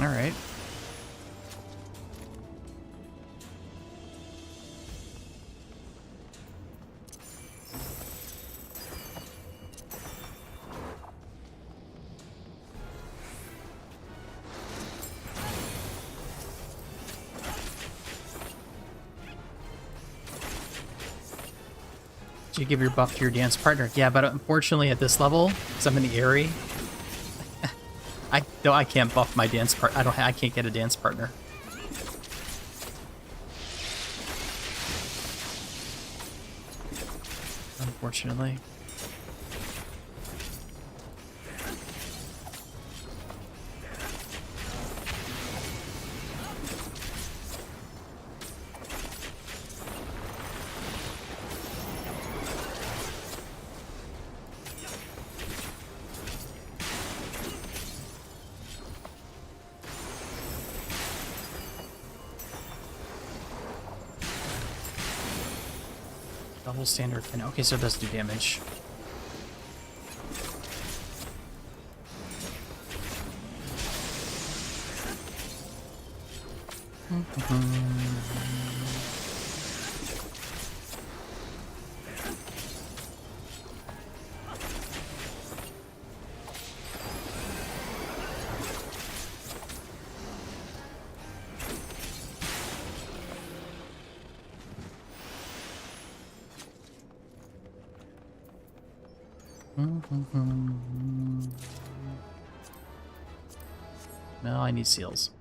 Alright. Did you give your buff to your dance partner? Yeah, but unfortunately at this level, because I'm in the Airy, I can't buff my dance part. I can't get a dance partner. Unfortunately. Double standard pin. Okay, so it does do damage. No, I need seals.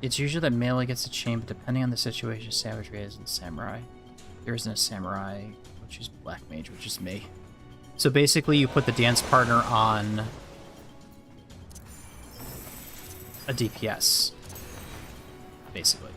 It's usually that melee gets a chain, but depending on the situation, savagery isn't samurai. There isn't a samurai, which is black mage, which is me. So basically, you put the dance partner on a DPS, basically.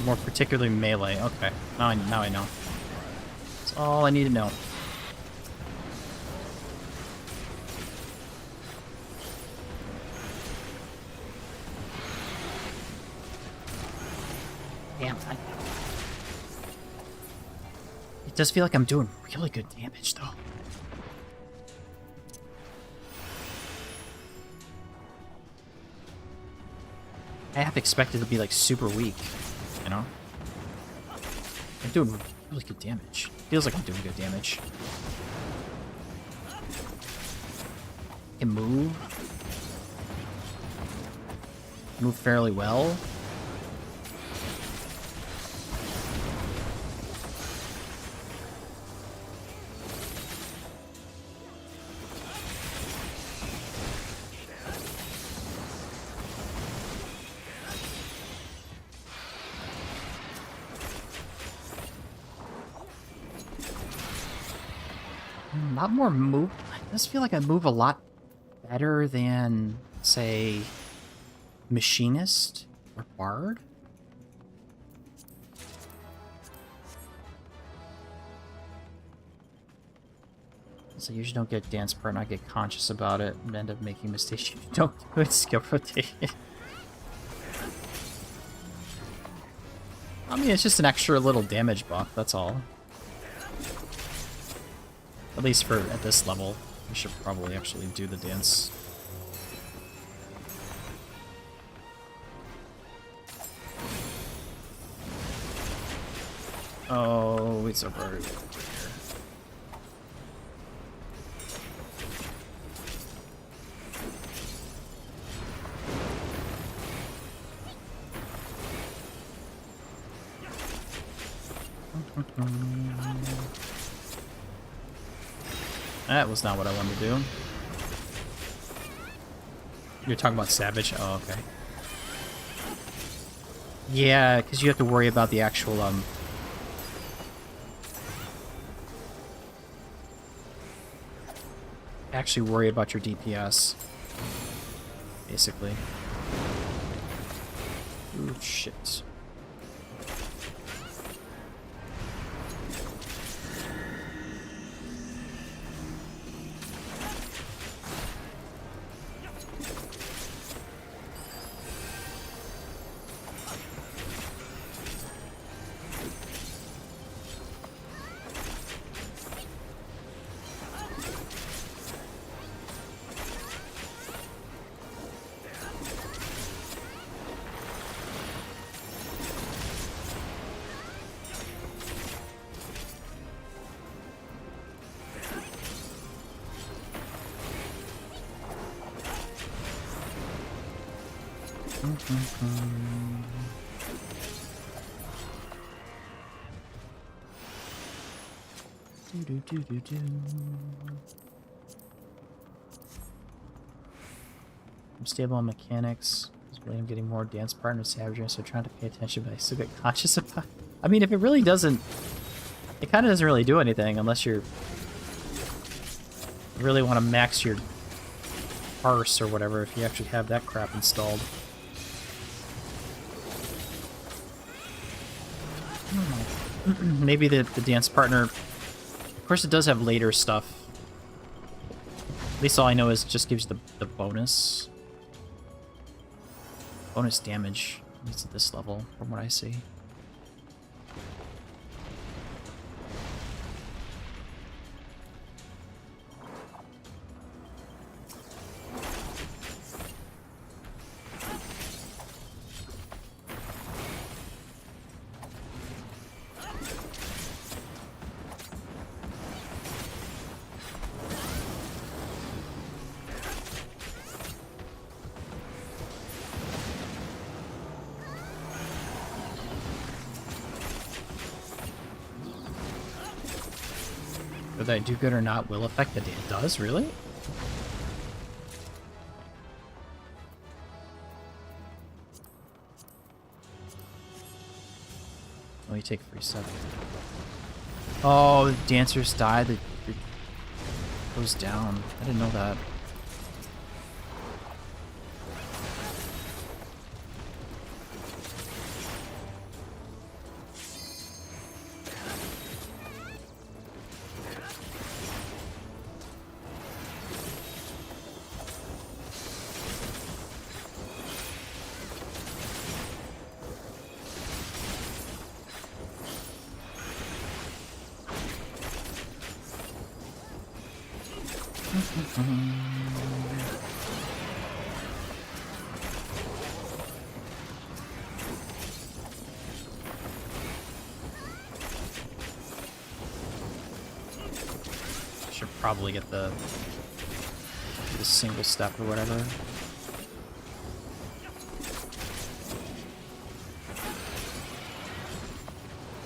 More particularly melee. Okay, now I know. That's all I need to know. Damn. It does feel like I'm doing really good damage, though. I half expected to be, like, super weak, you know? I'm doing really good damage. Feels like I'm doing good damage. I can move. Move fairly well. A lot more move. It does feel like I move a lot better than, say, Machinist or Bard. So I usually don't get dance part and I get conscious about it and end up making mistakes. You don't do it, skill rotation. I mean, it's just an extra little damage buff, that's all. At least for at this level, we should probably actually do the dance. Oh, it's over here. That was not what I wanted to do. You're talking about Savage? Oh, okay. Yeah, because you have to worry about the actual, actually worry about your DPS. Basically. Ooh, shit. I'm stable on mechanics. I'm getting more dance partners, Savager, so trying to pay attention, but I still get conscious about it. I mean, if it really doesn't... It kind of doesn't really do anything unless you really want to max your parse or whatever, if you actually have that crap installed. Maybe the dance partner... Of course, it does have later stuff. At least all I know is it just gives you the bonus. Bonus damage, at least at this level, from what I see. Whether I do good or not will affect the day. It does, really? Oh, you take free 7. Oh, the dancers die. It goes down. I didn't know that. Should probably get the single step or whatever.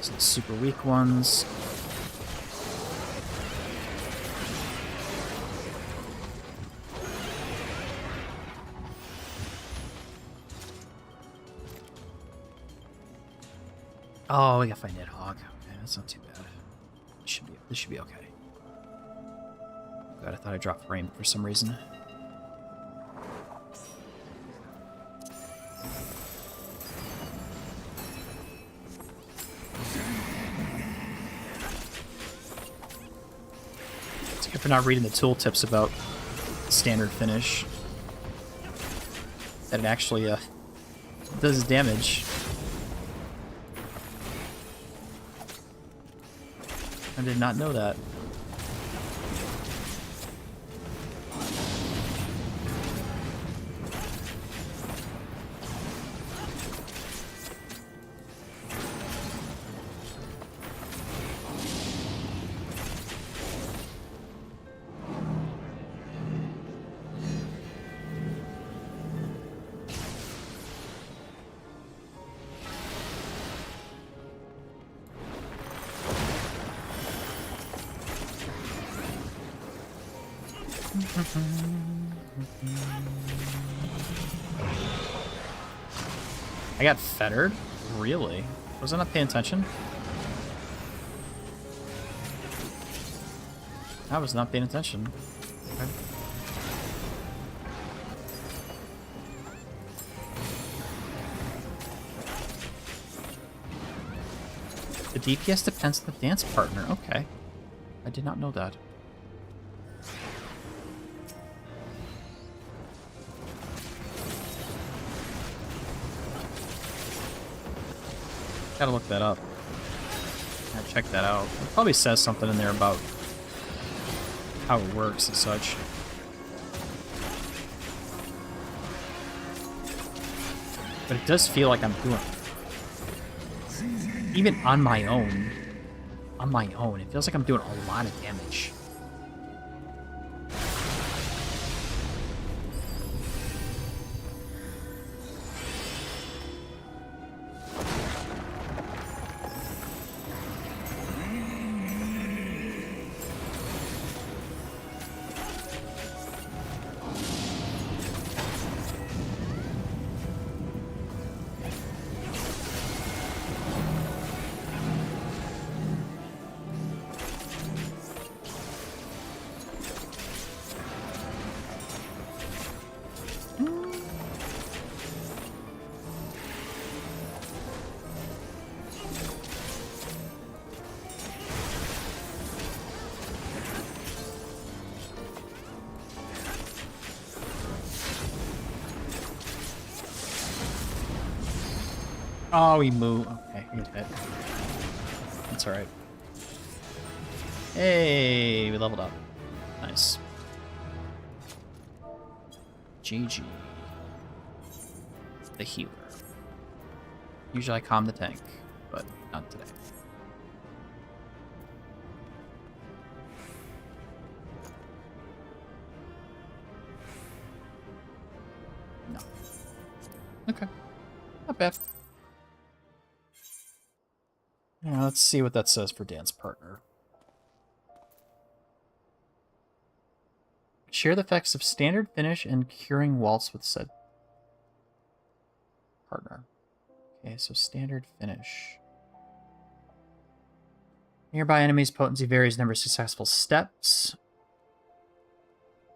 Some super weak ones. Oh, we gotta find Nidhogg. Okay, that's not too bad. This should be okay. God, I thought I dropped frame for some reason. It's good for not reading the tooltips about standard finish. That it actually does damage. I did not know that. I got fettered? Really? Wasn't I paying attention? I was not paying attention. Okay. The DPS depends on the dance partner. Okay. I did not know that. Gotta look that up. Gotta check that out. It probably says something in there about how it works and such. But it does feel like I'm doing it. Even on my own, it feels like I'm doing a lot of damage. Oh, we move. Okay, here's that. That's alright. Hey, we leveled up. Nice. GG. The healer. Usually I calm the tank, but not today. No. Okay. Not bad. Yeah, let's see what that says for dance partner. Share the effects of standard finish and curing waltz with said partner. Okay, so standard finish. Nearby enemies' potency varies number of successful steps.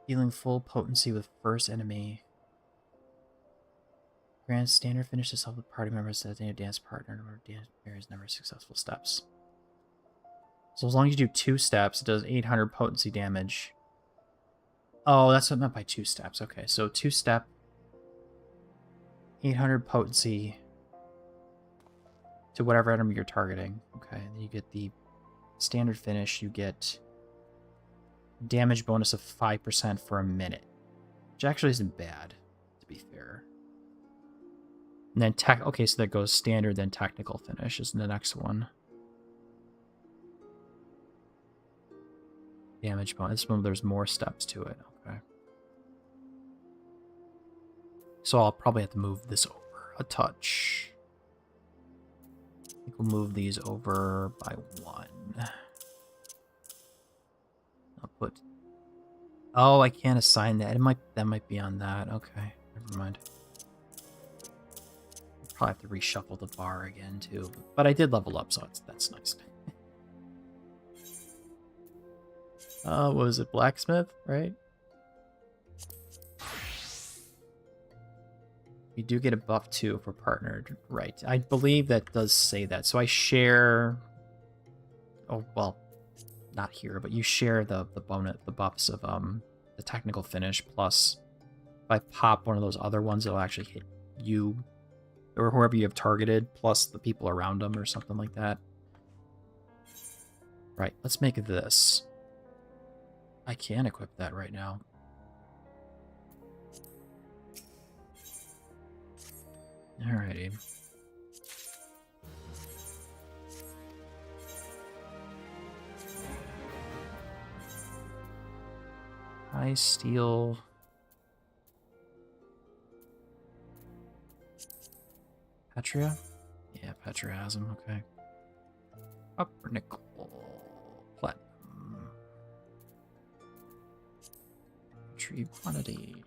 Dealing full potency with first enemy. Grant standard finish to help the party members that they dance partner or dance varies number of successful steps. So as long as you do 2 steps, it does 800 potency damage. Oh, that's what I meant by 2 steps. Okay, so 2 step, 800 potency to whatever enemy you're targeting. Okay, and then you get the standard finish. You get damage bonus of 5% for a minute, which actually isn't bad, to be fair. And then okay, so that goes standard, then technical finish is the next one. Damage bonus. This one, there's more steps to it. Okay. So I'll probably have to move this over a touch. I think we'll move these over by 1. I'll put... Oh, I can't assign that. That might be on that. Okay, never mind. Probably have to reshuffle the bar again too. But I did level up, so that's nice. What was it? Blacksmith, right? You do get a buff too if we're partnered, right? I believe that does say that. So I share. Oh well, not here, but you share the buffs of the technical finish. Plus, if I pop one of those other ones, it'll actually hit you or whoever you have targeted, plus the people around them, or something like that. Right. Let's make this. I can equip that right now. Alrighty. High steel. Petria? Yeah, Petria has them, okay. Upper nickel. Platinum. Tree quantity.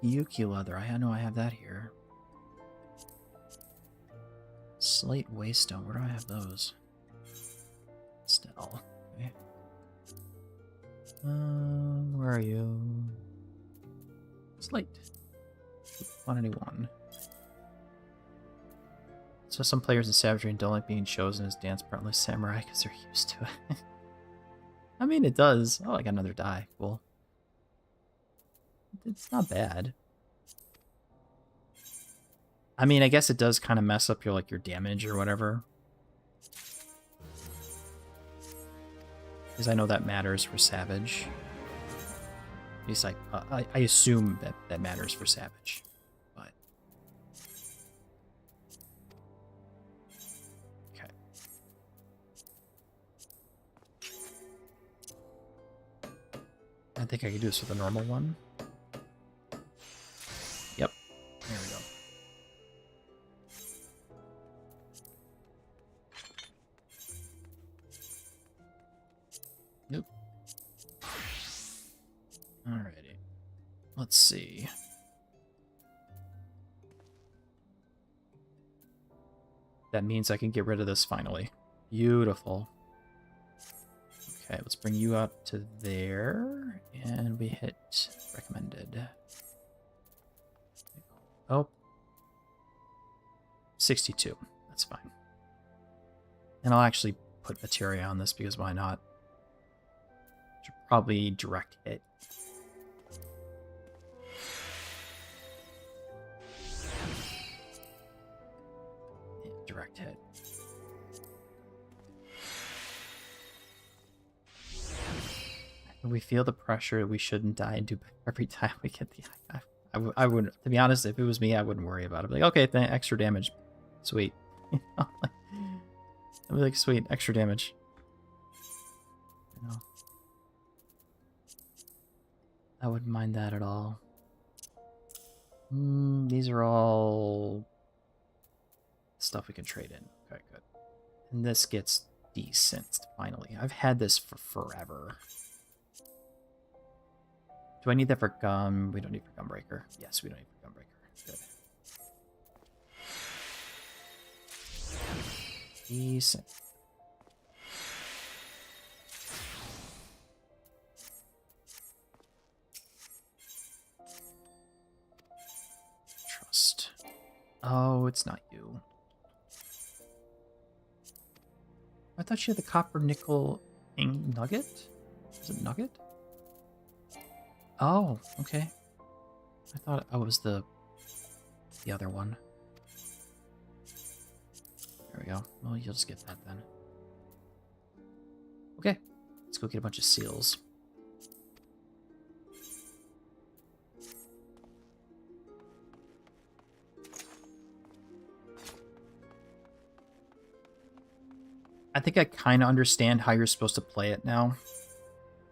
Yuki leather. I know I have that here. Slate waystone. Where do I have those? Still. Okay. Where are you? Slate. Quantity 1. So some players in Savagery don't like being chosen as dance partner samurai because they're used to it. I mean, it does. Oh, I got another die. Cool. It's not bad. I mean, I guess it does kind of mess up your your damage or whatever. Because I know that matters for Savage. At least I assume that matters for Savage. But okay. I think I can do this with a normal one. Yep. There we go. Nope. Alrighty. Let's see. That means I can get rid of this finally. Beautiful. Okay, let's bring you up to there. And we hit recommended. Oh. 62. That's fine. And I'll actually put materia on this because why not? Should probably direct hit. Yeah, direct hit. We feel the pressure. We shouldn't die and do every time we get the. I wouldn't. To be honest, if it was me, I wouldn't worry about it. Like, okay, extra damage, sweet. I'd be like, sweet, extra damage. You know, I wouldn't mind that at all. These are all stuff we can trade in. Okay, good. And this gets decent finally. I've had this for forever. Do I need that for gum? We don't need for Gumbreaker. Yes, we don't need for Gumbreaker. Good. Decent. Trust. Oh, it's not you. I thought she had the copper nickel nugget. Is it nugget? Oh, okay. I thought I was the other one. There we go. Well, you'll just get that then. Okay, let's go get a bunch of seals. I think I kind of understand how you're supposed to play it now.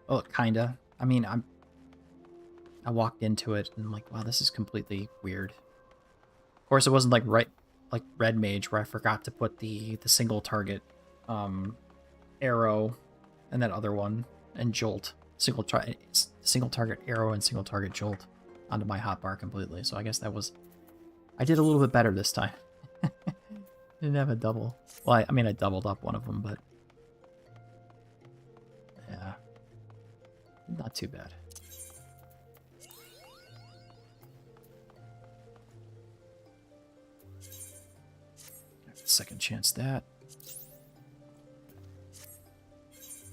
Oh, kinda. I mean, I walked into it and I'm like, wow, this is completely weird. Of course, it wasn't like like Red Mage where I forgot to put the single target arrow and that other one and jolt single target arrow and single target jolt onto my hotbar completely. So I guess that was I did a little bit better this time. Didn't have a double. Well, I mean, I doubled up one of them, but yeah, not too bad. Second chance that.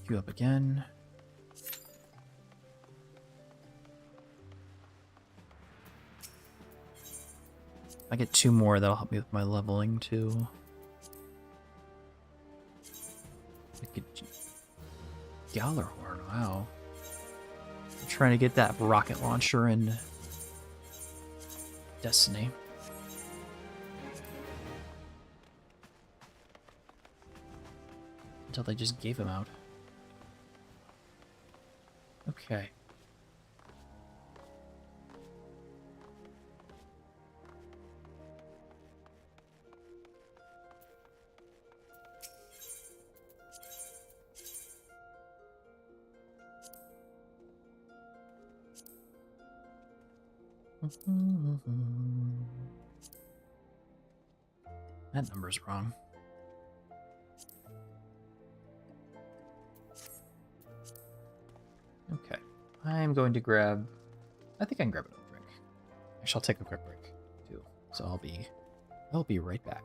Queue up again. I get 2 more, that'll help me with my leveling too. Gallarhorn, wow. I'm trying to get that rocket launcher in Destiny. Until they just gave him out. Okay. That number's wrong. Okay. I'm going to grab... I think I can grab another drink. Actually, I'll take a quick break, too. So I'll be right back.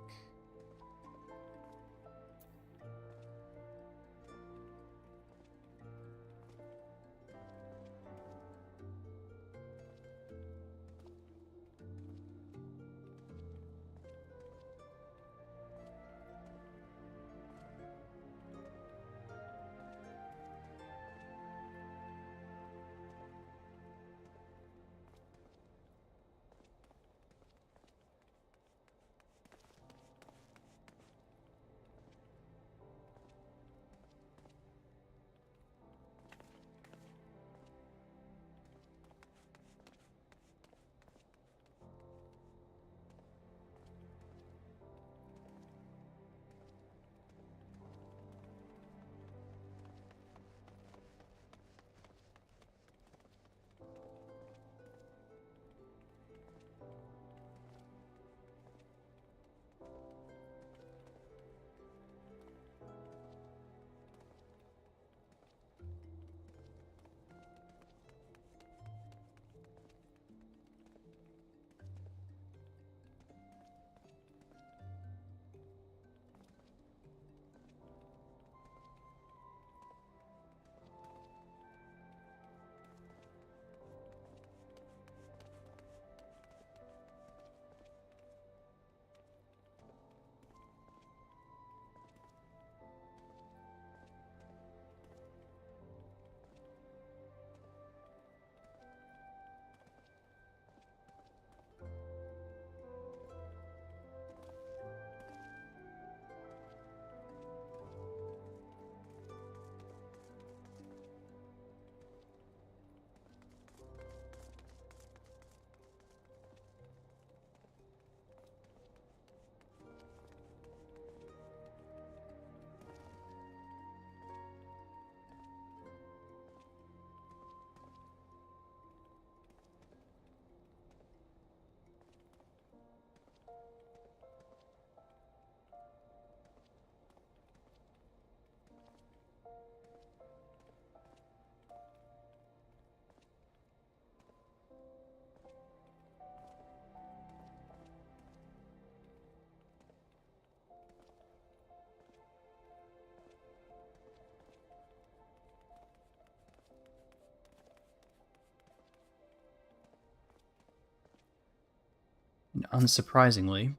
And unsurprisingly,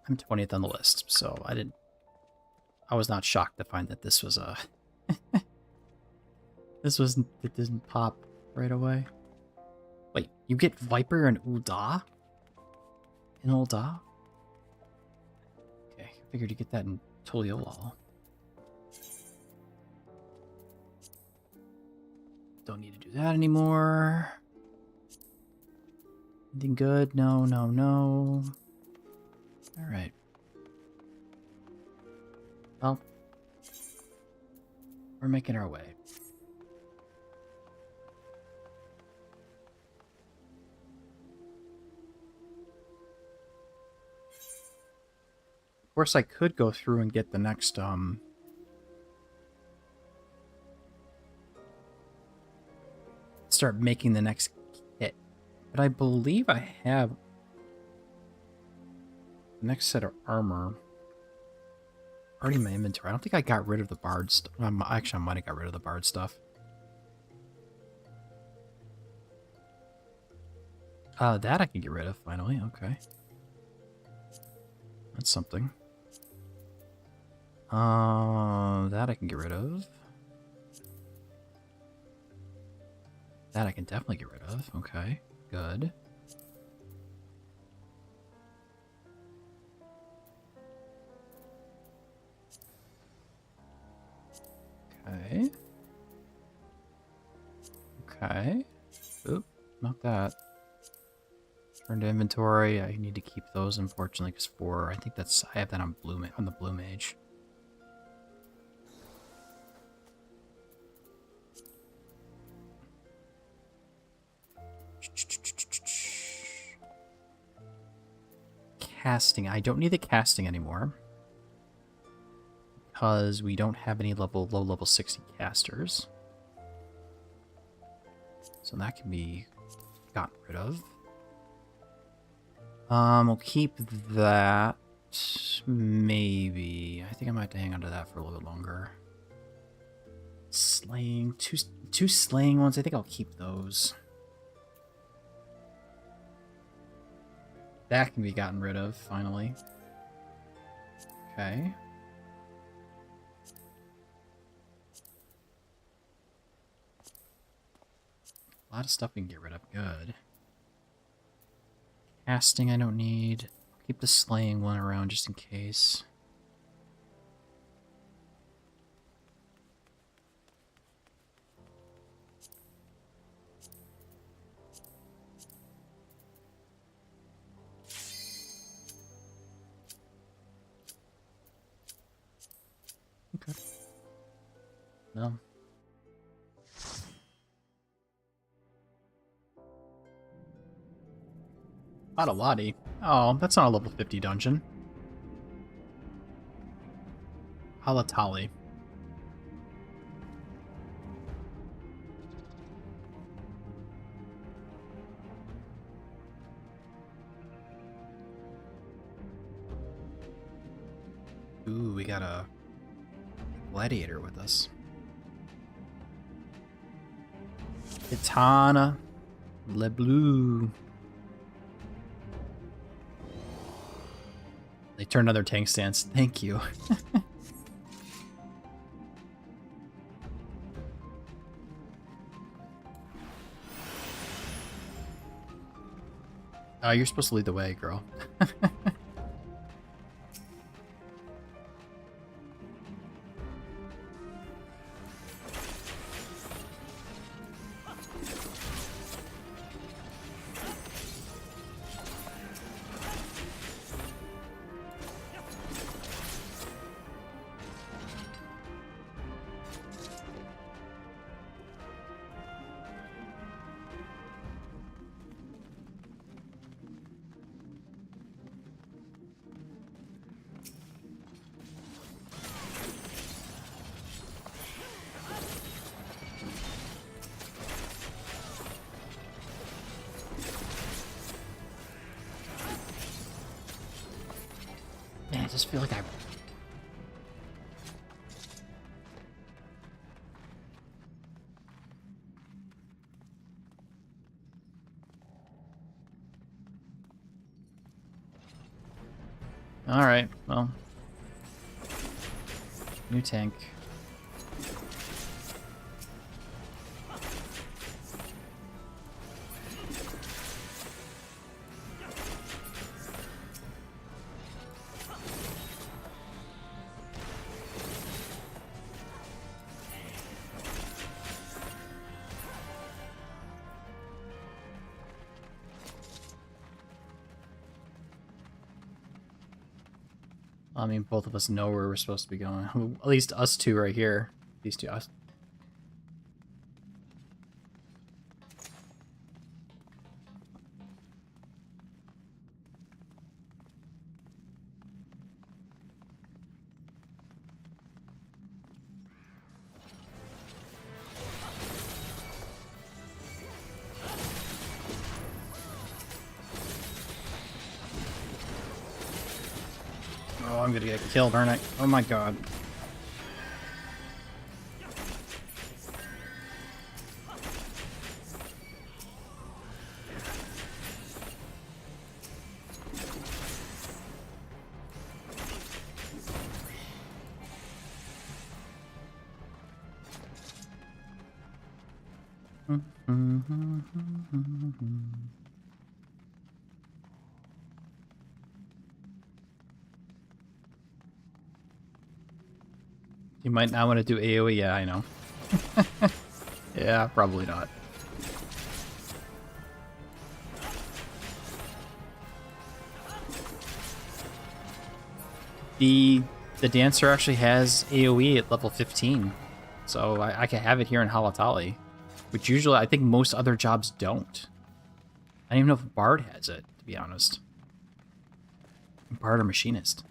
I'm 20th on the list, so I was not shocked to find that this was It didn't pop right away. Wait, you get Viper and Ul'dah? In Ul'dah? Okay, I figured you get that in Toliolol. Don't need to do that anymore. Anything good? No, no, no. Alright. Well, we're making our way. Of course, I could go through and get the next, start making the next kit. But I believe I have the next set of armor already in my inventory. I don't think I got rid of the Bard stuff. Actually, I might have got rid of the Bard stuff. That I can get rid of, finally. Okay. That's something. That I can get rid of. That I can definitely get rid of. Okay, good. Okay. Okay. Oop, not that. Turn to inventory. I need to keep those, unfortunately, because I think that's, I have that on the Blue Mage. Casting. I don't need the casting anymore because we don't have any low level 60 casters. So that can be gotten rid of. We'll keep that. Maybe. I think I might hang on to that for a little bit longer. Slaying. Two slaying ones. I think I'll keep those. That can be gotten rid of, finally. Okay. A lot of stuff we can get rid of. Good. Casting I don't need. I'll keep the slaying one around just in case. Okay. No. Adaladi. Oh, that's not a level 50 dungeon. Halatali. Ooh, we got a gladiator with us. Kitana. Le Bleu. They turned on their tank stance. Thank you. You're supposed to lead the way, girl. Man, I just feel like I... Alright, well. New tank. I mean, both of us know where we're supposed to be going. At least us two right here. These two. Us. Oh, I'm gonna get killed, aren't I? Oh my god. You might not want to do AoE, yeah, I know. Yeah, probably not. The dancer actually has AoE at level 15, so I can have it here in Halatali, which usually I think most other jobs don't. I don't even know if Bard has it, to be honest. Bard or Machinist.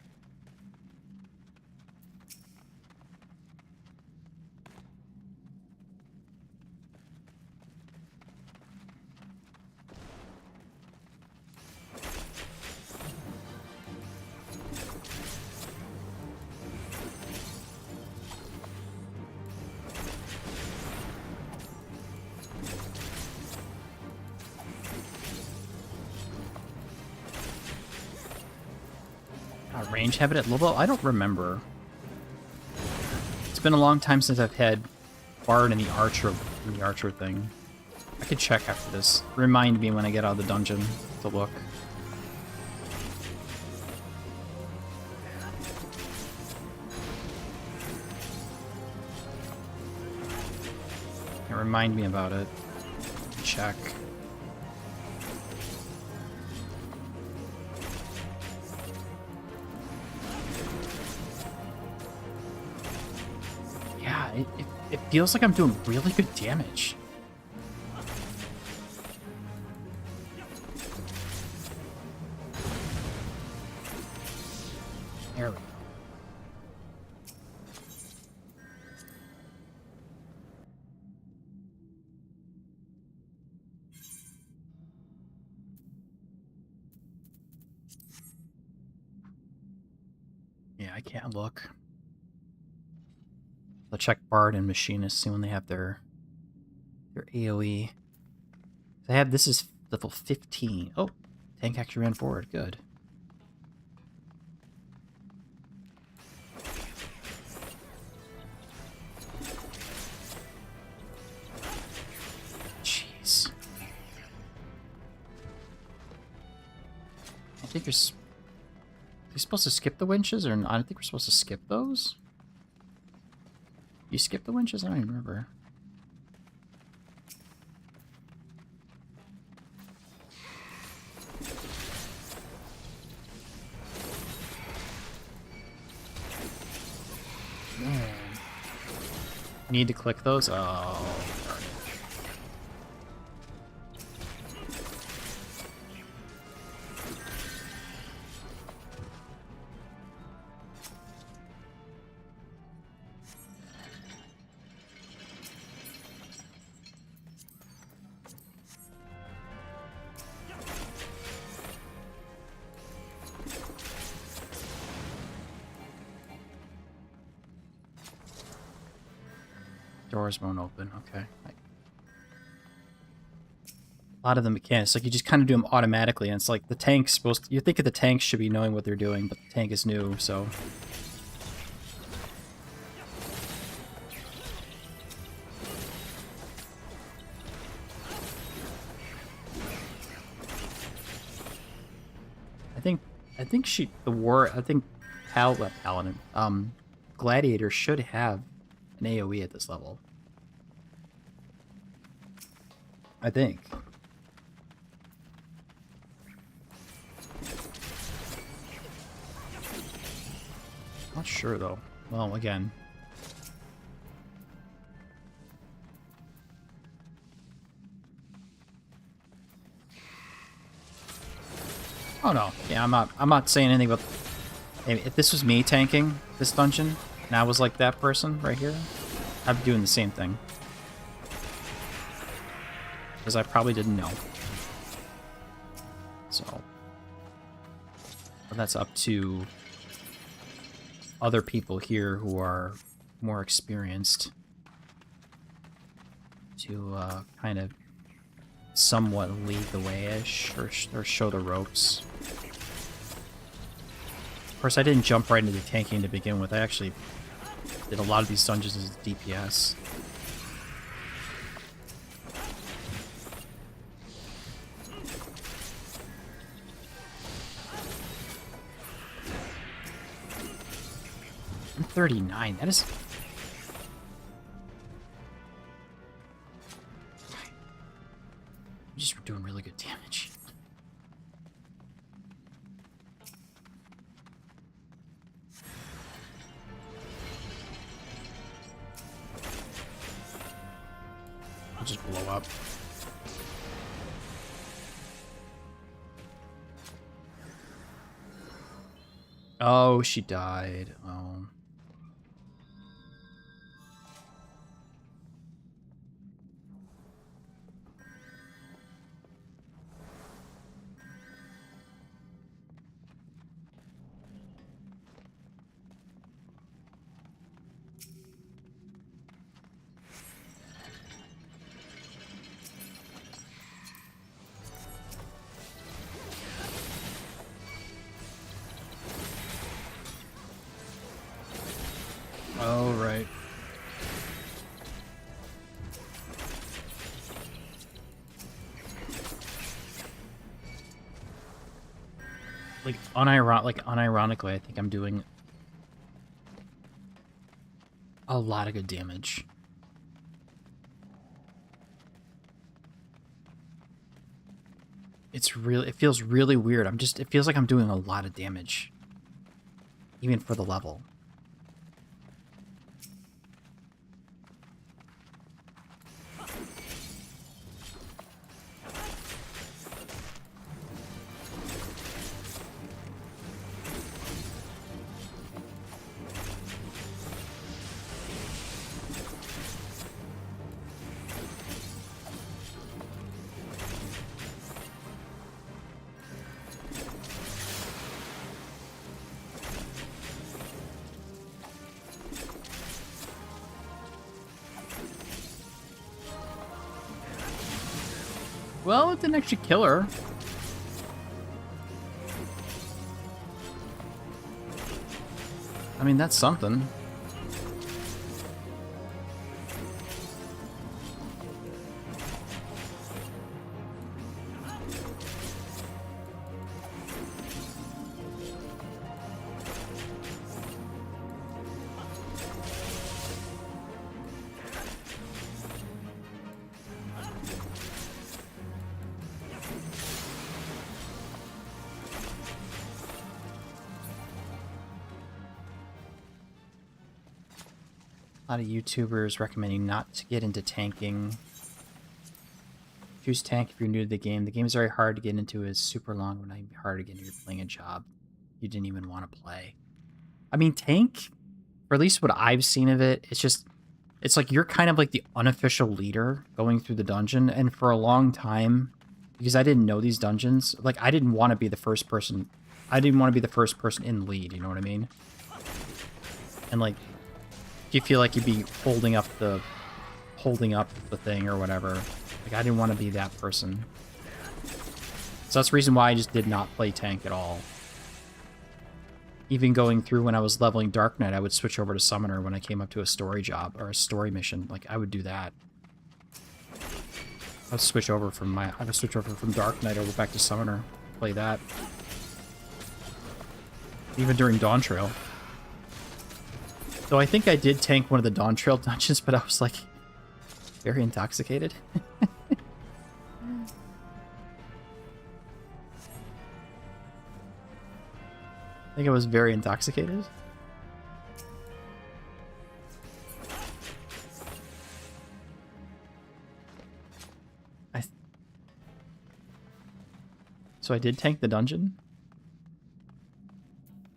Range have it at level? I don't remember. It's been a long time since I've had Bard in the Archer thing. I could check after this. Remind me when I get out of the dungeon to look. Yeah, remind me about it. Check. It feels like I'm doing really good damage. There we go. Yeah, I can't look. I'll check Bard and Machinist, see when they have their AoE. They have, this is level 15. Oh, tank actually ran forward. Good. Jeez. I think you're supposed to skip the winches, or not? I think we're supposed to skip those. You skip the winches? I don't even remember. Man. Need to click those? Oh. Doors won't open. Okay. A lot of the mechanics, like you just kind of do them automatically, and it's like the tank's supposed to, you think that the tanks should be knowing what they're doing, but the tank is new, so. I think Paladin, Gladiator should have an AoE at this level. I think. Not sure, though. Well, again... Oh no, yeah, I'm not saying anything about... If this was me tanking this dungeon, and I was like that person right here, I'd be doing the same thing. Because I probably didn't know. So... But that's up to other people here who are more experienced to kind of somewhat lead the way-ish, or show the ropes. Of course, I didn't jump right into tanking to begin with. I actually did a lot of these dungeons as DPS. I'm 39. That is... I'm just doing really good damage. I'll just blow up. Oh, she died. Oh. Oh, right. Unironically, I think I'm doing a lot of good damage. It feels really weird. It feels like I'm doing a lot of damage. Even for the level. Well, it didn't actually kill her. I mean, that's something. A lot of YouTubers recommending not to get into tanking. Choose tank if you're new to the game. The game is very hard to get into. It's super long, but not hard to get into. You're playing a job you didn't even want to play. I mean, tank, or at least what I've seen of it, it's like you're kind of like the unofficial leader going through the dungeon. And for a long time, because I didn't know these dungeons, like I didn't want to be the first person. I didn't want to be the first person in the lead. You know what I mean? And like, you feel like you'd be holding up the thing or whatever. Like I didn't want to be that person. So that's the reason why I just did not play tank at all. Even going through when I was leveling Dark Knight, I would switch over to Summoner when I came up to a story job or a story mission. Like I would do that. I would switch over from Dark Knight over back to Summoner. Play that. Even during Dawntrail. So I think I did tank one of the Dawntrail dungeons, but I was like very intoxicated. I think I was very intoxicated. So I did tank the dungeon?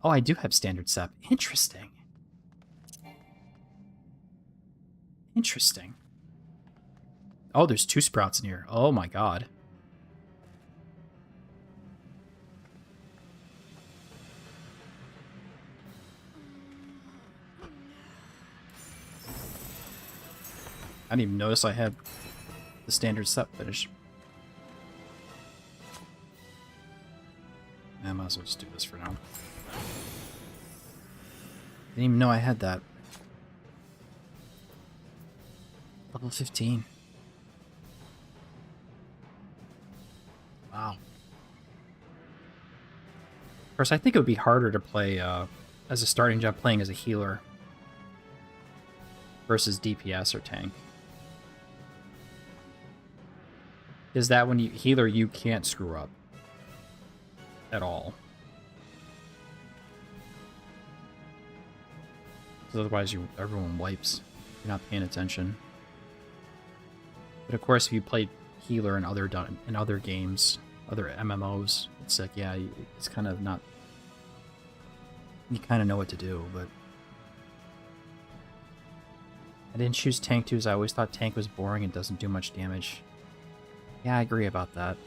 Oh, I do have standard sep. Interesting. Interesting. Oh, there's 2 sprouts in here. Oh my god. I didn't even notice I had the standard sep finish. I might as well just do this for now. Didn't even know I had that. Level 15. Wow. Of course, I think it would be harder to play as a starting job playing as a healer versus DPS or tank. Is that when you healer, you can't screw up at all. Because otherwise everyone wipes. You're not paying attention. But of course, if you play healer in other games, other MMOs, it's like, yeah, it's kind of not. You kind of know what to do, but I didn't choose tank too, as I always thought tank was boring and doesn't do much damage. Yeah, I agree about that.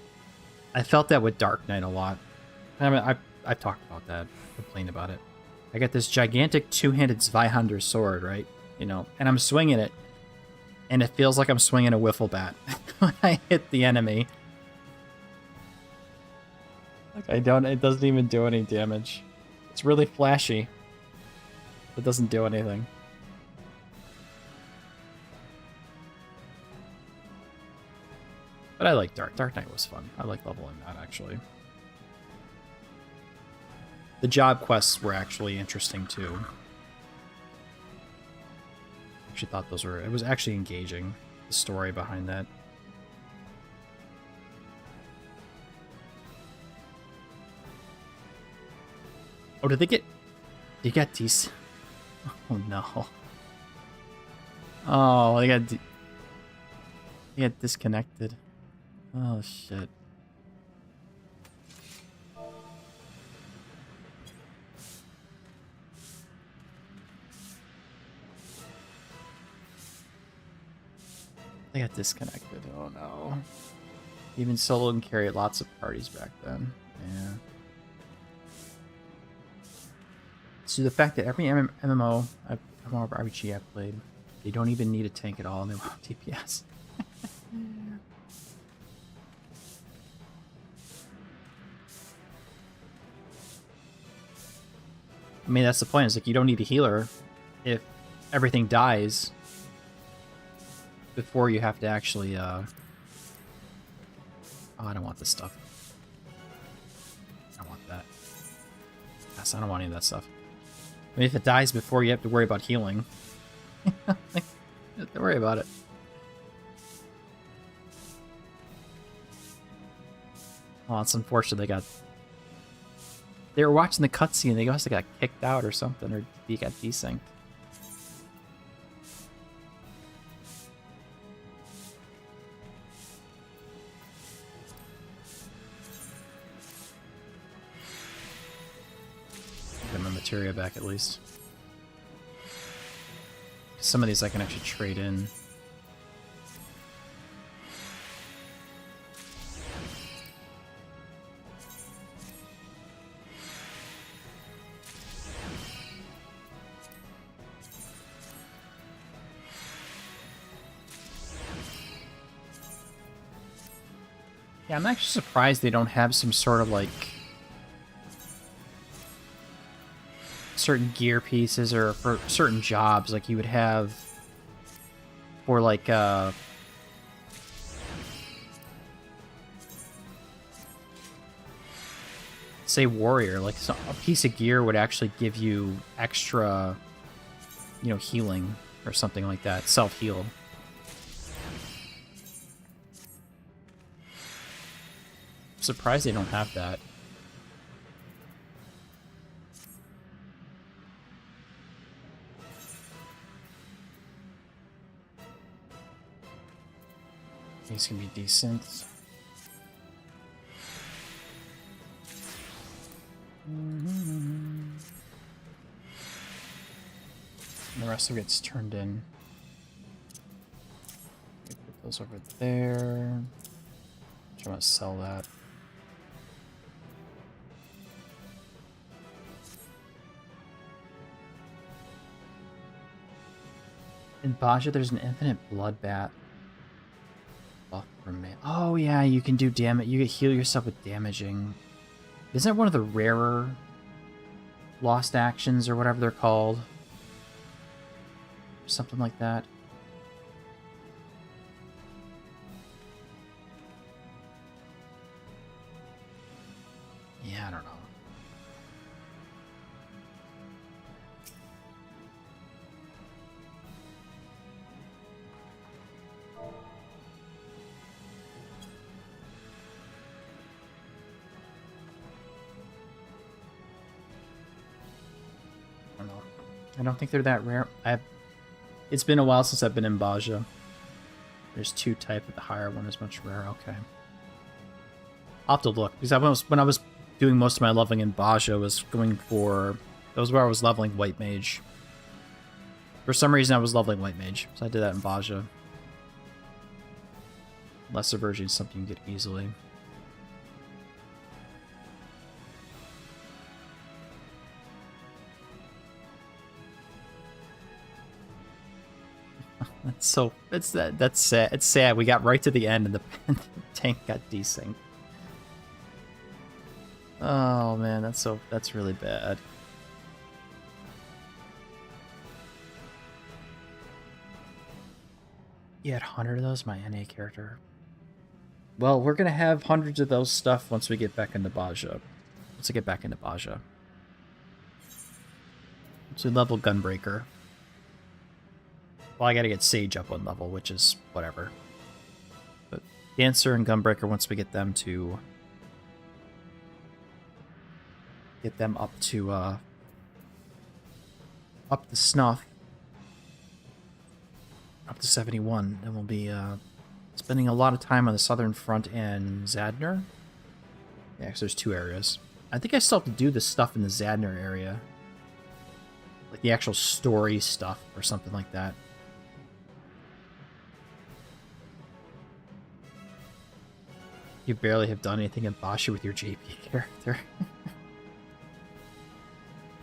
I felt that with Dark Knight a lot. I mean, I've talked about that, complained about it. I got this gigantic 2-handed Zweihander sword, right? You know, and I'm swinging it, and it feels like I'm swinging a wiffle bat when I hit the enemy. Like it doesn't even do any damage. It's really flashy. It doesn't do anything. But I like Dark Knight was fun. I like leveling that, actually. The job quests were actually interesting, too. Actually thought those were... It was actually engaging, the story behind that. Oh, did they get... They got these... Oh, no. Oh, they got disconnected. Oh, shit. They got disconnected. Oh, no. Even solo and carry lots of parties back then. Yeah. So the fact that every MMO, RPG I've played, they don't even need a tank at all, and they want DPS. I mean, that's the point. It's like you don't need a healer if everything dies before you have to actually. Oh, I don't want this stuff. I don't want that. Yes, I don't want any of that stuff. I mean, if it dies before you have to worry about healing, like, you have to worry about it. Oh, it's unfortunate they were watching the cutscene, they must have got kicked out or something, or they got desynced. Get my materia back at least. Some of these I can actually trade in. Yeah, I'm actually surprised they don't have some sort of like certain gear pieces or for certain jobs like you would have for like say warrior, like a piece of gear would actually give you extra, you know, healing or something like that, self-heal. Surprised they don't have that. These can be decent. the rest of it gets turned in. Put those over there. I'm gonna sell that. In Baja, there's an infinite bloodbath. Buff remain. Oh yeah, you can do damage. You can heal yourself with damaging. Isn't that one of the rarer lost actions or whatever they're called? Something like that. Yeah, I don't know. I don't think they're that rare. It's been a while since I've been in Baja. There's 2 type, but the higher one is much rarer. Okay. I'll have to look. Because when I was doing most of my leveling in Baja, I was going for... That was where I was leveling White Mage. For some reason, I was leveling White Mage. So I did that in Baja. Lesser version is something you get easily. That's sad. It's sad. We got right to the end and the tank got desynced. Oh man, that's really bad. You had 100 of those, my NA character. Well, we're gonna have hundreds of those stuff once we get back into Baja. Once I get back into Baja. So level Gunbreaker. Well, I gotta get Sage up 1 level, which is whatever. But Dancer and Gunbreaker, once we get them to... Get them up to, up to snuff. Up to 71. Then we'll be, spending a lot of time on the Southern Front and Zadnor. Yeah, because there's 2 areas. I think I still have to do this stuff in the Zadnor area. Like the actual story stuff or something like that. You barely have done anything in Bashi with your JP character.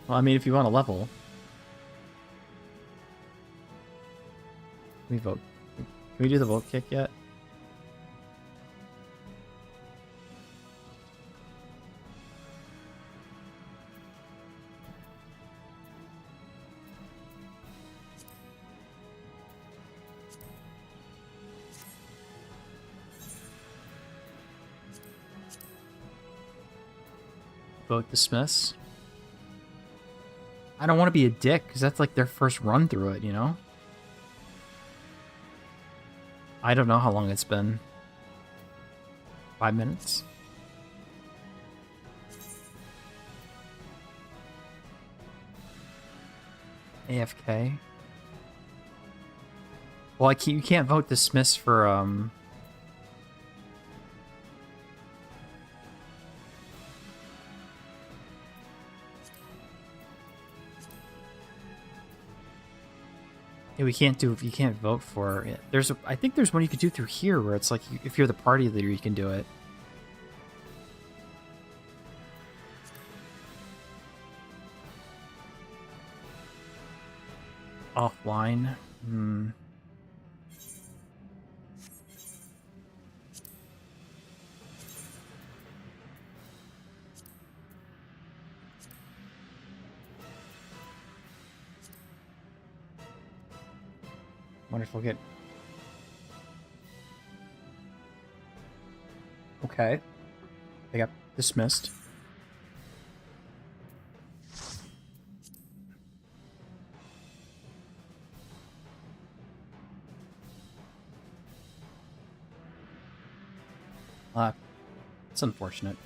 Well, I mean, if you want to level. Can we vote? Can we do the vote kick yet? Vote dismiss. I don't want to be a dick, because that's like their first run through it, you know? I don't know how long it's been. 5 minutes? AFK? Well, you can't vote dismiss for, Yeah, you can't vote for it. I think there's one you could do through here where it's like, if you're the party leader, you can do it. Offline? Wonder if we'll get... Okay. They got dismissed. It's unfortunate.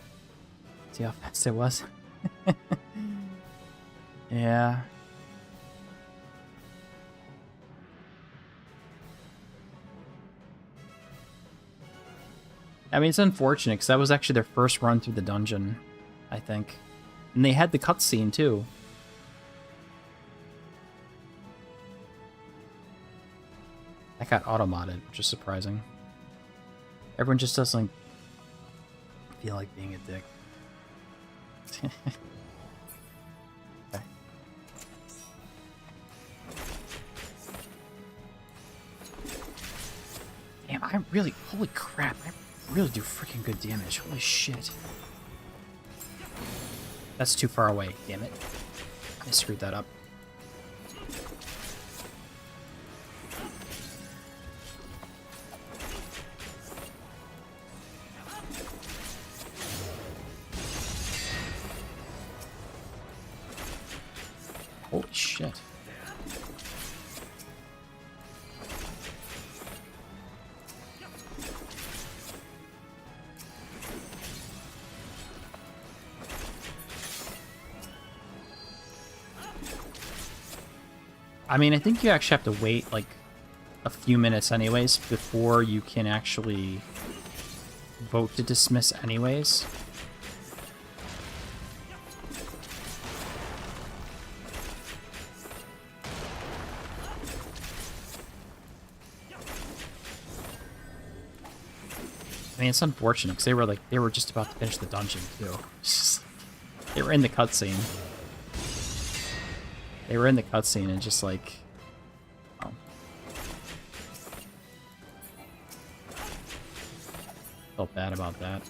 See how fast it was? Yeah. I mean, it's unfortunate, because that was actually their first run through the dungeon, I think. And they had the cutscene, too. That got auto-modded, which is surprising. Everyone just doesn't feel like being a dick. Okay. Damn, I really... Holy crap, I really do freaking good damage. Holy shit. That's too far away, damn it. I screwed that up. Holy shit. I mean, I think you actually have to wait, like, a few minutes anyways before you can actually vote to dismiss anyways. I mean, it's unfortunate because they were just about to finish the dungeon too. They were in the cutscene. They were in the cutscene and just like, oh. Felt bad about that.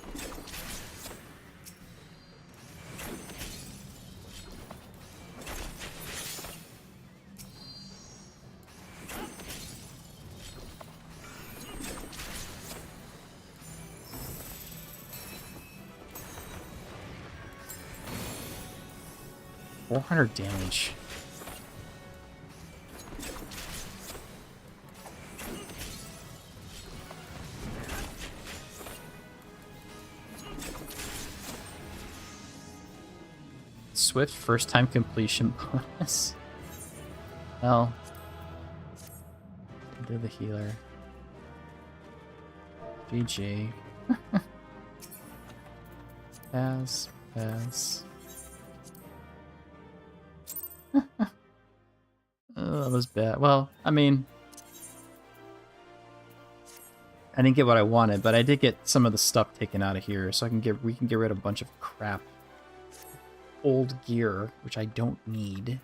$400 damage. Swift first time completion bonus. Well, do the healer. GG. Pass. Oh, that was bad. Well, I mean, I didn't get what I wanted, but I did get some of the stuff taken out of here, so we can get rid of a bunch of crap. Old gear, which I don't need.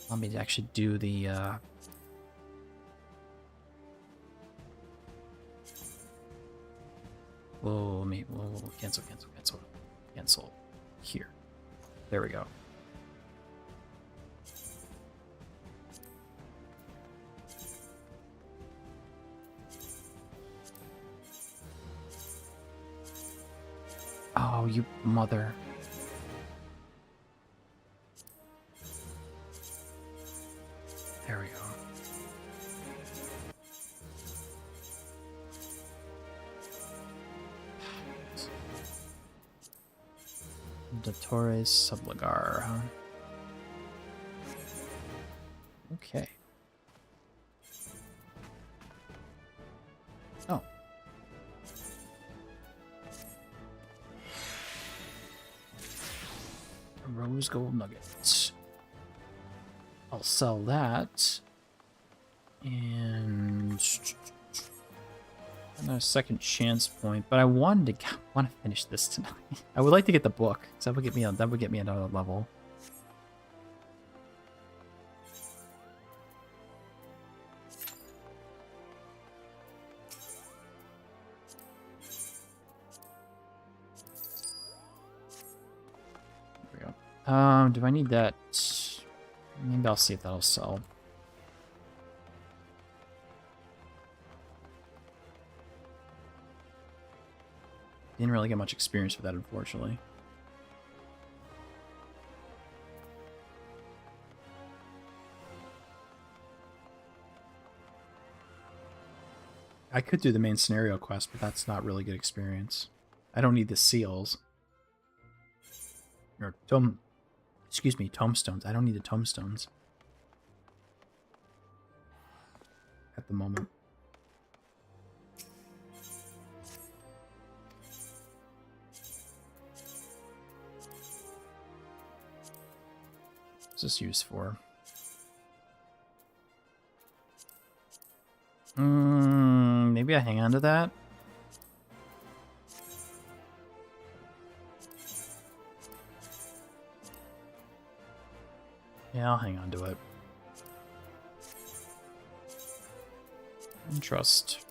Allow me to actually do the whoa, cancel here. There we go. Oh, you mother. There we go. Dottores Subligar, huh? Okay. Oh. Rose gold nuggets. I'll sell that. And another second chance point, but I want to finish this tonight. I would like to get the book, because that would get me another level. There we go. Do I need that? Maybe I'll see if that'll sell. Didn't really get much experience with that, unfortunately. I could do the main scenario quest, but that's not really good experience. I don't need the seals. Or tombstones. I don't need the tombstones. At the moment. What's this used for? Maybe I hang on to that. Yeah, I'll hang on to it. And trust.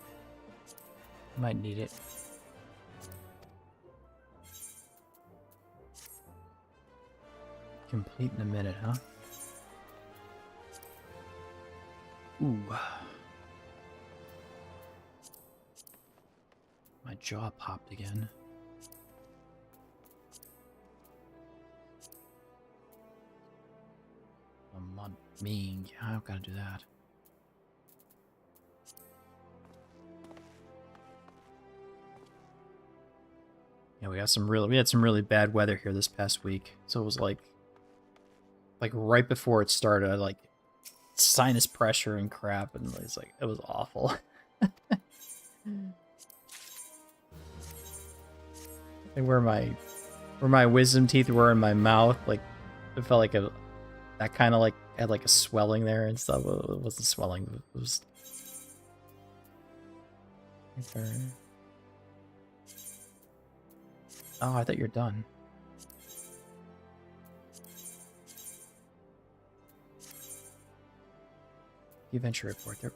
Might need it. Complete in a minute, huh? Ooh. My jaw popped again. I'm on me. Yeah, I've got to do that. Yeah, we had some really bad weather here this past week. So it was like right before it started, I like sinus pressure and crap, and it's like it was awful. And where my wisdom teeth were in my mouth, like it felt like that kind of like had like a swelling there and stuff. It wasn't swelling. It was. Okay. Oh, I thought you're done. Adventure report there.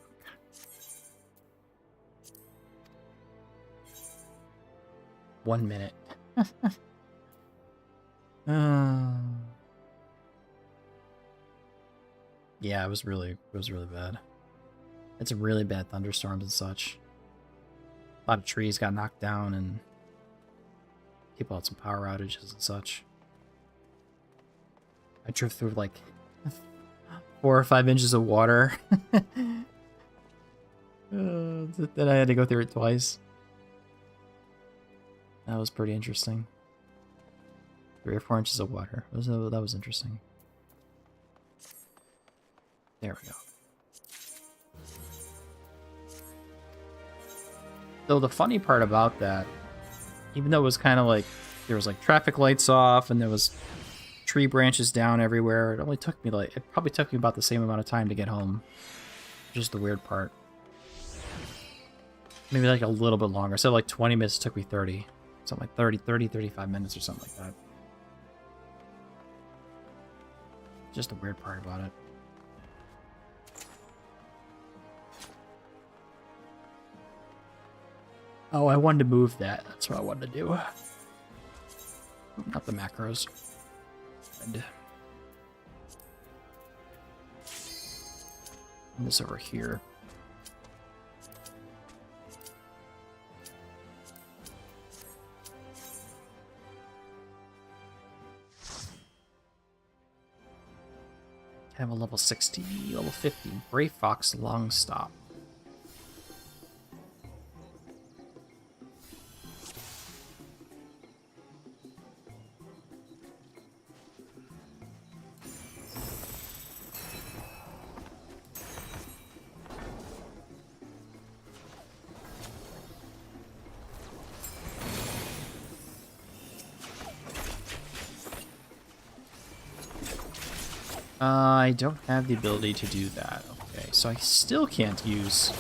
1 minute. Yeah, it was really bad. It's really bad thunderstorms and such. A lot of trees got knocked down and people had some power outages and such. I drove through like 4 or 5 inches of water. Then I had to go through it twice. That was pretty interesting. 3 or 4 inches of water. That was interesting. There we go. So the funny part about that, even though it was kind of like there was like traffic lights off and there was tree branches down everywhere, it probably took me about the same amount of time to get home. Just the weird part. Maybe like a little bit longer. So like 20 minutes, it took me 30. Something like 35 minutes or something like that. Just the weird part about it. Oh, I wanted to move that. That's what I wanted to do. Not the macros. And this over here. I have a level 60, level 50, Brave Fox Long Stop. I don't have the ability to do that. Okay, so I still can't use...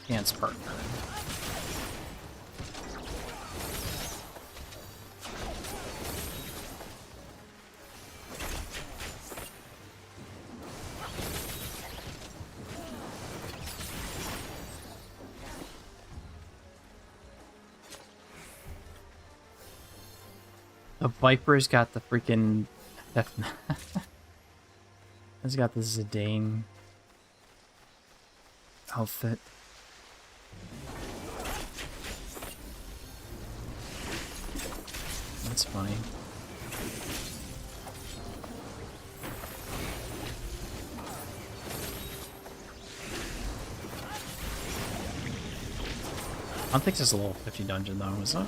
Dance Partner. The Viper's got the freaking... It's got the Zidane outfit. That's funny. I don't think this is a level 50 dungeon though, is it?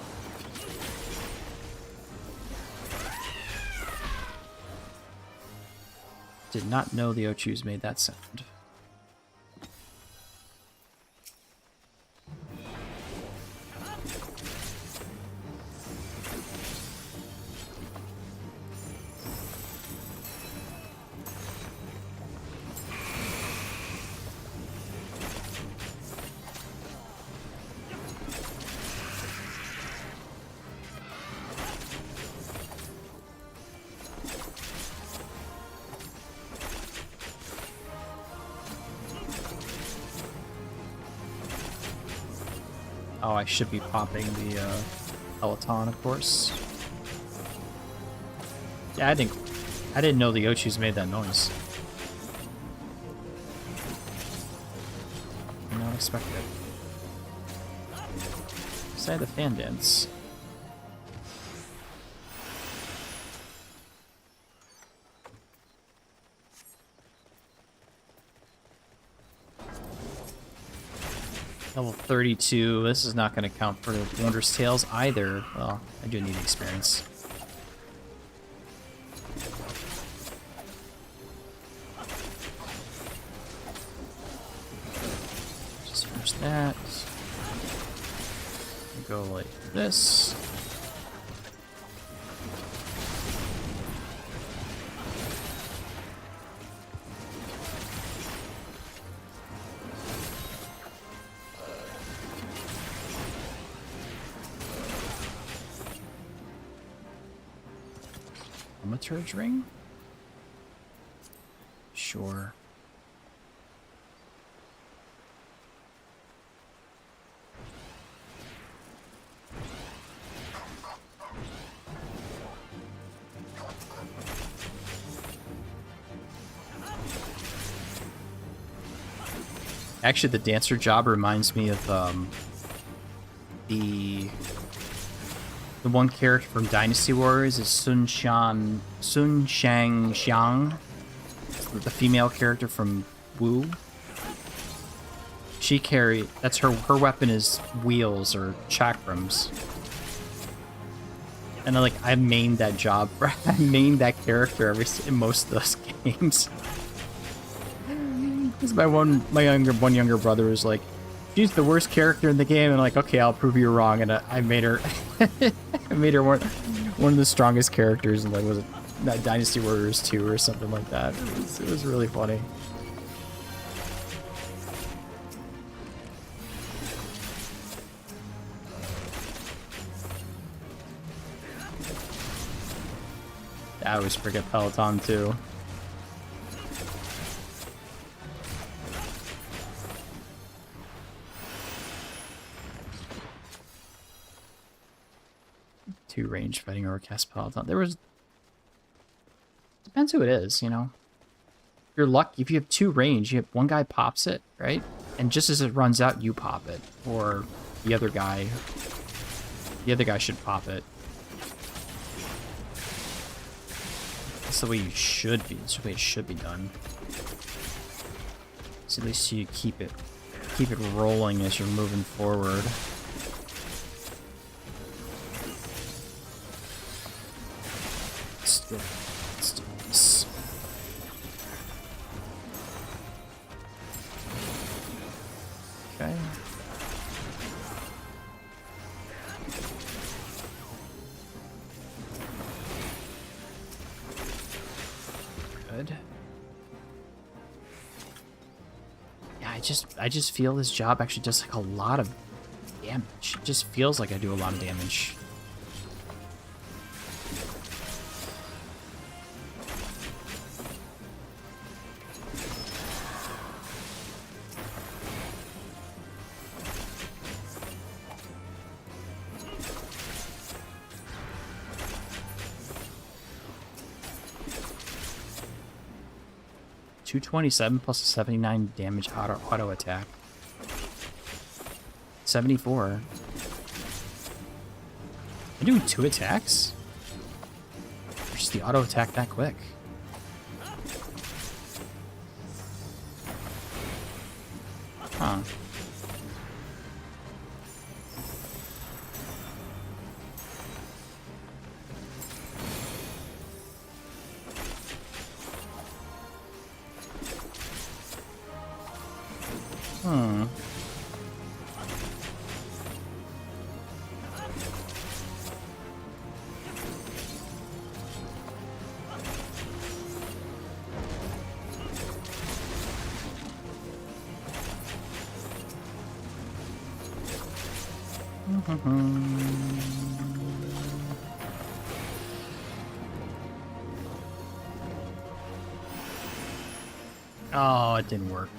Did not know the Ochus made that sound. Oh, I should be popping the Peloton, of course. Yeah, I didn't know the Yoshis made that noise. Did not expect it. Beside the fan dance. Level 32. This is not going to count for Wondrous Tales either. Well, I do need experience. Just finish that. Go like this. Thaumaturge ring? Sure. Actually, the dancer job reminds me of the one character from Dynasty Warriors is Sun Shang Xiang, the female character from Wu. That's her weapon is wheels or chakrams. And I mained that job. I mained that character in most of those games. Because my younger brother was like, she's the worst character in the game, and like, okay, I'll prove you wrong. And I made her, I made her one of the strongest characters, and was it Dynasty Warriors 2 or something like that? It was really funny. I always forget Peloton too. Two range fighting or cast Peloton. Depends who it is, you know. If you're lucky, if you have two range, you have one guy pops it, right? And just as it runs out, you pop it. Or the other guy should pop it. That's the way you should be. That's the way it should be done. So at least you keep it rolling as you're moving forward. Let's do this. Okay. Good. Yeah, I just feel this job actually does like a lot of damage. It just feels like I do a lot of damage. $227 plus a 79 damage auto attack. 74. I'm doing 2 attacks? Or just the auto attack that quick? Huh. Oh, it didn't work.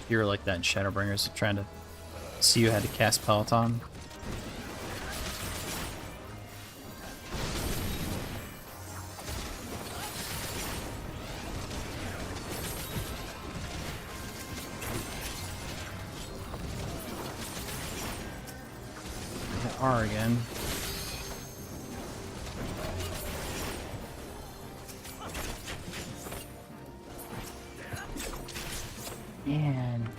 You were like that in Shadowbringers, trying to see you had to cast Peloton. R again. Man.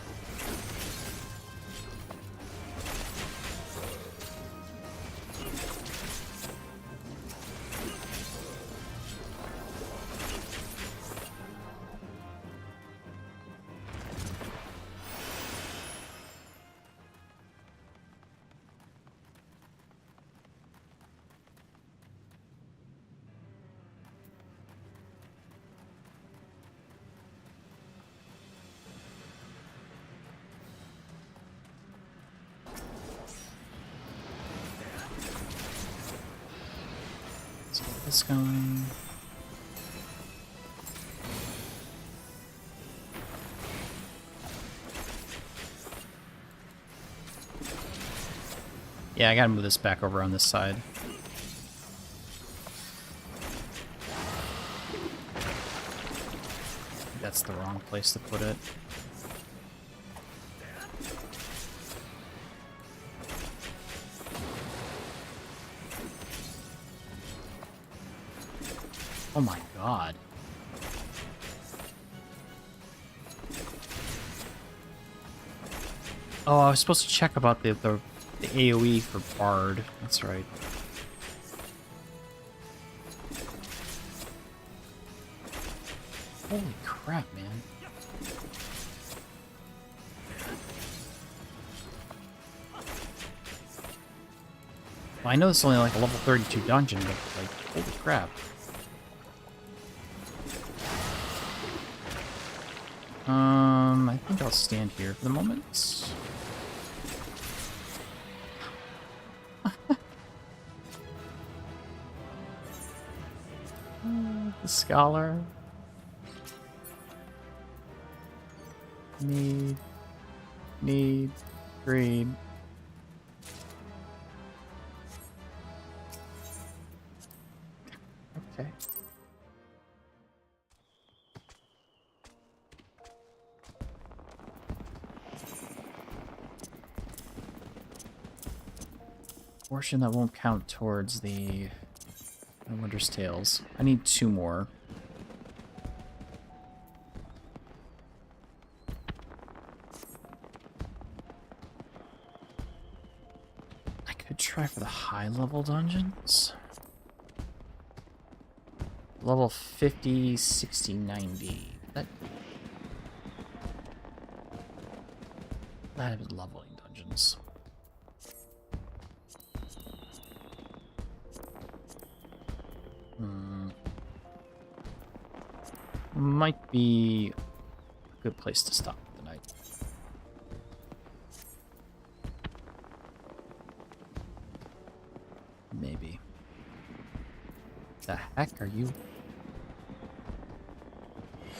This going. Yeah, I gotta move this back over on this side. That's the wrong place to put it. Oh my god. Oh, I was supposed to check about the AoE for Bard. That's right. Holy crap, man. Well, I know it's only like a level 32 dungeon, but like, holy crap. I think I'll stand here for the moment. The Scholar. Need, greed. Okay. Portion that won't count towards the Winter's Tales. I need 2 more. I could try for the high level dungeons. Level 50, 60, 90. That is leveling dungeons. Might be a good place to stop for the night. Maybe. The heck are you?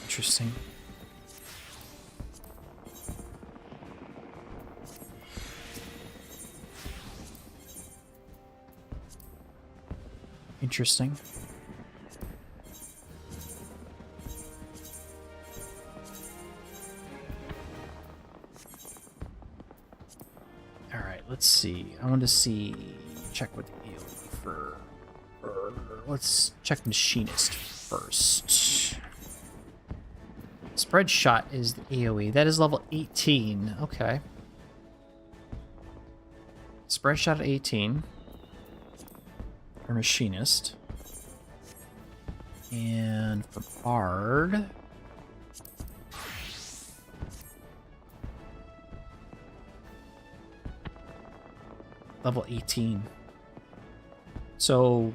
Interesting. Interesting. Let's see. I want to see. Check with AoE for. Let's check Machinist first. Spread Shot is the AoE. That is level 18. Okay. Spread Shot at 18. For Machinist. And for Bard. Level 18. So,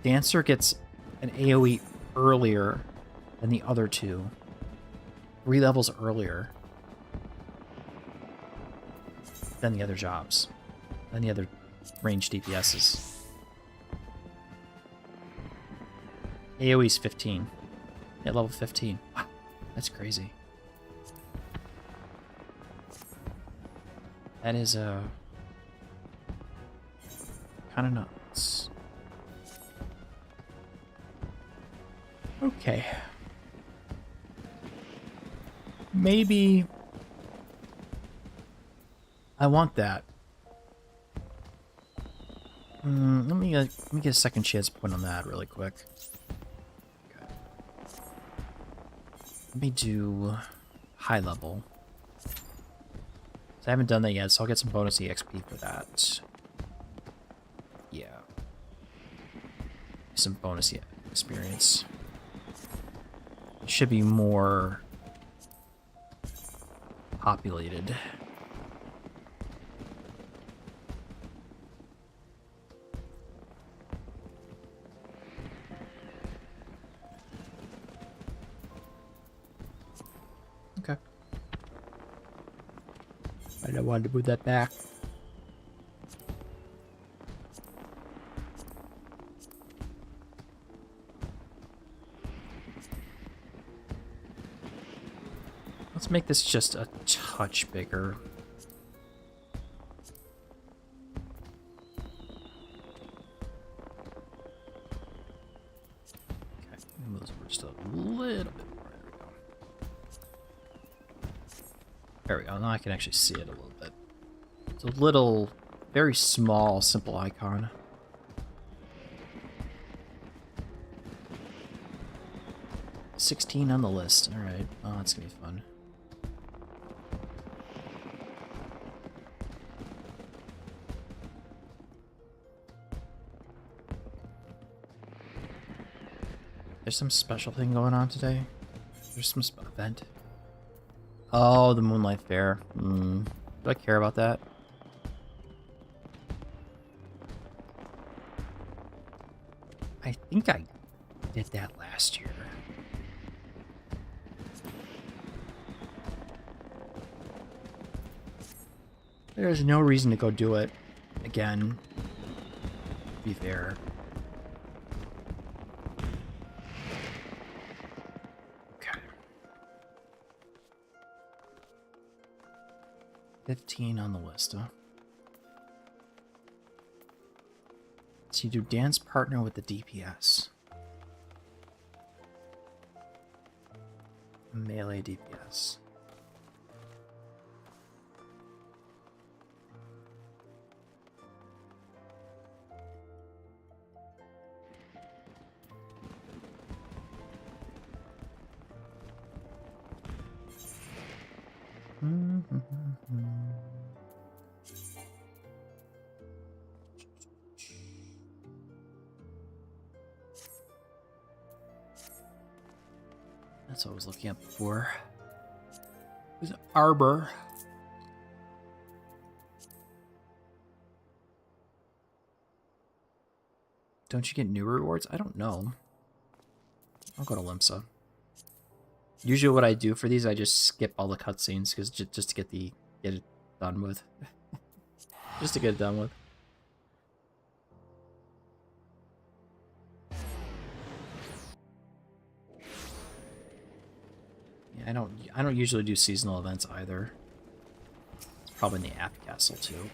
Dancer gets an AoE earlier than the other two. 3 levels earlier. than the other jobs, than the other range DPSs. AoE's 15. At level 15. Wow, that's crazy. That is kind of nuts. Okay. Maybe I want that. Let me get a second chance point on that really quick. Okay. Let me do high level. So I haven't done that yet, so I'll get some bonus EXP for that. Yeah. Some bonus experience. It should be more populated. Okay. I wanted to move that back. Let's make this just a touch bigger. Okay, move this over just a little bit more. There we go. Now I can actually see it a little bit. It's a little, very small, simple icon. $16 on the list. All right. Oh, that's gonna be fun. There's some special thing going on today. There's some event. Oh, the Moonlight Fair. Do I care about that? I think I did that last year. There's no reason to go do it again, to be fair. Okay. 15 on the list, huh? So you do dance partner with the DPS. Melee DPS. That's what I was looking at before. It was Arbor. Don't you get new rewards? I don't know. I'll go to Limsa. Usually what I do for these, I just skip all the cutscenes because just to get it done with. Just to get it done with. Yeah, I don't usually do seasonal events either. It's probably in the Aft Castle too.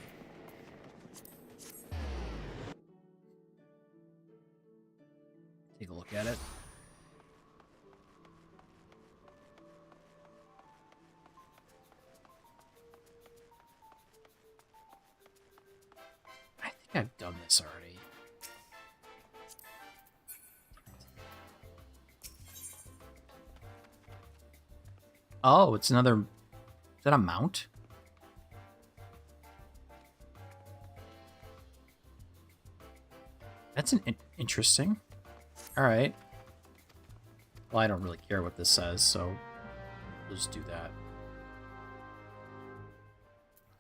Take a look at it. I think I've done this already. Oh, it's another... Is that a mount? That's interesting. Alright. Well, I don't really care what this says, so we'll just do that.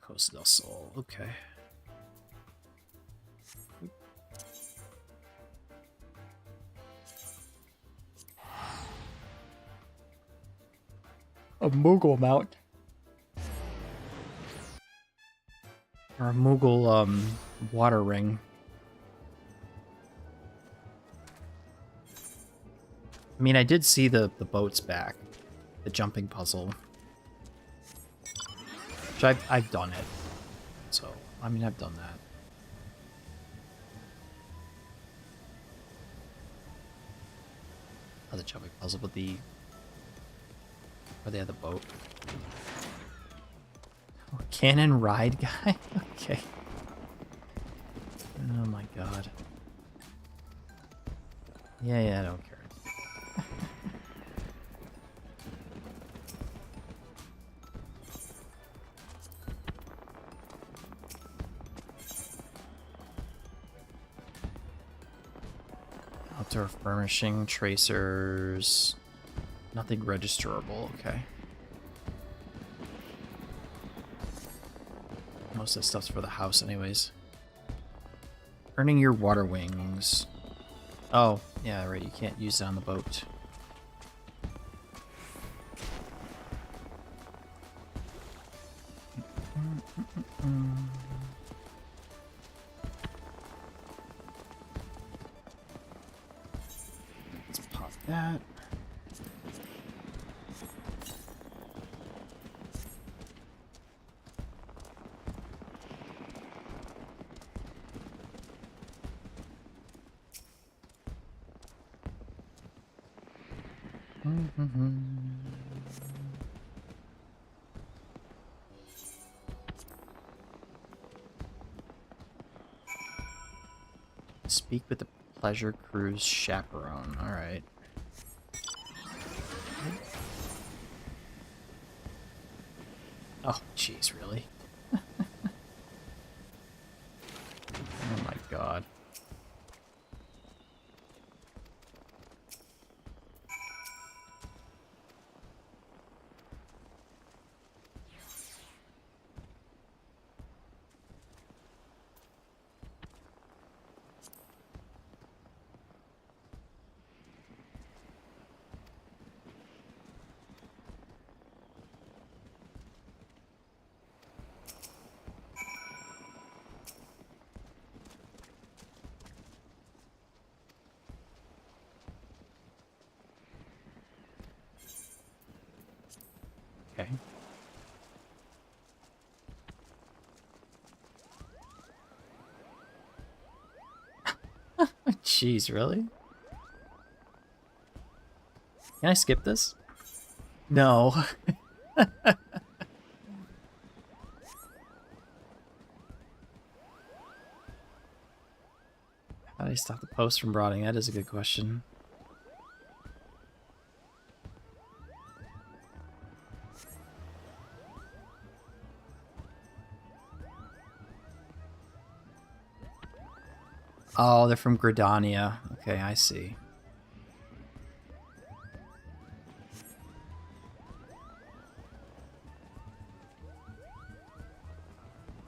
Costa del Sol, okay. A Moogle mount. Or a Moogle water ring. I mean, I did see the boats back. The jumping puzzle. Which I've done it. So, I mean, I've done that. Not the jumping puzzle, but the... Where they had the boat. Oh, cannon ride guy? Okay. Oh my god. Yeah, I don't care. Outdoor furnishing, tracers... Nothing registerable, okay. Most of the stuff's for the house anyways. Earning your water wings. Oh, yeah, right, you can't use it on the boat. Let's pop that. Speak with the pleasure cruise chaperone. All right. Oh, jeez, really? Oh my god. Okay. Jeez, really? Can I skip this? No. How do I stop the post from rotting? That is a good question. Oh, they're from Gridania. Okay, I see.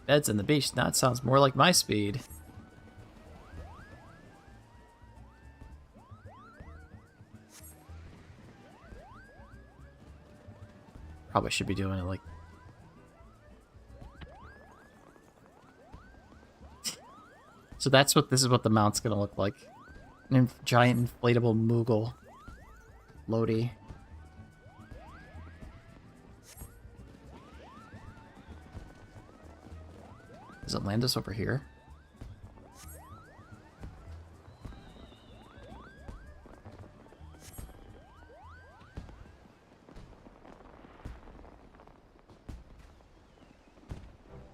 Beds on the beach. That sounds more like my speed. Probably should be doing it like... So that's what this is what the mount's gonna look like. An giant inflatable Moogle. Lodi. Does it land us over here?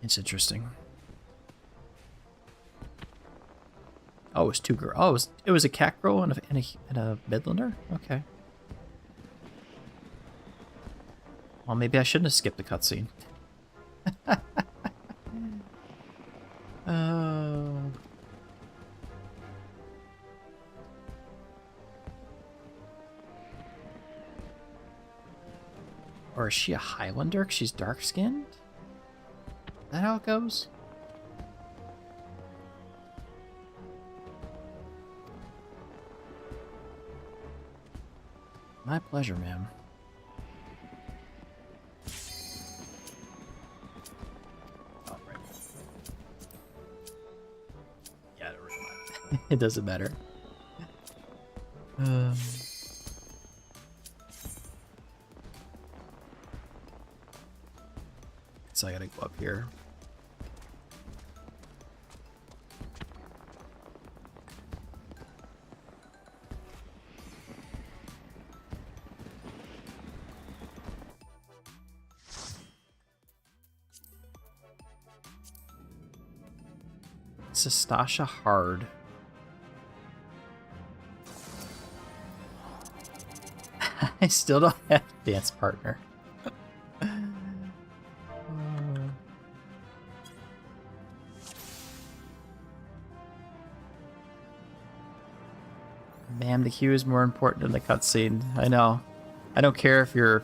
It's interesting. Oh, it was two girls. Oh, it was a cat girl and a Midlander? Okay. Well, maybe I shouldn't have skipped the cutscene. Or is she a Highlander? 'Cause she's dark-skinned? Is that how it goes? My pleasure, ma'am. Oh, right. It doesn't matter. So I gotta go up here. Sastasha Hard. I still don't have a dance partner. Man, the queue is more important than the cutscene. I know. I don't care if you're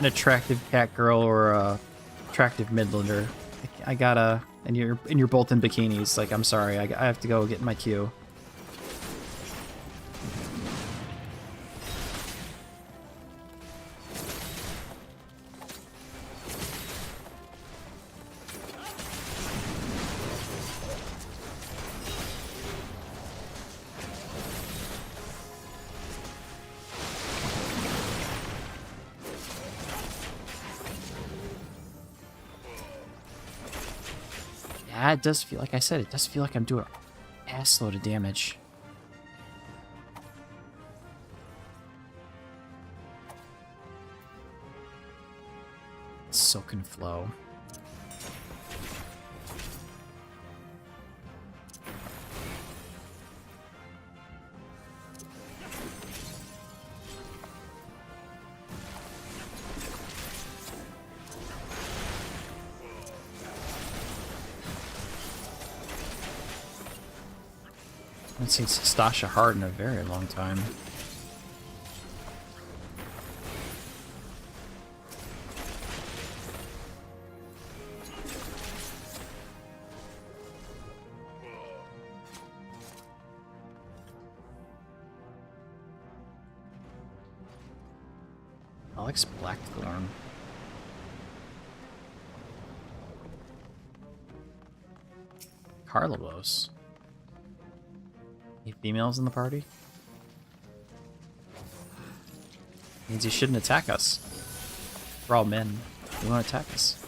an attractive cat girl or a attractive Midlander. I gotta, and you're both in bikinis. Like, I'm sorry, I have to go get in my queue. Yeah, it does feel, like I said, it does feel like I'm doing an assload of damage. Soak and flow. I haven't seen Sastasha Hard in a very long time. Alex Blackthorn. Carlos. Any females in the party? Means you shouldn't attack us. We're all men. You won't attack us.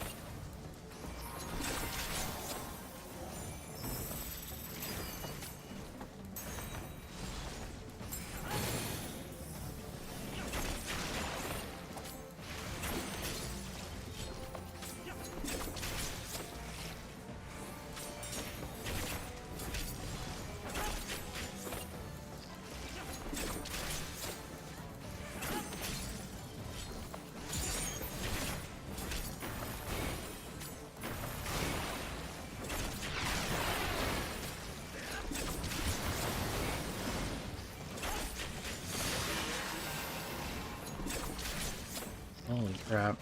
Holy crap.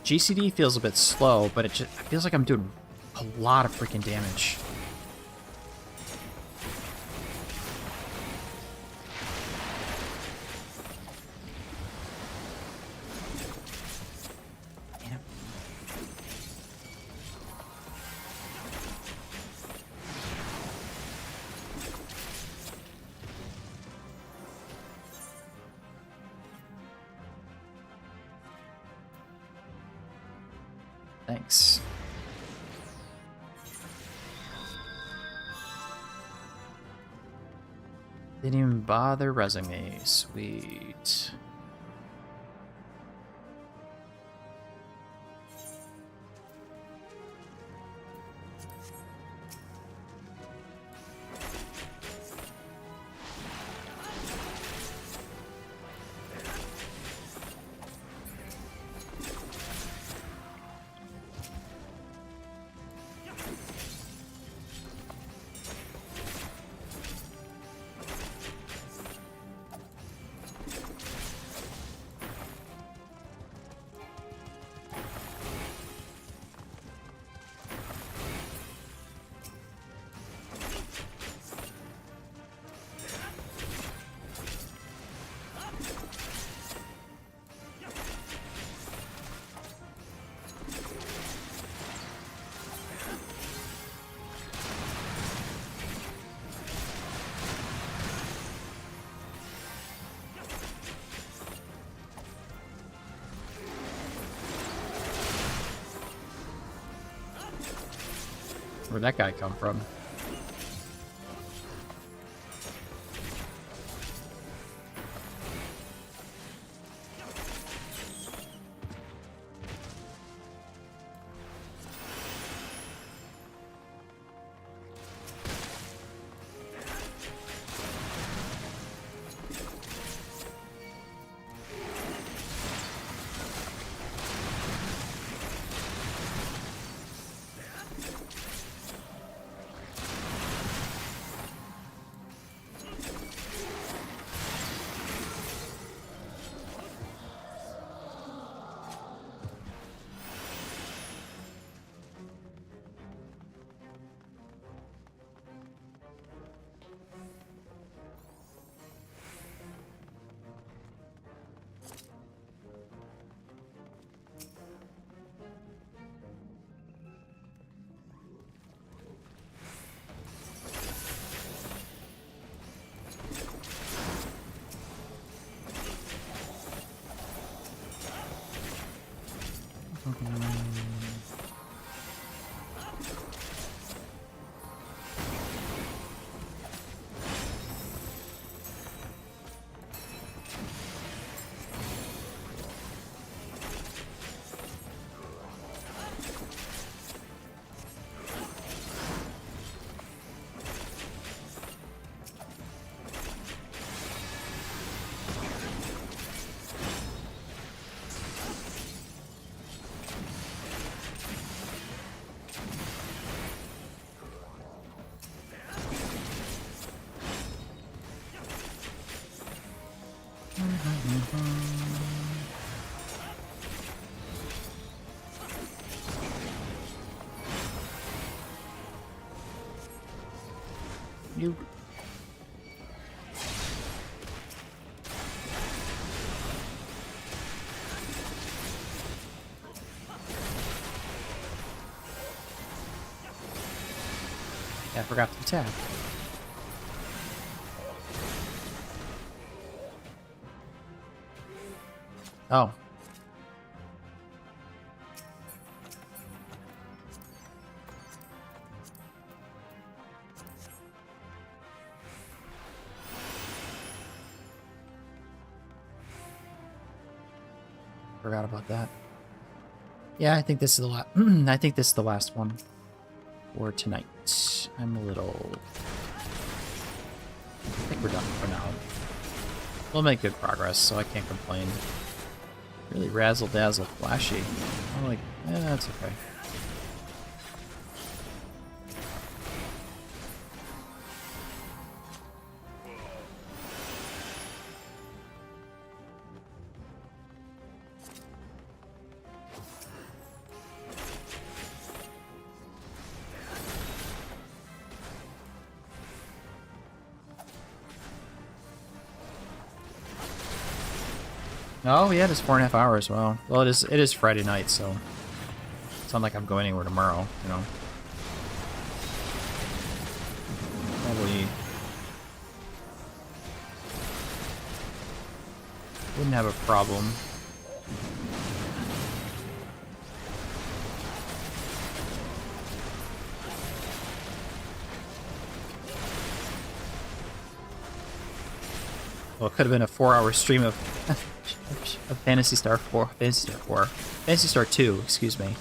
GCD feels a bit slow, but it feels like I'm doing a lot of freaking damage. Damn. Thanks. Didn't even bother resing me. Sweet. Where'd that guy come from? You. Yeah, I forgot to attack. Oh. Forgot about that. Yeah, I think this is the last. I think this is the last one for tonight. I'm a little. I think we're done for now. We'll make good progress, so I can't complain. Really razzle dazzle flashy. I'm like, yeah, that's okay. Oh yeah, it is 4.5 hours. Well, it is Friday night, so it's not like I'm going anywhere tomorrow. You know, probably wouldn't have a problem. Well, it could have been a 4-hour stream of Phantasy Star 4, Phantasy Star 2, excuse me.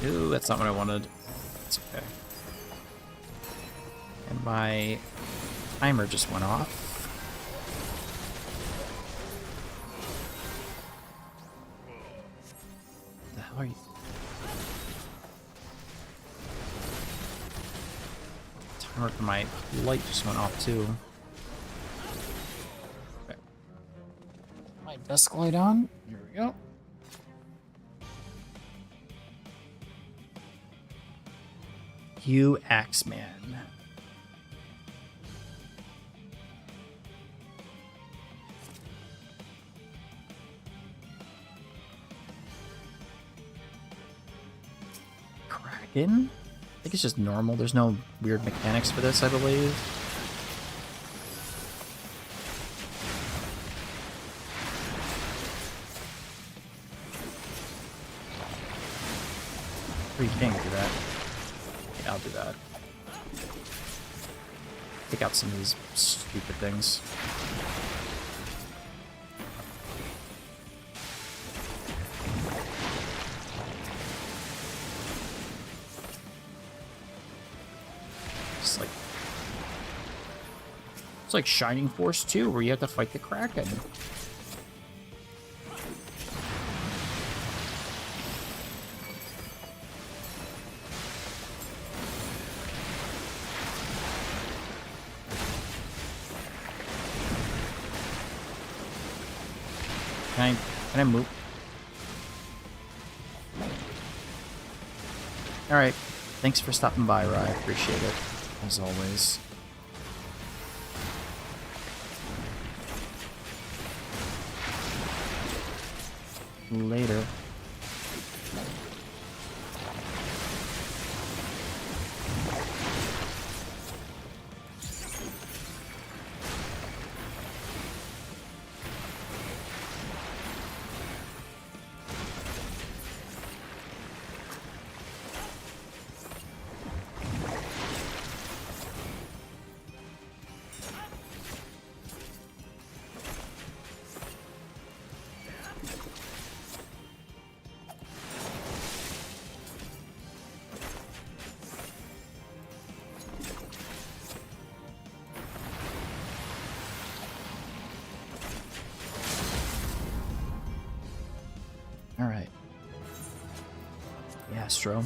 Ooh, that's not what I wanted. That's okay. And my timer just went off. What the hell are you? Timer for my light just went off too. Okay. My desk light on. Here we go. You Axeman. Kraken? I think it's just normal. There's no weird mechanics for this, I believe. Or you can't do that. Yeah, I'll do that. Take out some of these stupid things. It's like Shining Force 2, where you have to fight the Kraken. Can I move? Alright. Thanks for stopping by, Rye. Appreciate it. As always. Later. Alright. Yeah, Strom.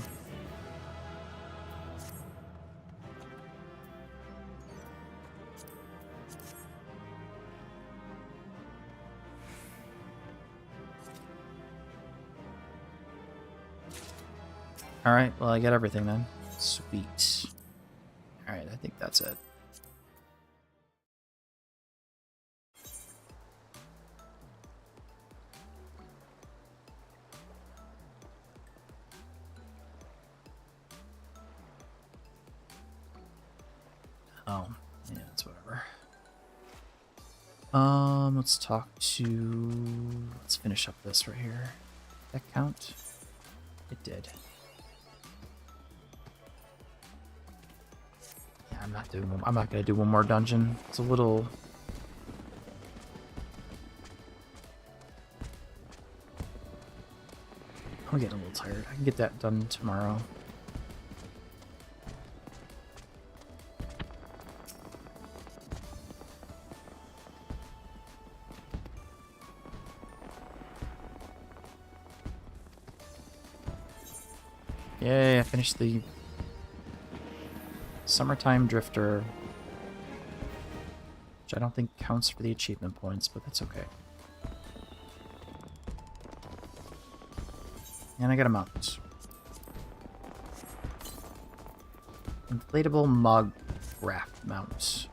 Alright, well I got everything then. Sweet. Alright, I think that's it. Oh, yeah, it's whatever. Let's talk to... Let's finish up this right here. Did that count? It did. Yeah, I'm not gonna do one more dungeon. It's a little... I'm getting a little tired. I can get that done tomorrow. Yay, I finished the Summertime Drifter, which I don't think counts for the achievement points, but that's okay. And I got a mount. Inflatable mug raft mount.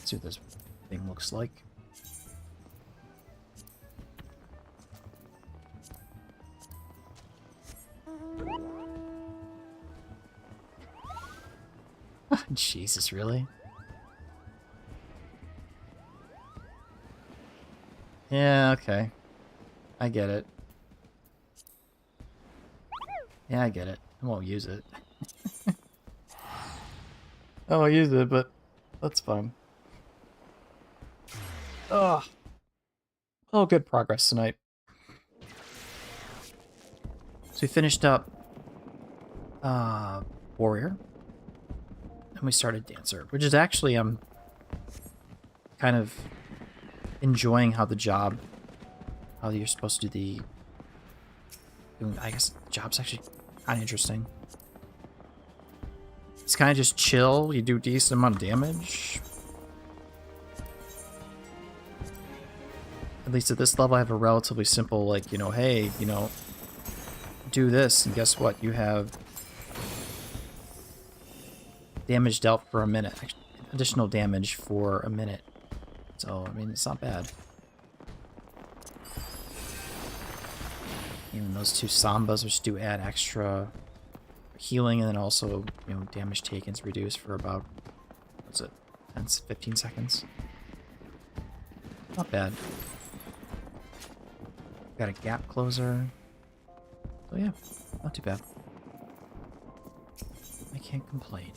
See what this thing looks like. Jesus, really? Yeah, okay. I get it. Yeah, I get it. I won't use it. I won't use it, but that's fine. Ugh. Oh, good progress tonight. So we finished up Warrior. And we started Dancer, which is actually I'm kind of enjoying how you're supposed to do the I guess the job's actually kind of interesting. It's kind of just chill, you do a decent amount of damage. At least at this level I have a relatively simple, like, you know, hey, you know, do this, and guess what? You have damage dealt for a minute. Actually, additional damage for a minute. So, I mean, it's not bad. Even those two Sambas, which do add extra healing, and then also, you know, damage taken is reduced for about, what's it, 10, 15 seconds. Not bad. Got a gap closer. So yeah, not too bad. I can't complain.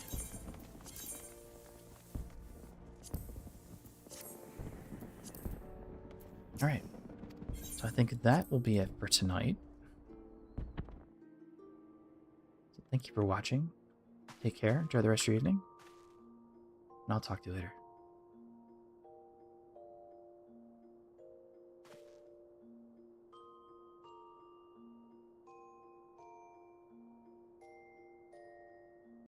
Alright. So I think that will be it for tonight. So thank you for watching. Take care. Enjoy the rest of your evening. And I'll talk to you later.